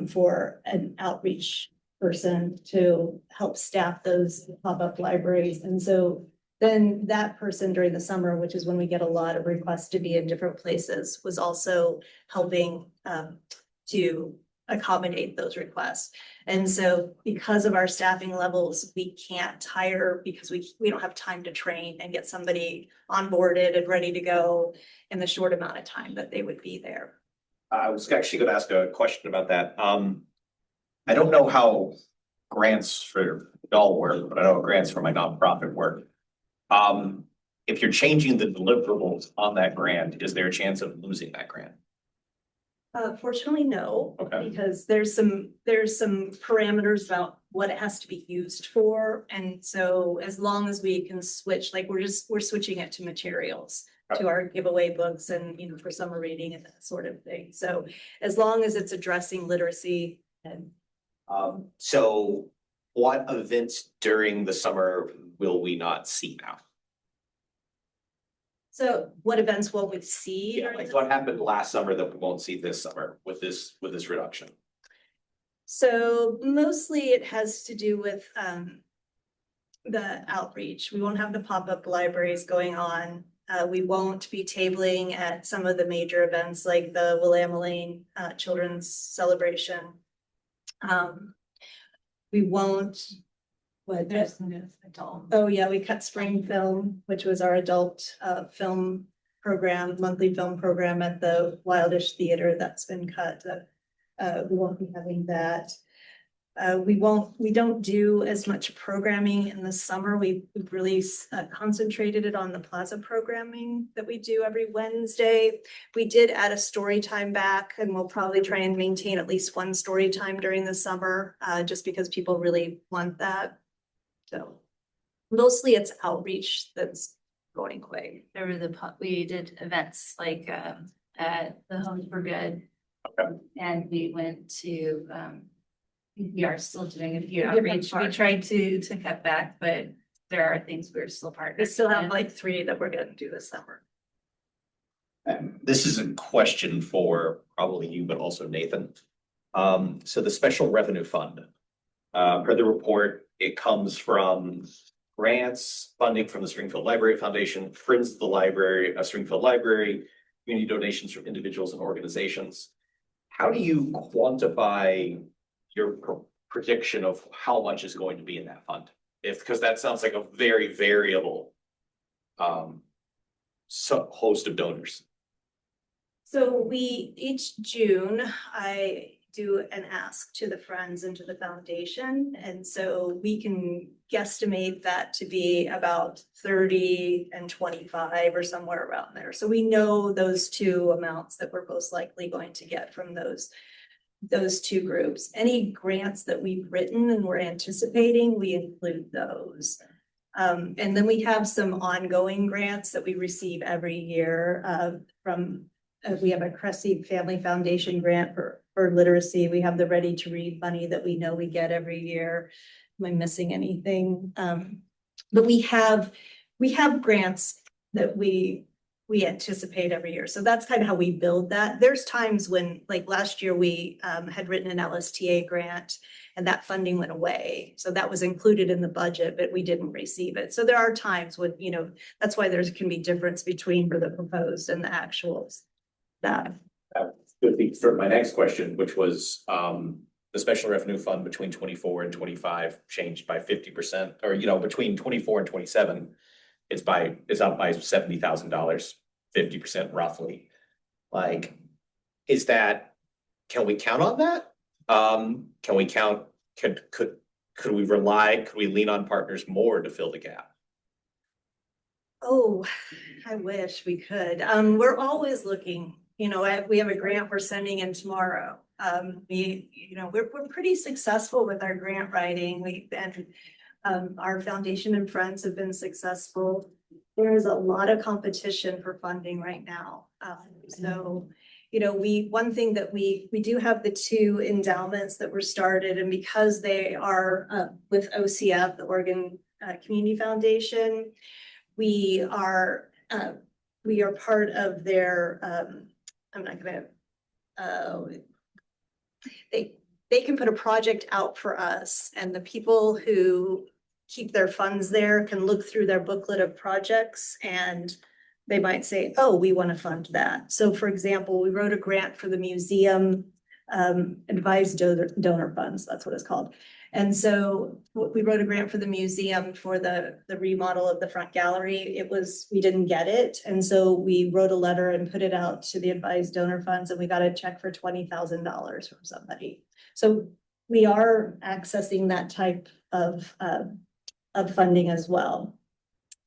for an outreach person to help staff those pop-up libraries. And so then that person during the summer, which is when we get a lot of requests to be in different places, was also helping to accommodate those requests. And so because of our staffing levels, we can't hire because we don't have time to train and get somebody onboarded and ready to go in the short amount of time that they would be there. I was actually going to ask a question about that. I don't know how grants for y'all work, but I know grants for my nonprofit work. If you're changing the deliverables on that grant, is there a chance of losing that grant? Fortunately, no, Okay. because there's some parameters about what it has to be used for. And so as long as we can switch, like we're switching it to materials, to our giveaway books and, for summer reading and that sort of thing. So as long as it's addressing literacy and. So what events during the summer will we not see now? So what events will we see? Yeah, like what happened last summer that we won't see this summer with this reduction? So mostly it has to do with the outreach. We won't have the pop-up libraries going on. We won't be tabling at some of the major events like the Willamette Lane Children's Celebration. We won't, what? Oh, yeah, we cut Spring Film, which was our adult film program, monthly film program at the Wildish Theater. That's been cut. We won't be having that. We don't do as much programming in the summer. We've really concentrated it on the plaza programming that we do every Wednesday. We did add a story time back, and we'll probably try and maintain at least one story time during the summer, just because people really want that. So mostly it's outreach that's going quick. There were we did events like at the Homes for Good. Okay. And we went to we are still doing a few Different outreach. We parts. tried to cut back, but there are things we're still partnering. We still have with. like 3 that we're gonna do this summer. This is a question for probably you, but also Nathan. So the special revenue fund, per the report, it comes from grants, funding from the Springfield Library Foundation, Friends of the Library, Springfield Library, community donations from individuals and organizations. How do you quantify your prediction of how much is going to be in that fund? Because that sounds like a very variable host of donors. So each June, I do an ask to the friends and to the foundation. And so we can guesstimate that to be about 30 and 25 or somewhere around there. So we know those 2 amounts that we're most likely going to get from those 2 groups. Any grants that we've written and we're anticipating, we include those. And then we have some ongoing grants that we receive every year from we have a Cressy Family Foundation grant for literacy. We have the Ready to Read money that we know we get every year. Am I missing anything? But we have grants that we anticipate every year. So that's kind of how we build that. There's times when, like last year, we had written an LSTA grant and that funding went away. So that was included in the budget, but we didn't receive it. So there are times when, that's why there can be difference between the proposed and the actuals. That Good thing for my next question, which was the special revenue fund between 24 and 25 changed by 50%, or between 24 and 27, it's up by $70,000, 50% roughly. Like, can we count on that? Can we count? Could we lean on partners more to fill the gap? Oh, I wish we could. We're always looking. We have a grant we're sending in tomorrow. We're pretty successful with our grant writing. Our foundation and friends have been successful. There is a lot of competition for funding right now. One thing that we do have the 2 endowments that were started, and because they are with OCF, the Oregon Community Foundation, we are part of their they can put a project out for us, and the people who keep their funds there can look through their booklet of projects and they might say, oh, we want to fund that. So for example, we wrote a grant for the museum advised donor funds, that's what it's called. And so we wrote a grant for the museum for the remodel of the front gallery. We didn't get it. And so we wrote a letter and put it out to the advised donor funds, and we got a check for $20,000 from somebody. So we are accessing that type of funding as well.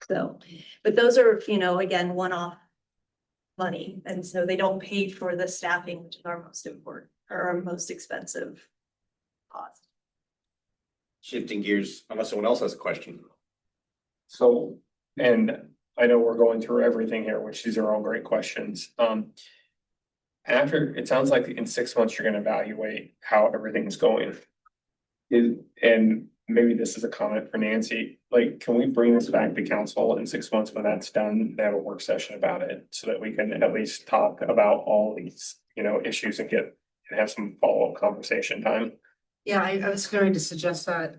So, but those are, again, one-off money. And so they don't pay for the staffing, which is our most important or our most expensive cost. Shifting gears, unless someone else has a question. So, and I know we're going through everything here, which these are all great questions. After, it sounds like in 6 months, you're going to evaluate how everything's going. And maybe this is a comment for Nancy, like, can we bring this back to council in 6 months when that's done, they have a work session about it so that we can at least talk about all these, issues and have some follow-up conversation time? Yeah, I was going to suggest that,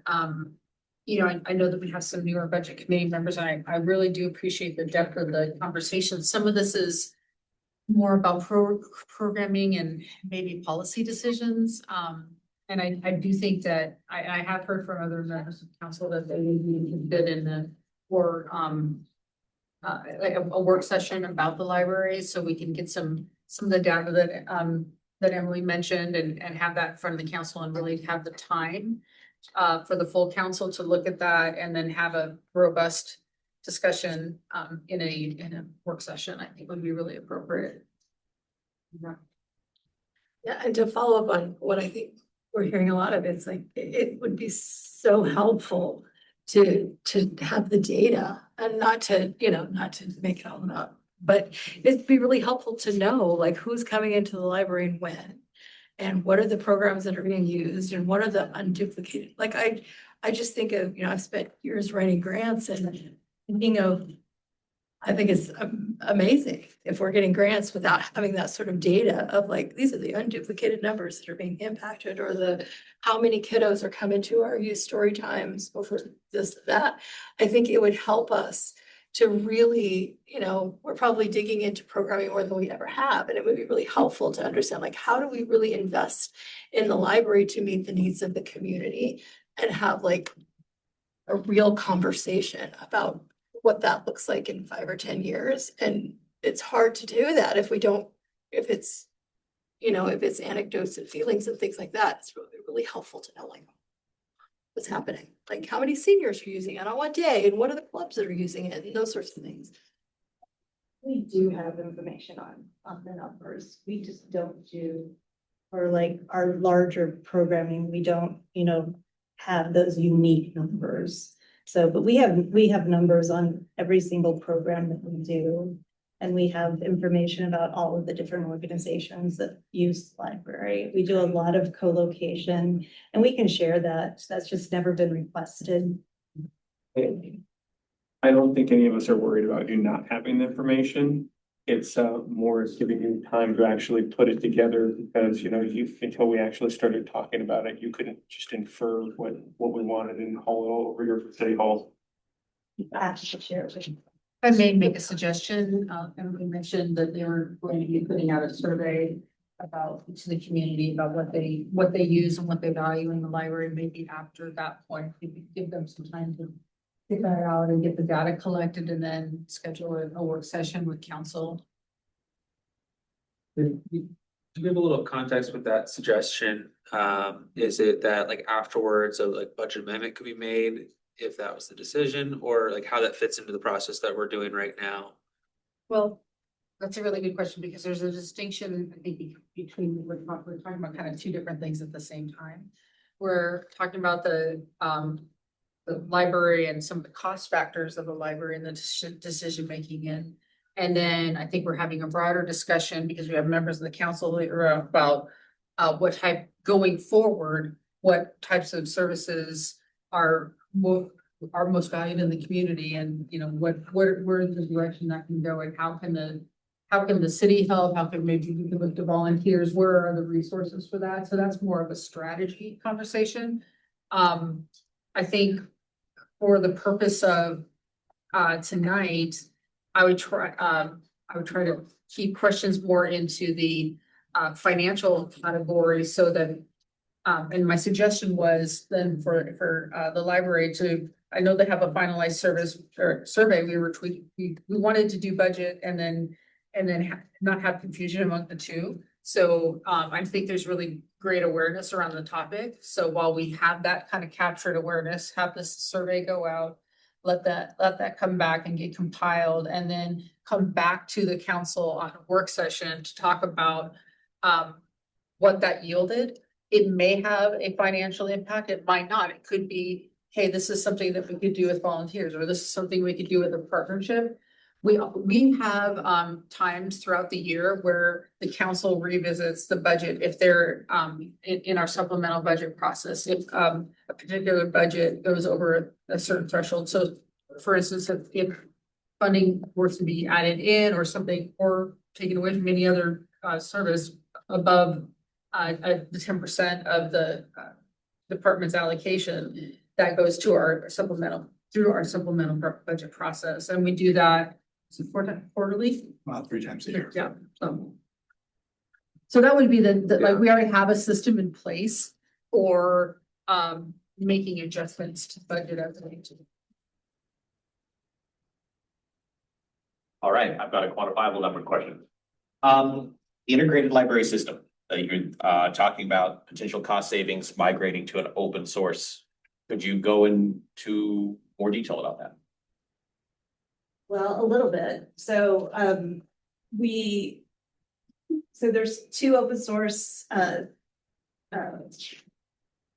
you know, I know that we have some newer budget committee members, and I really do appreciate the depth of the conversation. Some of this is more about programming and maybe policy decisions. And I do think that I have heard from other members of council that they would be interested in like a work session about the library, so we can get some of the data that Emily mentioned and have that in front of the council and really have the time for the full council to look at that and then have a robust discussion in a work session, I think would be really appropriate. Yeah, and to follow up on what I think we're hearing a lot of, it's like, it would be so helpful to have the data and not to make it all up. But it'd be really helpful to know like who's coming into the library and when, and what are the programs that are being used and what are the unduplicated, like I just think of, I've spent years writing grants and thinking of, I think it's amazing if we're getting grants without having that sort of data of like, these are the unduplicated numbers that are being impacted, or the how many kiddos are coming to our youth story times over this, that. I think it would help us to really, we're probably digging into programming more than we ever have. And it would be really helpful to understand, like, how do we really invest in the library to meet the needs of the community and have like a real conversation about what that looks like in 5 or 10 years. And it's hard to do that if it's anecdotes and feelings and things like that. It's really, really helpful to know like what's happening, like how many seniors are using it on what day and what are the clubs that are using it and those sorts of things. We do have information on the numbers. We just don't do, or like our larger programming, we don't, have those unique numbers. So, but we have numbers on every single program that we do. And we have information about all of the different organizations that use the library. We do a lot of co-location and we can share that. That's just never been requested. I don't think any of us are worried about you not having the information. It's more giving you time to actually put it together because, until we actually started talking about it, you couldn't just infer what we wanted and haul it all over here for City Hall. I may make a suggestion. Emily mentioned that they were going to be putting out a survey to the community about what they use and what they value in the library. Maybe after that point, we could give them some time to figure that out and get the data collected and then schedule a work session with council. To give a little context with that suggestion, is it that like afterwards a like budget amendment could be made if that was the decision, or like how that fits into the process that we're doing right now? Well, that's a really good question because there's a distinction, I think, between we're talking about kind of two different things at the same time. We're talking about the library and some of the cost factors of the library and the decision making in. And then I think we're having a broader discussion because we have members of the council about going forward, what types of services are most valued in the community, and where is the direction that can go, and how can the city help? How can maybe we can look to volunteers? Where are the resources for that? So that's more of a strategy conversation. I think for the purpose of tonight, I would try to keep questions more into the financial category so that and my suggestion was then for the library to, I know they have a finalized survey. We wanted to do budget and then not have confusion among the two. So I think there's really great awareness around the topic. So while we have that kind of captured awareness, have this survey go out, let that come back and get compiled, and then come back to the council on a work session to talk about what that yielded. It may have a financial impact. It might not. It could be, hey, this is something that we could do with volunteers, or this is something we could do with a partnership. We have times throughout the year where the council revisits the budget if they're in our supplemental budget process, if a particular budget goes over a certain threshold. So for instance, if funding were to be added in or something, or taken away from any other service above the 10% of the department's allocation, that goes to our supplemental, through our supplemental budget process, and we do that quarterly. 3 times a year. Yeah, so that would be like, we already have a system in place for making adjustments to budget as we need to. All right, I've got a quantifiable number question. Integrated library system, you're talking about potential cost savings migrating to an open source. Could you go into more detail about that? Well, a little bit. So there's 2 open source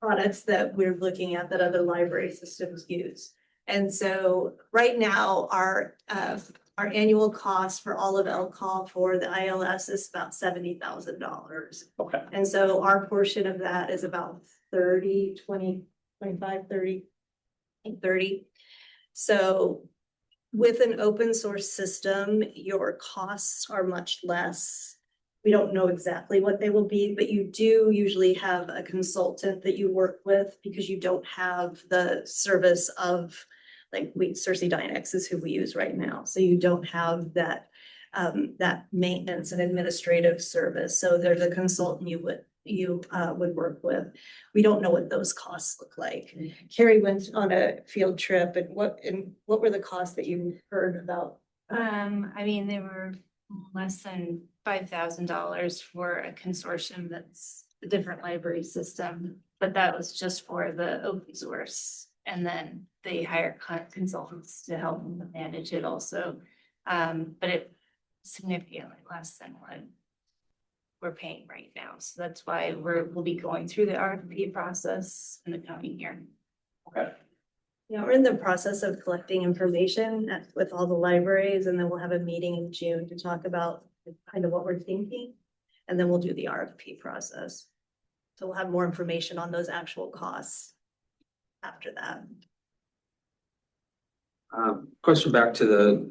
products that we're looking at that other library systems use. And so right now our annual cost for all of LCAW for the ILS is about $70,000. Okay. And so our portion of that is about 30. So with an open source system, your costs are much less. We don't know exactly what they will be, but you do usually have a consultant that you work with because you don't have the service of, like, Cersei Dynex is who we use right now. So you don't have that that maintenance and administrative service. So there's a consultant you would work with. We don't know what those costs look like. Carrie went on a field trip, and what were the costs that you heard about? I mean, they were less than $5,000 for a consortium that's a different library system, but that was just for the open source. And then they hire consultants to help them manage it also. But it significantly less than what we're paying right now. So that's why we'll be going through the RFP process in the coming year. Okay. Yeah, we're in the process of collecting information with all the libraries, and then we'll have a meeting in June to talk about kind of what we're thinking. And then we'll do the RFP process. So we'll have more information on those actual costs after that. Question back to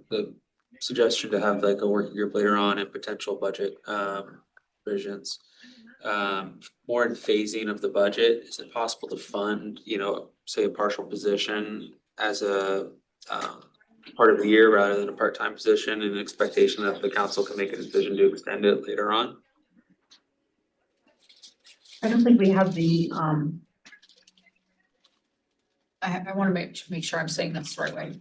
the suggestion to have like a working group later on and potential budget provisions. More in phasing of the budget, is it possible to fund, say a partial position as a part of the year rather than a part-time position, in expectation that the council can make a decision to extend it later on? I don't think we have the, I want to make sure I'm saying this the right way.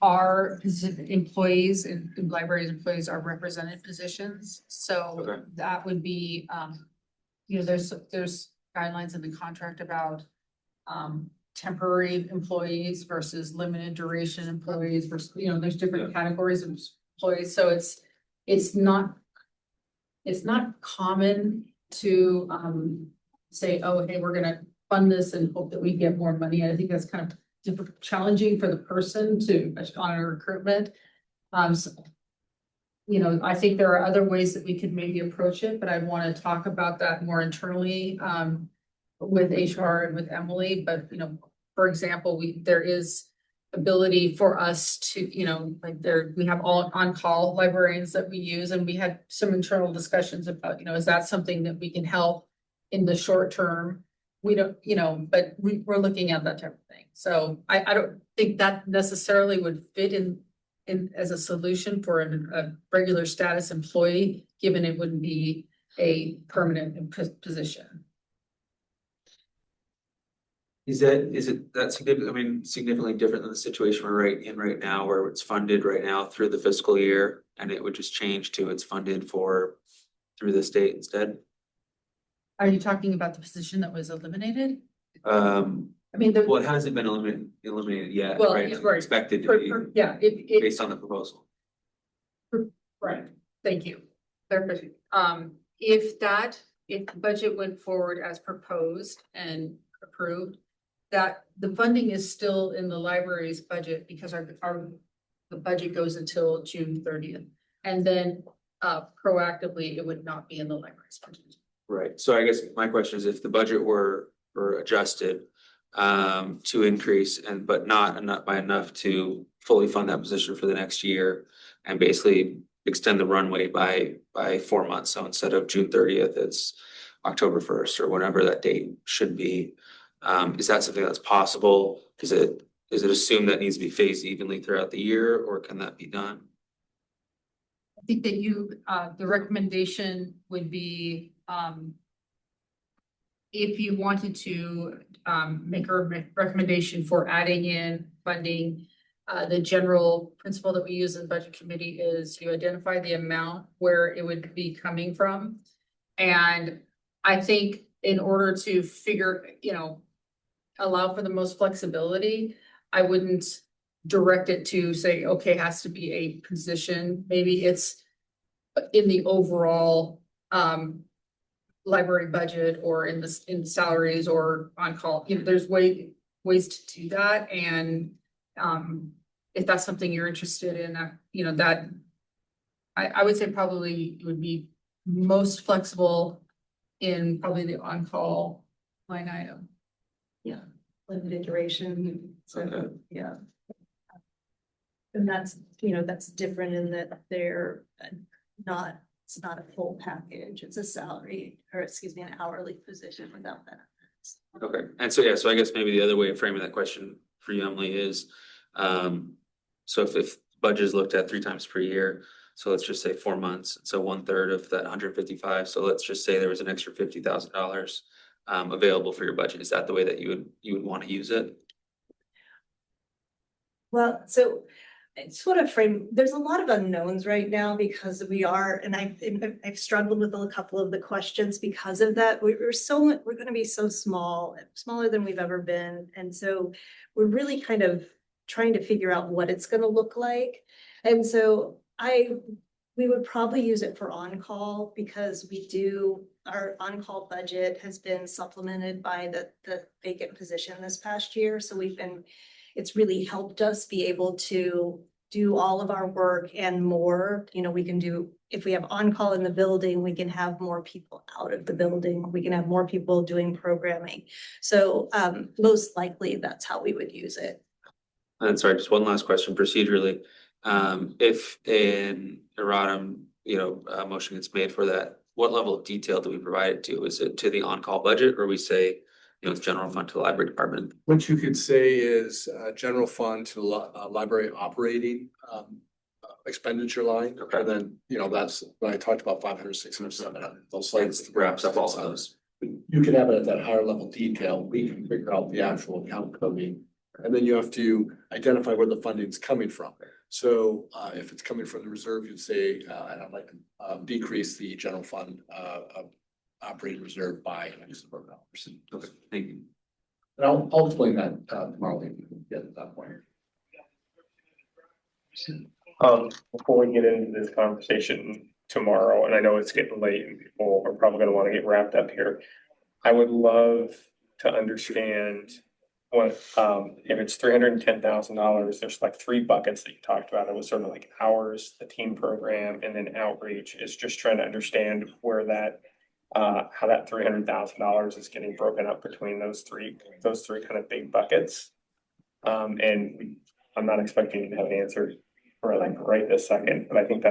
Our employees and libraries employees are represented positions, so that would be, there's guidelines in the contract about temporary employees versus limited duration employees versus, there's different categories of employees, so it's not common to say, oh, hey, we're gonna fund this and hope that we get more money. I think that's kind of challenging for the person to on a recruitment. So, I think there are other ways that we could maybe approach it, but I want to talk about that more internally with HR and with Emily. But for example, there is ability for us to, we have all on-call librarians that we use, and we had some internal discussions about, is that something that we can help in the short term? We don't, but we're looking at that type of thing. So I don't think that necessarily would fit in as a solution for a regular status employee, given it wouldn't be a permanent position. Is it that significant, significantly different than the situation we're in right now, where it's funded right now through the fiscal year, and it would just change to it's funded through the state instead? Are you talking about the position that was eliminated? Well, it hasn't been eliminated yet, Well, right? it's right. Expected to be, based on the proposal. Right, thank you. If the budget went forward as proposed and approved, that the funding is still in the library's budget because the budget goes until June 30th. And then proactively, it would not be in the library's budget. Right, so I guess my question is, if the budget were adjusted to increase but not by enough to fully fund that position for the next year, and basically extend the runway by 4 months. So instead of June 30th, it's October 1st or whatever that date should be. Is that something that's possible? Is it assumed that needs to be phased evenly throughout the year, or can that be done? I think that the recommendation would be, if you wanted to, make a recommendation for adding in funding, the general principle that we use in the budget committee is you identify the amount where it would be coming from. And I think in order to allow for the most flexibility, I wouldn't direct it to say, okay, it has to be a position. Maybe it's in the overall library budget or in salaries or on call. There's ways to do that. And if that's something you're interested in, that I would say probably it would be most flexible in probably the on-call line item. Yeah, limited duration, so, yeah. And that's different in that they're it's not a full package, it's a salary, or excuse me, an hourly position without benefits. Okay, and so, yeah, so I guess maybe the other way of framing that question for you, Emily, is, so if budget is looked at 3 times per year, so let's just say 4 months, so 1/3 of that 155, so let's just say there was an extra $50,000 available for your budget. Is that the way that you would want to use it? Well, so it's sort of there's a lot of unknowns right now because and I've struggled with a couple of the questions because of that. We're going to be so small, smaller than we've ever been. And so we're really kind of trying to figure out what it's going to look like. And so we would probably use it for on-call because our on-call budget has been supplemented by the vacant position this past year. So it's really helped us be able to do all of our work and more. We can if we have on-call in the building, we can have more people out of the building. We can have more people doing programming. So most likely that's how we would use it. And sorry, just one last question procedurally. If an erratum, motion gets made for that, what level of detail do we provide it to? Is it to the on-call budget, or we say, it's general fund to the library department? What you could say is general fund to library operating expenditure line. Okay. And then, that's when I talked about 500, 600, 700, those slides. Wraps up all of those. You can have it at that higher level detail. We can figure out the actual account coding. And then you have to identify where the funding is coming from. So if it's coming from the reserve, you'd say, and I'd like to decrease the general fund operating reserve by X number of dollars. Okay, thank you. And I'll explain that tomorrow if we can get to that point. Before we get into this conversation tomorrow, and I know it's getting late and people are probably gonna want to get wrapped up here. I would love to understand what, if it's $310,000, there's like 3 buckets that you talked about. It was sort of like hours, the team program, and then outreach. Is just trying to understand where that, how that $300,000 is getting broken up between those three kind of big buckets. And I'm not expecting you to have an answer for like right this second, but I think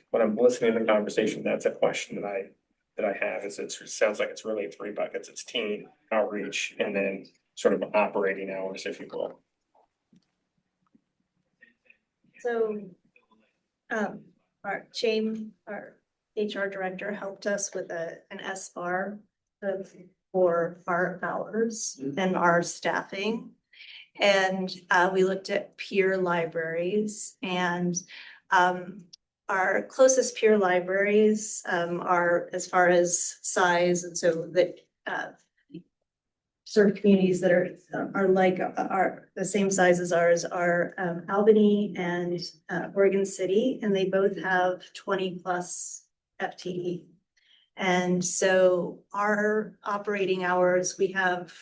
when I'm listening to the conversation, that's a question that I have. It sounds like it's really 3 buckets. It's team, outreach, and then sort of operating hours, if you will. So our HR director helped us with an SBAR for our hours and our staffing. And we looked at peer libraries, and our closest peer libraries are, as far as size, and so that serve communities that are like the same size as ours are Albany and Oregon City, and they both have 20+ FTE. And so our operating hours, we have,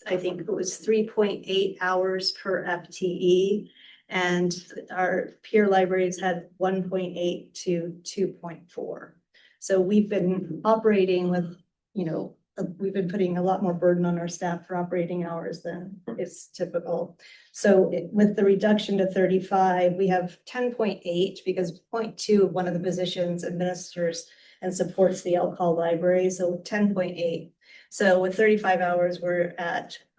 I think it was 3.8 hours per FTE, and our peer libraries had 1.8 to 2.4. So we've been operating with, we've been putting a lot more burden on our staff for operating hours than is typical. So with the reduction to 35, we have 10.8 because 0.2 of one of the positions administers and supports the Elk Hall library. So 10.8. So with 35 hours, we're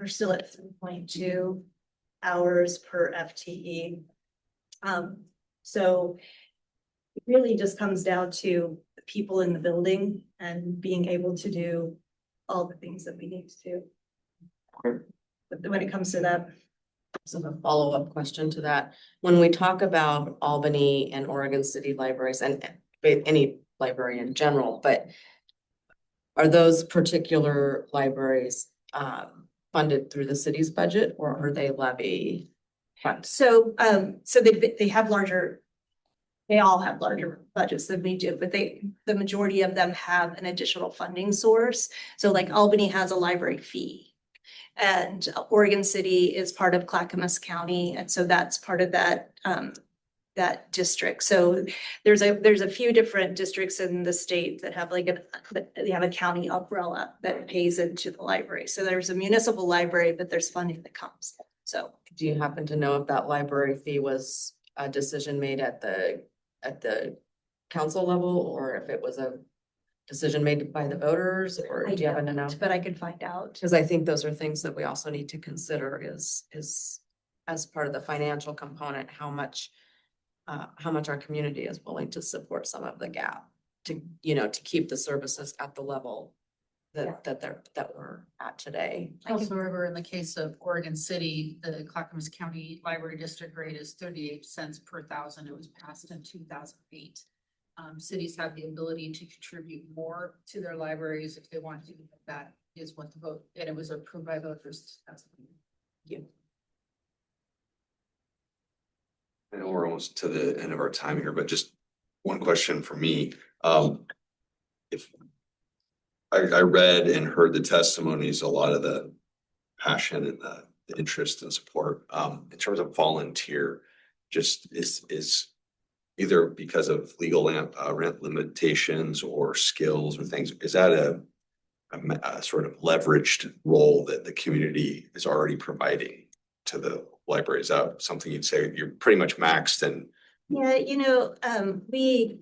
still at 3.2 hours per FTE. So it really just comes down to the people in the building and being able to do all the things that we need to do. But when it comes to that. So a follow-up question to that, when we talk about Albany and Oregon City libraries and any library in general, but are those particular libraries funded through the city's budget, or are they levy funded? So, they have larger, they all have larger budgets than we do, but the majority of them have an additional funding source. So like Albany has a library fee. And Oregon City is part of Clackamas County, and so that's part of that district. So there's a few different districts in the state that have they have a county umbrella that pays into the library. So there's a municipal library, but there's funding that comes. So do you happen to know if that library fee was a decision made at the council level, or if it was a decision made by the voters, or do you happen to know? But I could find out. Because I think those are things that we also need to consider is as part of the financial component, how much our community is willing to support some of the gap to keep the services at the level that we're at today. Also, remember in the case of Oregon City, the Clackamas County Library District rate is 38 cents per thousand. It was passed in 2008. Cities have the ability to contribute more to their libraries if they want to. That is what the vote, and it was approved by voters. Yeah. I know we're almost to the end of our time here, but just one question for me. If I read and heard the testimonies, a lot of the passion and the interest and support, in terms of volunteer, just is either because of legal rent limitations or skills or things, is that a sort of leveraged role that the community is already providing to the library? Is that something you'd say you're pretty much maxed? And yeah, we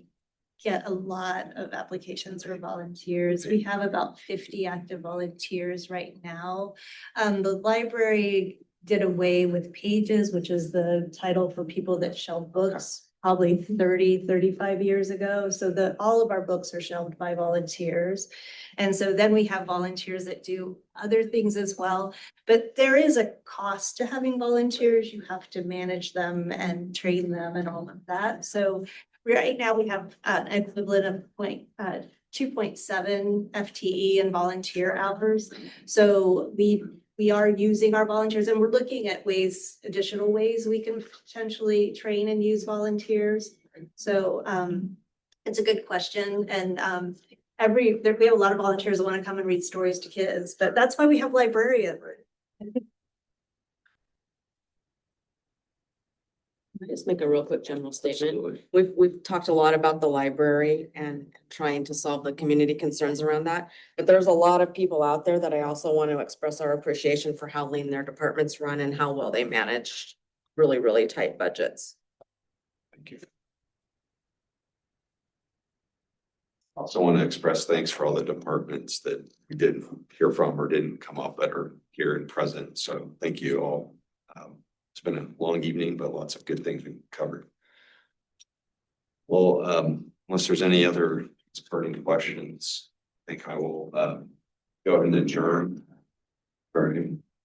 get a lot of applications for volunteers. We have about 50 active volunteers right now. The library did away with pages, which is the title for people that shelve books, probably 35 years ago. So all of our books are shelved by volunteers. And so then we have volunteers that do other things as well. But there is a cost to having volunteers. You have to manage them and train them and all of that. So right now we have an equivalent of 2.7 FTE in volunteer hours. So we are using our volunteers, and we're looking at additional ways we can potentially train and use volunteers. So it's a good question. And we have a lot of volunteers that want to come and read stories to kids, but that's why we have librarians. Can I just make a real quick general statement? We've talked a lot about the library and trying to solve the community concerns around that. But there's a lot of people out there that I also want to express our appreciation for how lean their departments run and how well they manage really, really tight budgets. thank you. Also want to express thanks for all the departments that we didn't hear from or didn't come up that are here and present. So thank you all. It's been a long evening, but lots of good things we covered. Well, unless there's any other burning questions, I think I will go ahead and adjourn our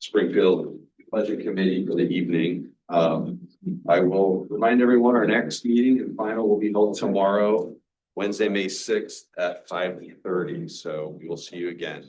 Springfield Budget Committee for the evening. I will remind everyone our next meeting and final will be held tomorrow, Wednesday, May 6th at 5:30. So we will see you again.